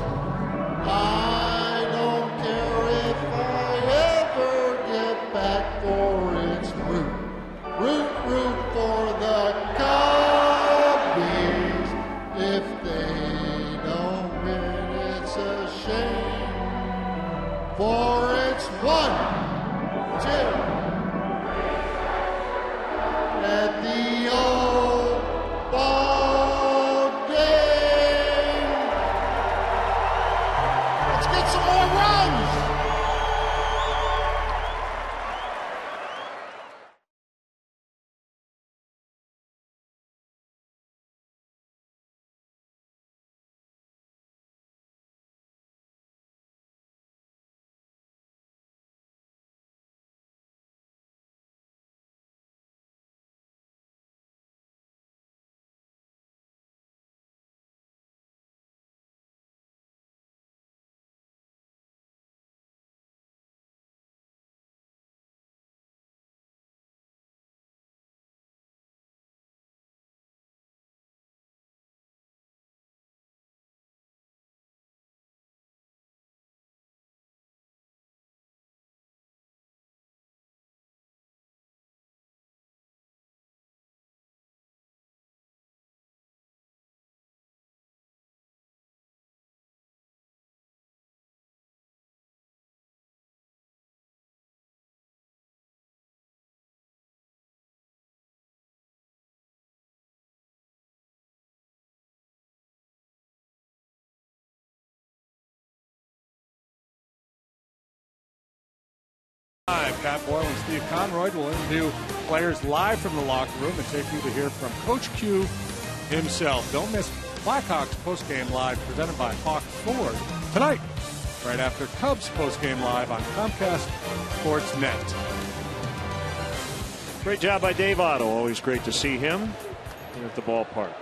S5: I don't care if I ever get back, for it's root for the Cubbies. If they don't win, it's a shame, for it's 1, 2 at the old ball game. Let's get some more runs.
S2: Pat Boyle and Steve Conroy will interview players live from the locker room and take you to hear from Coach Q himself. Don't miss Blackhawks postgame live presented by Hawk Ford tonight, right after Cubs postgame live on Comcast Sportsnet.
S1: Great job by Dave Otto. Always great to see him here at the ballpark.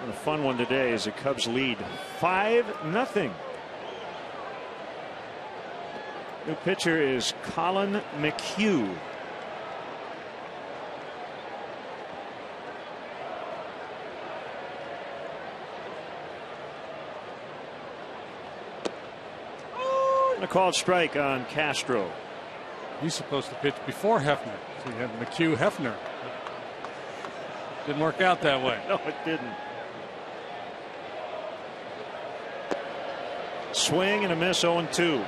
S1: And a fun one today as the Cubs lead 5-0. New pitcher is Colin McHugh. And a called strike on Castro.
S2: He's supposed to pitch before Hefner, so you have McHugh Hefner. Didn't work out that way.
S1: No, it didn't. Swing and a miss, 0-2.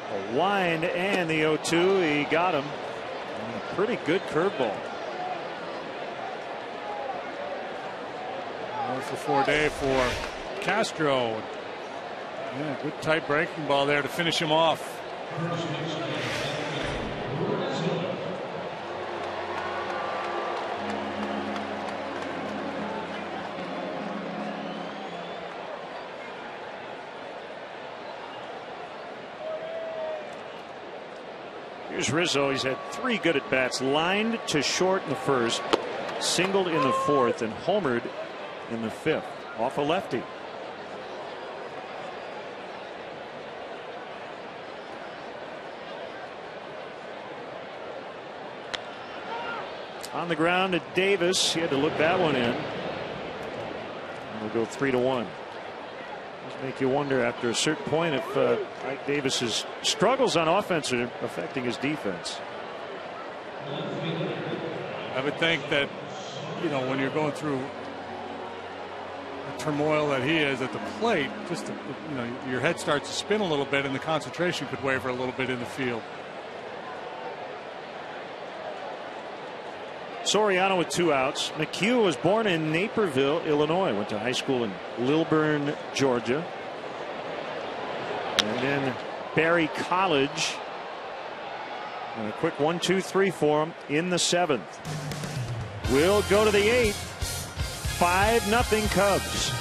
S1: A wind and the 0-2. He got him. A pretty good curveball.
S2: 0-for-4 day for Castro. Yeah, good tight breaking ball there to finish him off.
S1: Here's Rizzo. He's had 3 good at bats. Lined to short in the first, singled in the fourth, and homered in the fifth off a lefty. On the ground to Davis. He had to look that one in. And we'll go 3-1. Just make you wonder after a certain point if Ike Davis's struggles on offense are affecting his defense.
S2: I would think that, you know, when you're going through the turmoil that he is at the plate, just to, you know, your head starts to spin a little bit and the concentration could waver a little bit in the field.
S1: Soriano with 2 outs. McHugh was born in Naperville, Illinois. Went to high school in Lilburn, Georgia. And then Barry College. And a quick 1-2-3 for him in the 7th. We'll go to the 8th. 5-0 Cubs.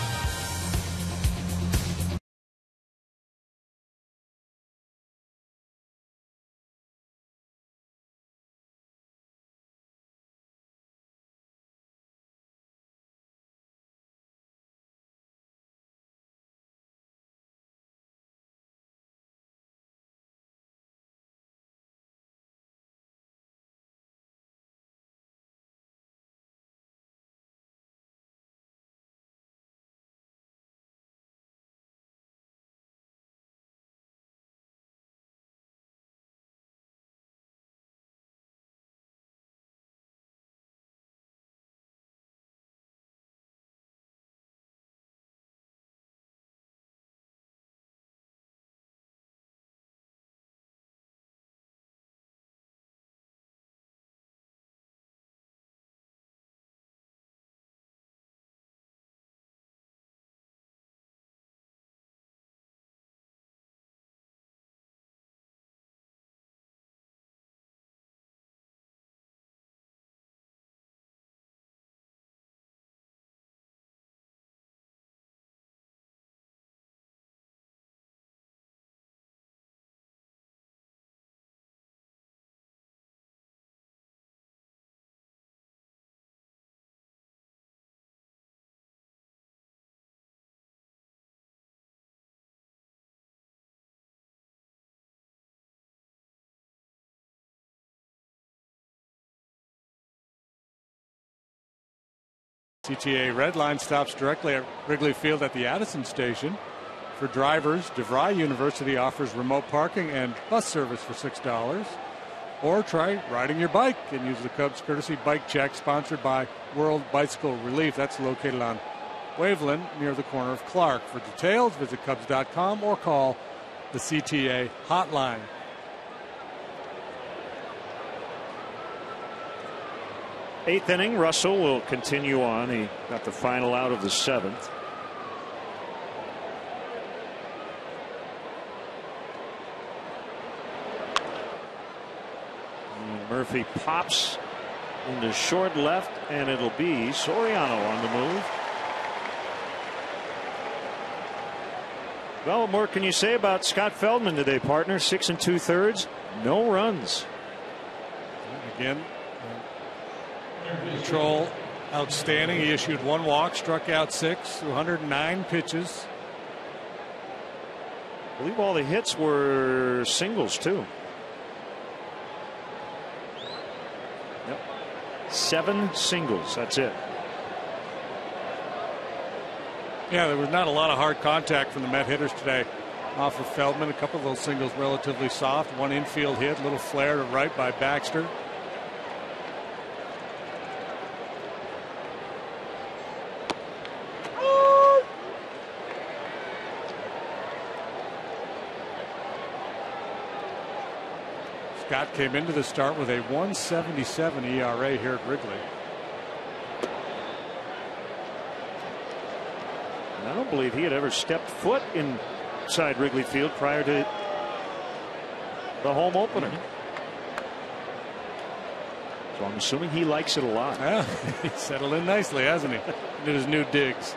S2: CTA Red Line stops directly at Wrigley Field at the Addison station. For drivers, DeVry University offers remote parking and bus service for $6. Or try riding your bike and use the Cubs courtesy bike check sponsored by World Bicycle Relief. That's located on Waveland near the corner of Clark. For details, visit Cubs.com or call the CTA hotline.
S1: Eighth inning, Russell will continue on. He got the final out of the 7th. And Murphy pops into short left, and it'll be Soriano on the move. Well, what more can you say about Scott Feldman today, partner? 6 2/3, no runs.
S2: Again, control outstanding. He issued 1 walk, struck out 6, 109 pitches.
S1: I believe all the hits were singles too. Yep. 7 singles. That's it.
S2: Yeah, there was not a lot of hard contact from the Met hitters today. off of Feldman. A couple of those singles relatively soft. One infield hit, little flare to right by Baxter. Scott came into the start with a 1.77 ERA here at Wrigley.
S1: And I don't believe he had ever stepped foot inside Wrigley Field prior to the home opener. So I'm assuming he likes it a lot.
S2: Yeah, he's settled in nicely, hasn't he? Into his new digs.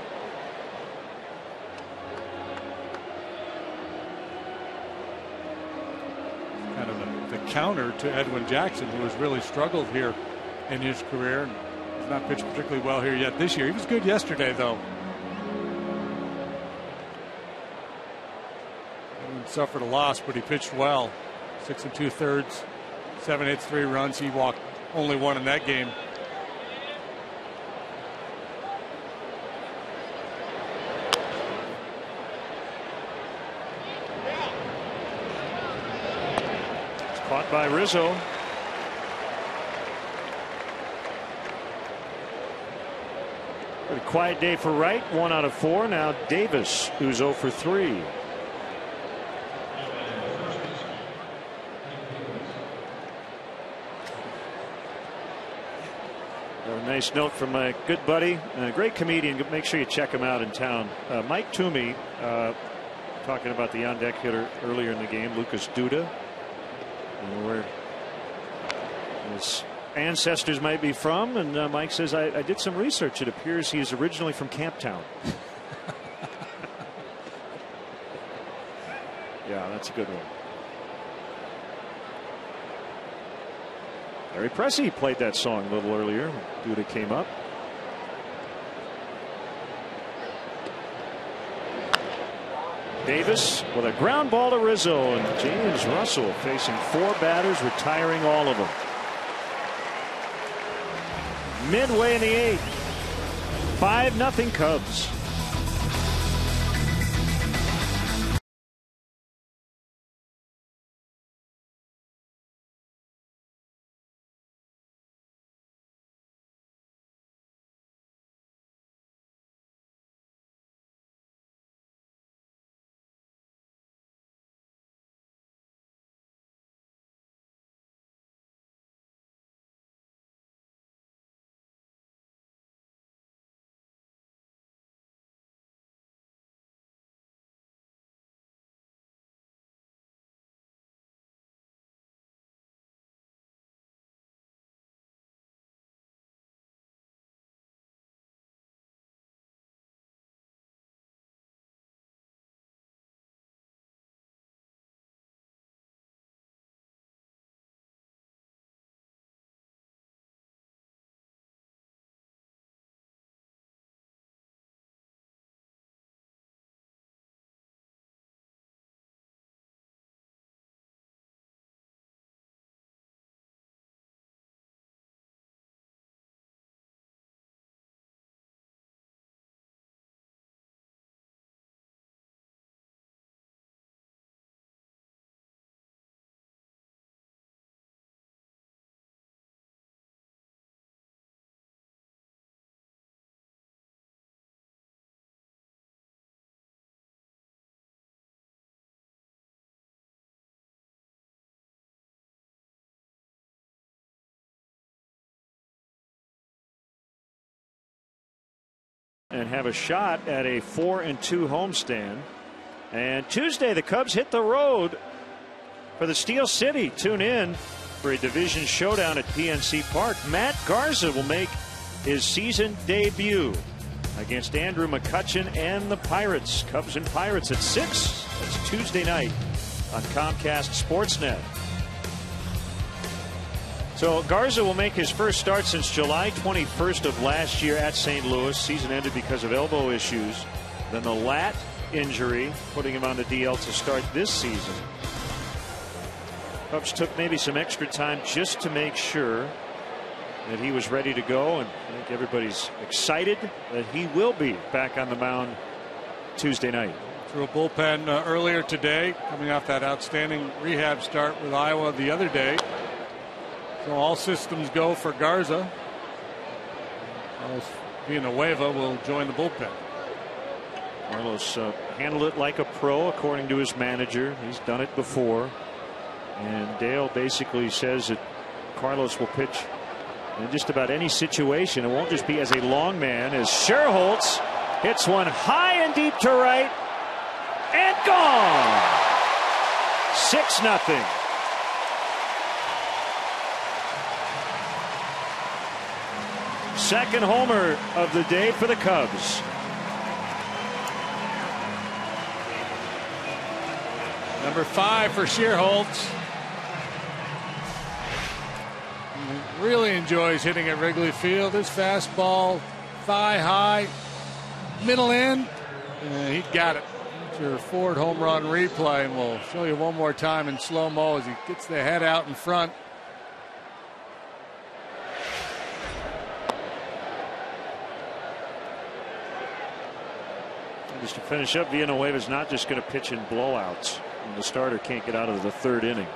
S2: Kind of the counter to Edwin Jackson, who has really struggled here in his career and has not pitched particularly well here yet this year. He was good yesterday, though. He suffered a loss, but he pitched well. 6 2/3, 7 hits, 3 runs. He walked only one in that game.
S1: Caught by Rizzo. Pretty quiet day for Wright. 1 out of 4. Now Davis, who's 0 for 3. A nice note from my good buddy, a great comedian. Make sure you check him out in town. Mike Toomey, talking about the on deck hitter earlier in the game, Lucas Duda. Where his ancestors might be from, and Mike says, I did some research. It appears he is originally from Camptown. Yeah, that's a good one. Larry Pressey played that song a little earlier. Duda came up. Davis with a ground ball to Rizzo, and James Russell facing 4 batters, retiring all of them. Midway in the 8th, 5-0 Cubs. And have a shot at a 4-2 homestand. And Tuesday, the Cubs hit the road for the Steel City. Tune in for a division showdown at PNC Park. Matt Garza will make his season debut against Andrew McCutchen and the Pirates. Cubs and Pirates at 6. That's Tuesday night on Comcast Sportsnet. So Garza will make his first start since July 21st of last year at St. Louis. Season ended because of elbow issues. Then the lat injury, putting him on the DL to start this season. Cubs took maybe some extra time just to make sure that he was ready to go, and I think everybody's excited that he will be back on the mound Tuesday night.
S2: through a bullpen earlier today, coming off that outstanding rehab start with Iowa the other day. So all systems go for Garza. Villanueva will join the bullpen.
S1: Carlos handled it like a pro, according to his manager. He's done it before. And Dale basically says that Carlos will pitch in just about any situation. It won't just be as a long man, as Scherholtz hits one high and deep to right and gone. 6-0. Second homer of the day for the Cubs.
S2: Number 5 for Scherholtz. He really enjoys hitting at Wrigley Field. His fastball, thigh high, middle end. He got it. It's your Ford home run replay, and we'll show you one more time in slow-mo as he gets the head out in front.
S1: Just to finish up, Villanueva's not just going to pitch in blowouts when the starter can't get out of the third inning.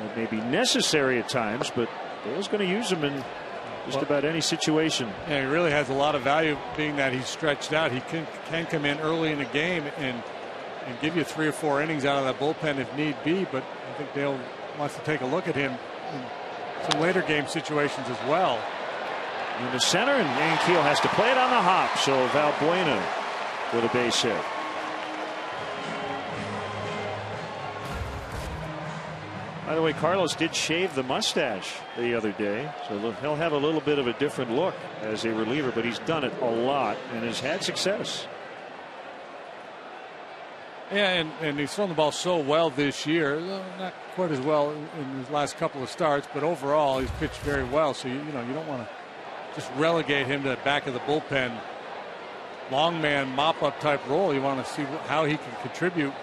S1: It may be necessary at times, but Dale's going to use him in just about any situation.
S2: Yeah, he really has a lot of value, being that he's stretched out. He can come in early in a game and give you 3 or 4 innings out of that bullpen if need be. But I think Dale wants to take a look at him in some later game situations as well.
S1: In the center, and Ankiel has to play it on the hop. So Valbuena with a base hit. By the way, Carlos did shave the mustache the other day, so he'll have a little bit of a different look as a reliever, but he's done it a lot and has had success.
S2: Yeah, and he's thrown the ball so well this year. Not quite as well in his last couple of starts, but overall he's pitched very well. So you don't want to just relegate him to the back of the bullpen, long man mop up type role. You want to see how he can contribute.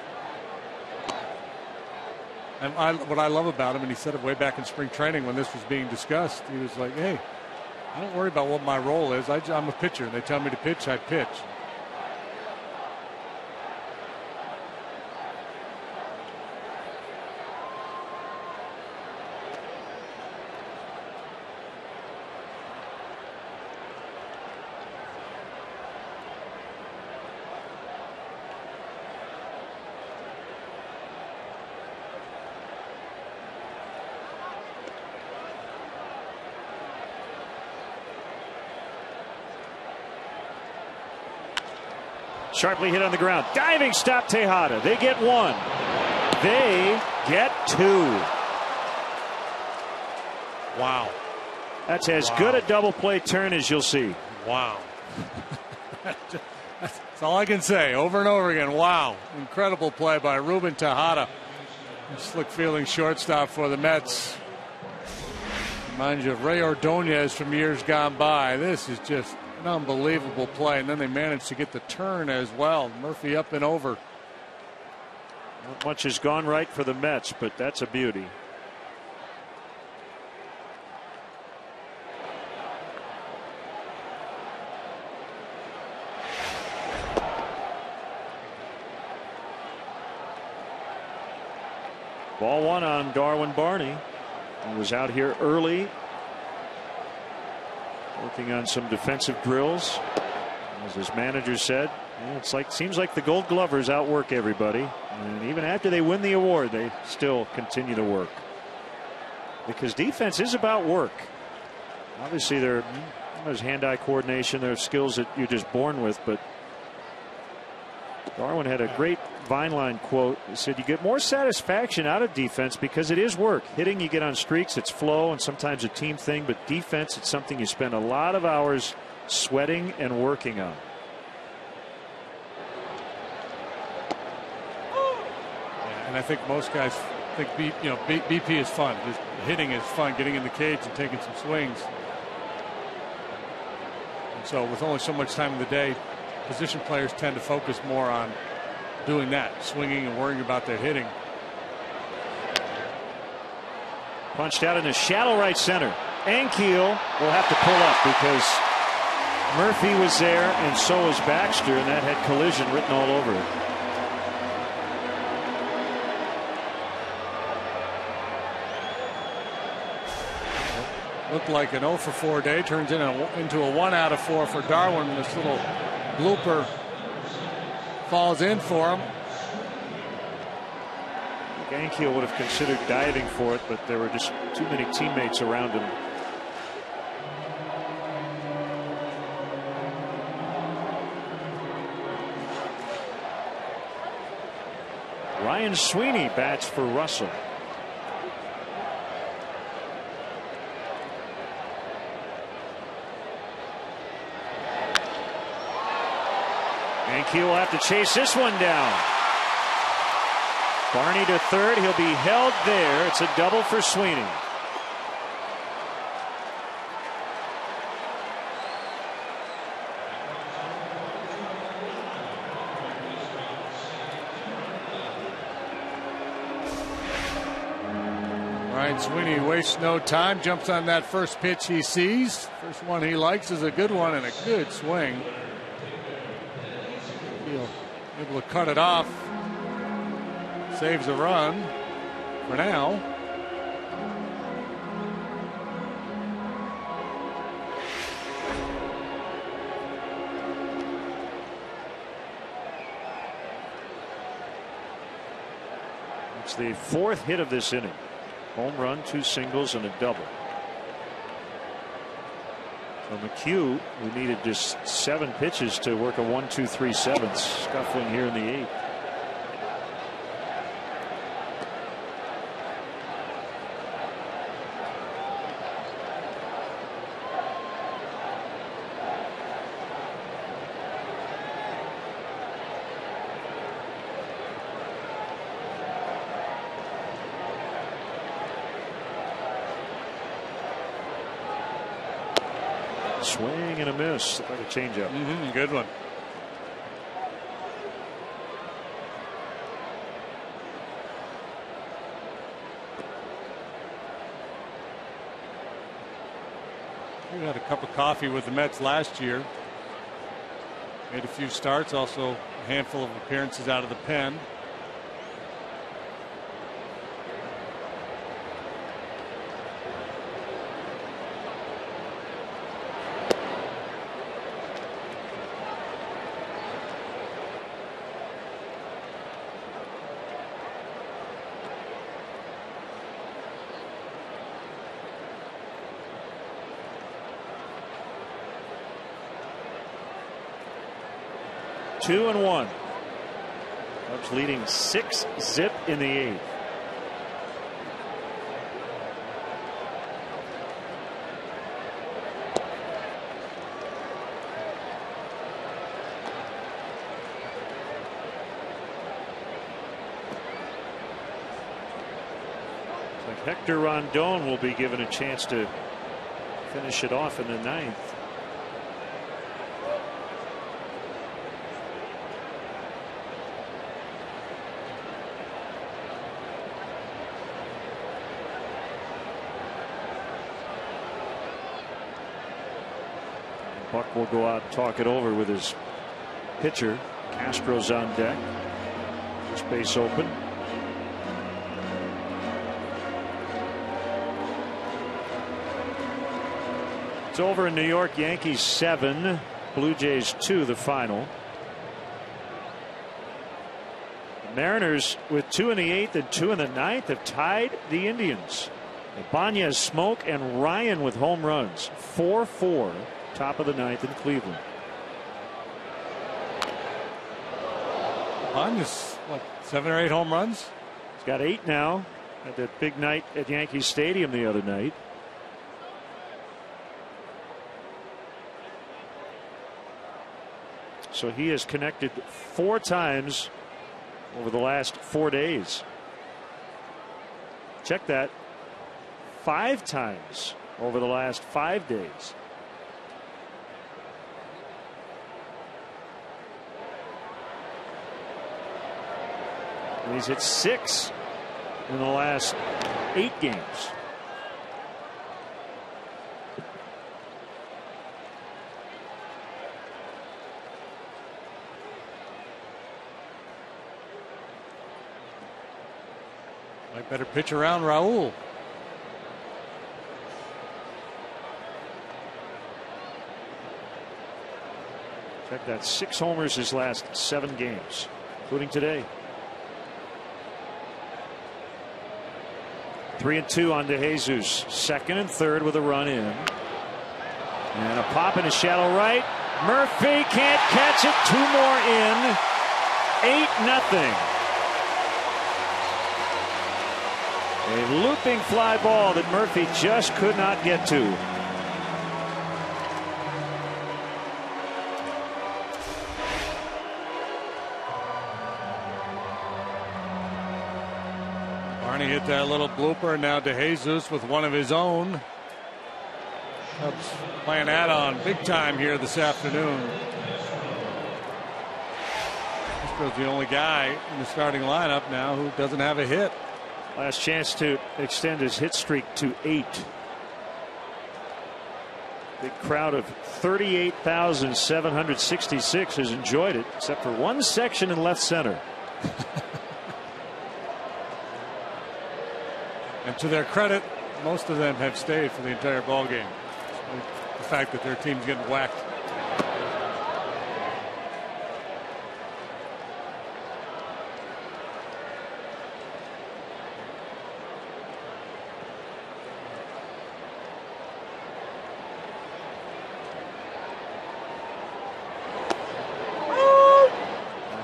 S2: And what I love about him, and he said it way back in spring training when this was being discussed, he was like, hey, I don't worry about what my role is. I'm a pitcher. They tell me to pitch, I pitch.
S1: Sharply hit on the ground. Diving stop, Tejada. They get 1. They get 2.
S2: Wow.
S1: That's as good a double play turn as you'll see.
S2: Wow. That's all I can say over and over again. Wow. Incredible play by Ruben Tejada. Slick feeling shortstop for the Mets. Reminds you of Ray Ordonez from years gone by. This is just an unbelievable play, and then they managed to get the turn as well. Murphy up and over.
S1: Not much has gone right for the Mets, but that's a beauty. Ball 1 on Darwin Barney. He was out here early, working on some defensive drills. As his manager said, seems like the Gold Glovers outwork everybody, and even after they win the award, they still continue to work, because defense is about work. Obviously, there's hand-eye coordination, there are skills that you're just born with, but Darwin had a great Vineline quote. He said, you get more satisfaction out of defense because it is work. Hitting, you get on streaks, it's flow and sometimes a team thing, but defense, it's something you spend a lot of hours sweating and working on.
S2: And I think most guys think BP is fun. Just hitting is fun, getting in the cage and taking some swings. And so with only so much time in the day, position players tend to focus more on doing that, swinging and worrying about their hitting.
S1: Punched out in the shallow right center. Ankiel will have to pull up because Murphy was there, and so was Baxter, and that had collision written all over it.
S2: Looked like an 0 for 4 day, turns into a 1 out of 4 for Darwin. This little blooper falls in for him.
S1: Ankiel would have considered diving for it, but there were just too many teammates around him. Ryan Sweeney bats for Russell. Ankiel will have to chase this one down. Barney to third. He'll be held there. It's a double for Sweeney.
S2: Ryan Sweeney wastes no time, jumps on that first pitch he sees. First one he likes is a good one and a good swing. He'll be able to cut it off. Saves a run for now.
S1: It's the fourth hit of this inning. Home run, 2 singles, and a double. So McHugh, who needed just 7 pitches to work a 1, 2, 3, 7, scuffling here in the 8th. Swing and a miss. Like a changeup.
S2: Good one. We had a cup of coffee with the Mets last year. Made a few starts, also a handful of appearances out of the pen.
S1: Two and one. Cubs leading 6-0 in the 8th. Like Hector Rondon will be given a chance to finish it off in the 9th. Buck will go out and talk it over with his pitcher. Castro's on deck. Space open. It's over in New York. Yankees 7, Blue Jays 2, the final. The Mariners with 2 in the 8th and 2 in the 9th have tied the Indians. Ibanez, Smoke, and Ryan with home runs. 4-4. Top of the 9th in Cleveland.
S2: Ibanez, what, 7 or 8 home runs?
S1: He's got 8 now. Had that big night at Yankee Stadium the other night. So he has connected 4 times over the last 4 days. Check that. 5 times over the last 5 days. And he's hit 6 in the last 8 games.
S2: Better pitch around Raul.
S1: Check that, 6 homers his last 7 games, including today. 3-2 on DeJesus. Second and third with a run in. And a pop in his shallow right. Murphy can't catch it. 2 more in. 8-0. A looping fly ball that Murphy just could not get to.
S2: Barney hit that little blooper, and now DeJesus with one of his own. Cubs playing that on big time here this afternoon. Castro's the only guy in the starting lineup now who doesn't have a hit.
S1: Last chance to extend his hit streak to 8. Big crowd of 38,766 has enjoyed it, except for one section in left center.
S2: And to their credit, most of them have stayed for the entire ball game. The fact that their team's getting whacked.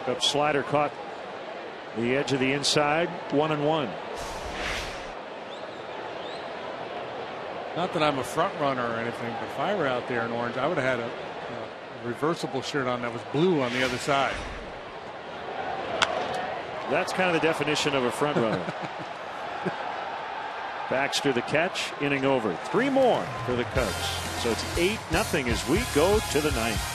S1: Up slider caught the edge of the inside. 1-1.
S2: Not that I'm a front runner or anything, but if I were out there in orange, I would have had a reversible shirt on that was blue on the other side.
S1: That's kind of the definition of a front runner. Baxter the catch, inning over. 3 more for the Cubs. So it's 8-0 as we go to the 9th.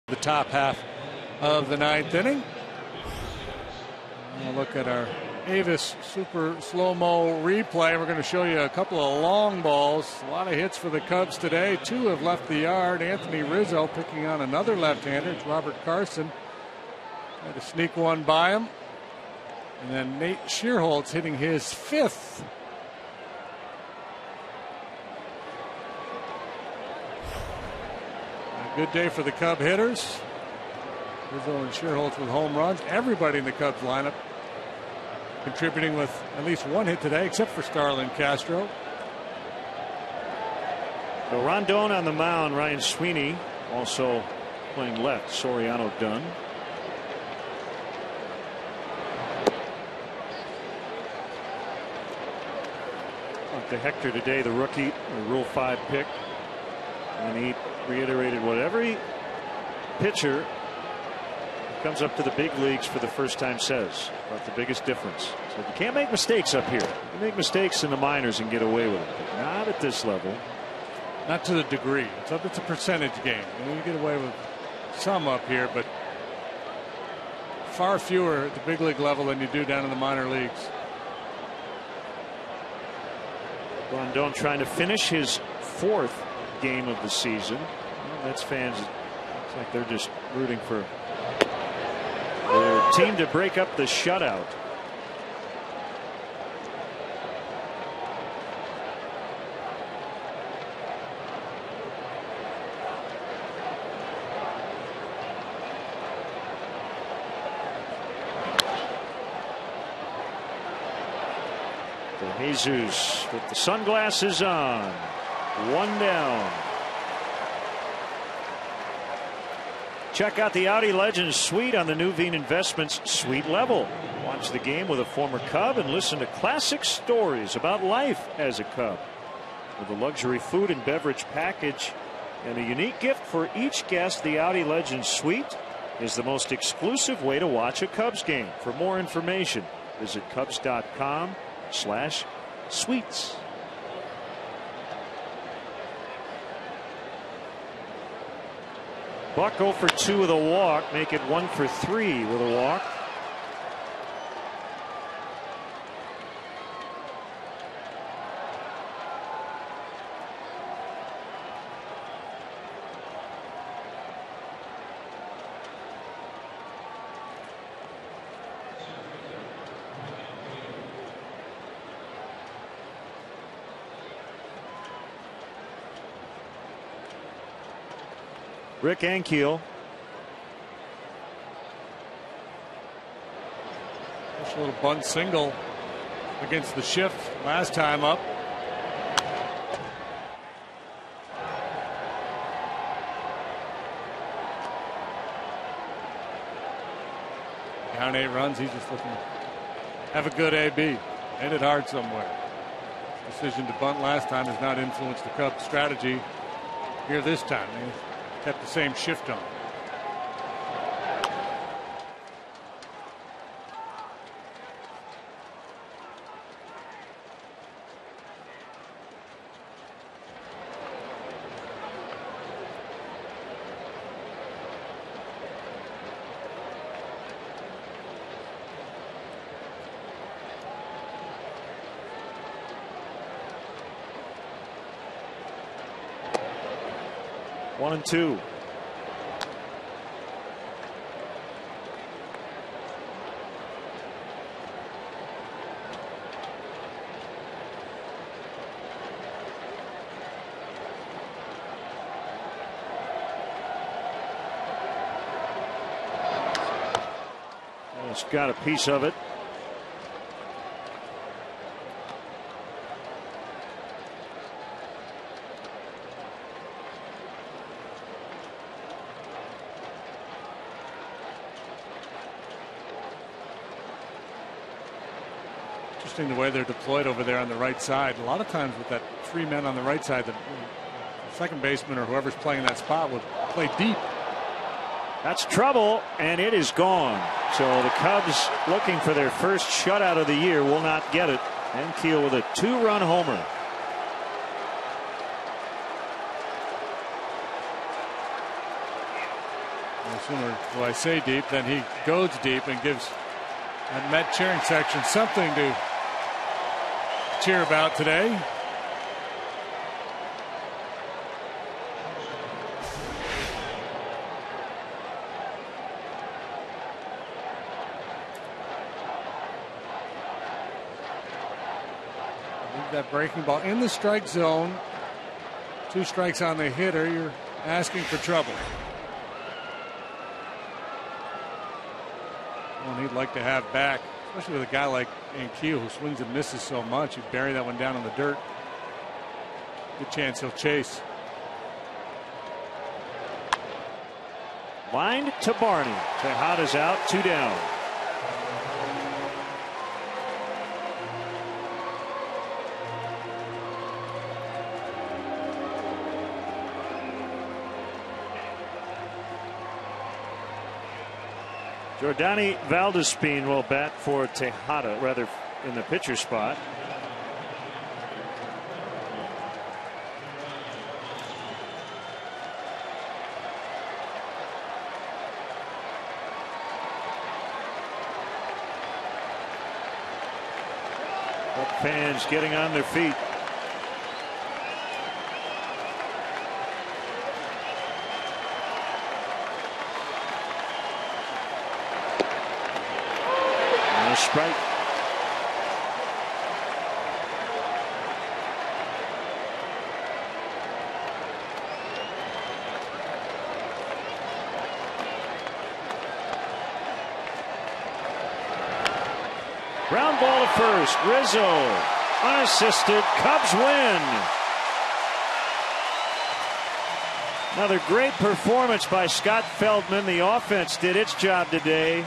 S2: The top half of the 9th inning. We'll look at our Avis super slow-mo replay. We're going to show you a couple of long balls. A lot of hits for the Cubs today. 2 have left the yard. Anthony Rizzo picking on another left-hander. It's Robert Carson. Tried to sneak one by him. And then Nate Shearholtz hitting his 5th. Good day for the Cub hitters. Rizzo and Shearholtz with home runs. Everybody in the Cubs lineup contributing with at least 1 hit today, except for Starlin Castro.
S1: So Rondon on the mound. Ryan Sweeney also playing left. Soriano done. To Hector today, the rookie, a Rule 5 pick. And he reiterated what every pitcher who comes up to the big leagues for the first time says about the biggest difference. So you can't make mistakes up here. You make mistakes in the minors and get away with it, but not at this level.
S2: Not to the degree. It's a percentage game. You get away with some up here, but far fewer at the big league level than you do down in the minor leagues.
S1: Rondon trying to finish his 4th game of the season. Well, Mets fans, it's like they're just rooting for their team to break up the shutout. Jesus with the sunglasses on. 1 down. Check out the Audi Legends Suite on the new Veen Investments Suite level. Watch the game with a former Cub and listen to classic stories about life as a Cub. With a luxury food and beverage package and a unique gift for each guest, the Audi Legends Suite is the most exclusive way to watch a Cubs game. For more information, visit Cubs.com/suites. Buck 0 for 2 with a walk, make it 1 for 3 with a walk. Rick Ankiel.
S2: Just a little bunt single against the shift last time up. Down 8 runs. He's just looking to have a good AB. Hit it hard somewhere. Decision to bunt last time has not influenced the Cubs' strategy here this time. They kept the same shift on.
S1: One and two. It's got a piece of it.
S2: Interesting the way they're deployed over there on the right side. A lot of times with that 3 men on the right side, the second baseman or whoever's playing that spot would play deep.
S1: That's trouble, and it is gone. So the Cubs, looking for their first shutout of the year, will not get it. Ankiel with a 2-run homer.
S2: No sooner will I say deep than he goes deep and gives that Met cheering section something to cheer about today. That breaking ball in the strike zone. 2 strikes on the hitter. You're asking for trouble. One he'd like to have back, especially with a guy like Ankiel who swings and misses so much. You bury that one down in the dirt. Good chance he'll chase.
S1: Lined to Barney. Tejada's out, 2 down. Jordani Valdespin will bat for Tejada, rather in the pitcher spot. Fans getting on their feet. And a strike. Ground ball to first. Rizzo unassisted. Cubs win. Another great performance by Scott Feldman. The offense did its job today,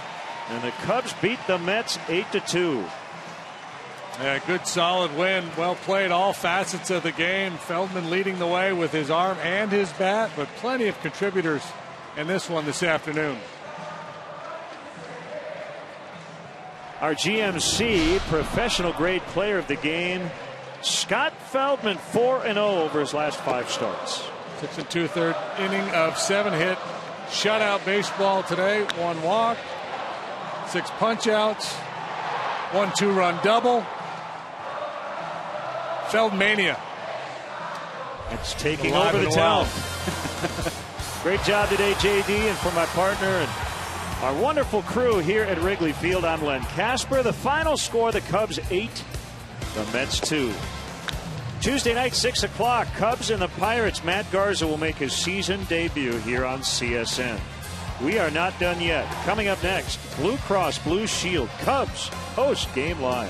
S1: and the Cubs beat the Mets 8-2.
S2: Yeah, good solid win. Well played, all facets of the game. Feldman leading the way with his arm and his bat, but plenty of contributors in this one this afternoon.
S1: Our GMC professional grade player of the game, Scott Feldman, 4-0 over his last 5 starts.
S2: 6 2/3 inning of 7-hit shutout baseball today. 1 walk, 6 punch-outs, 1 2-run double. Feldmania.
S1: It's taking over the town. Great job today, JD, and for my partner and our wonderful crew here at Wrigley Field. I'm Len Casper. The final score: the Cubs 8, the Mets 2. Tuesday night, 6 o'clock, Cubs and the Pirates. Matt Garza will make his season debut here on CSN. We are not done yet. Coming up next, Blue Cross Blue Shield Cubs post game live.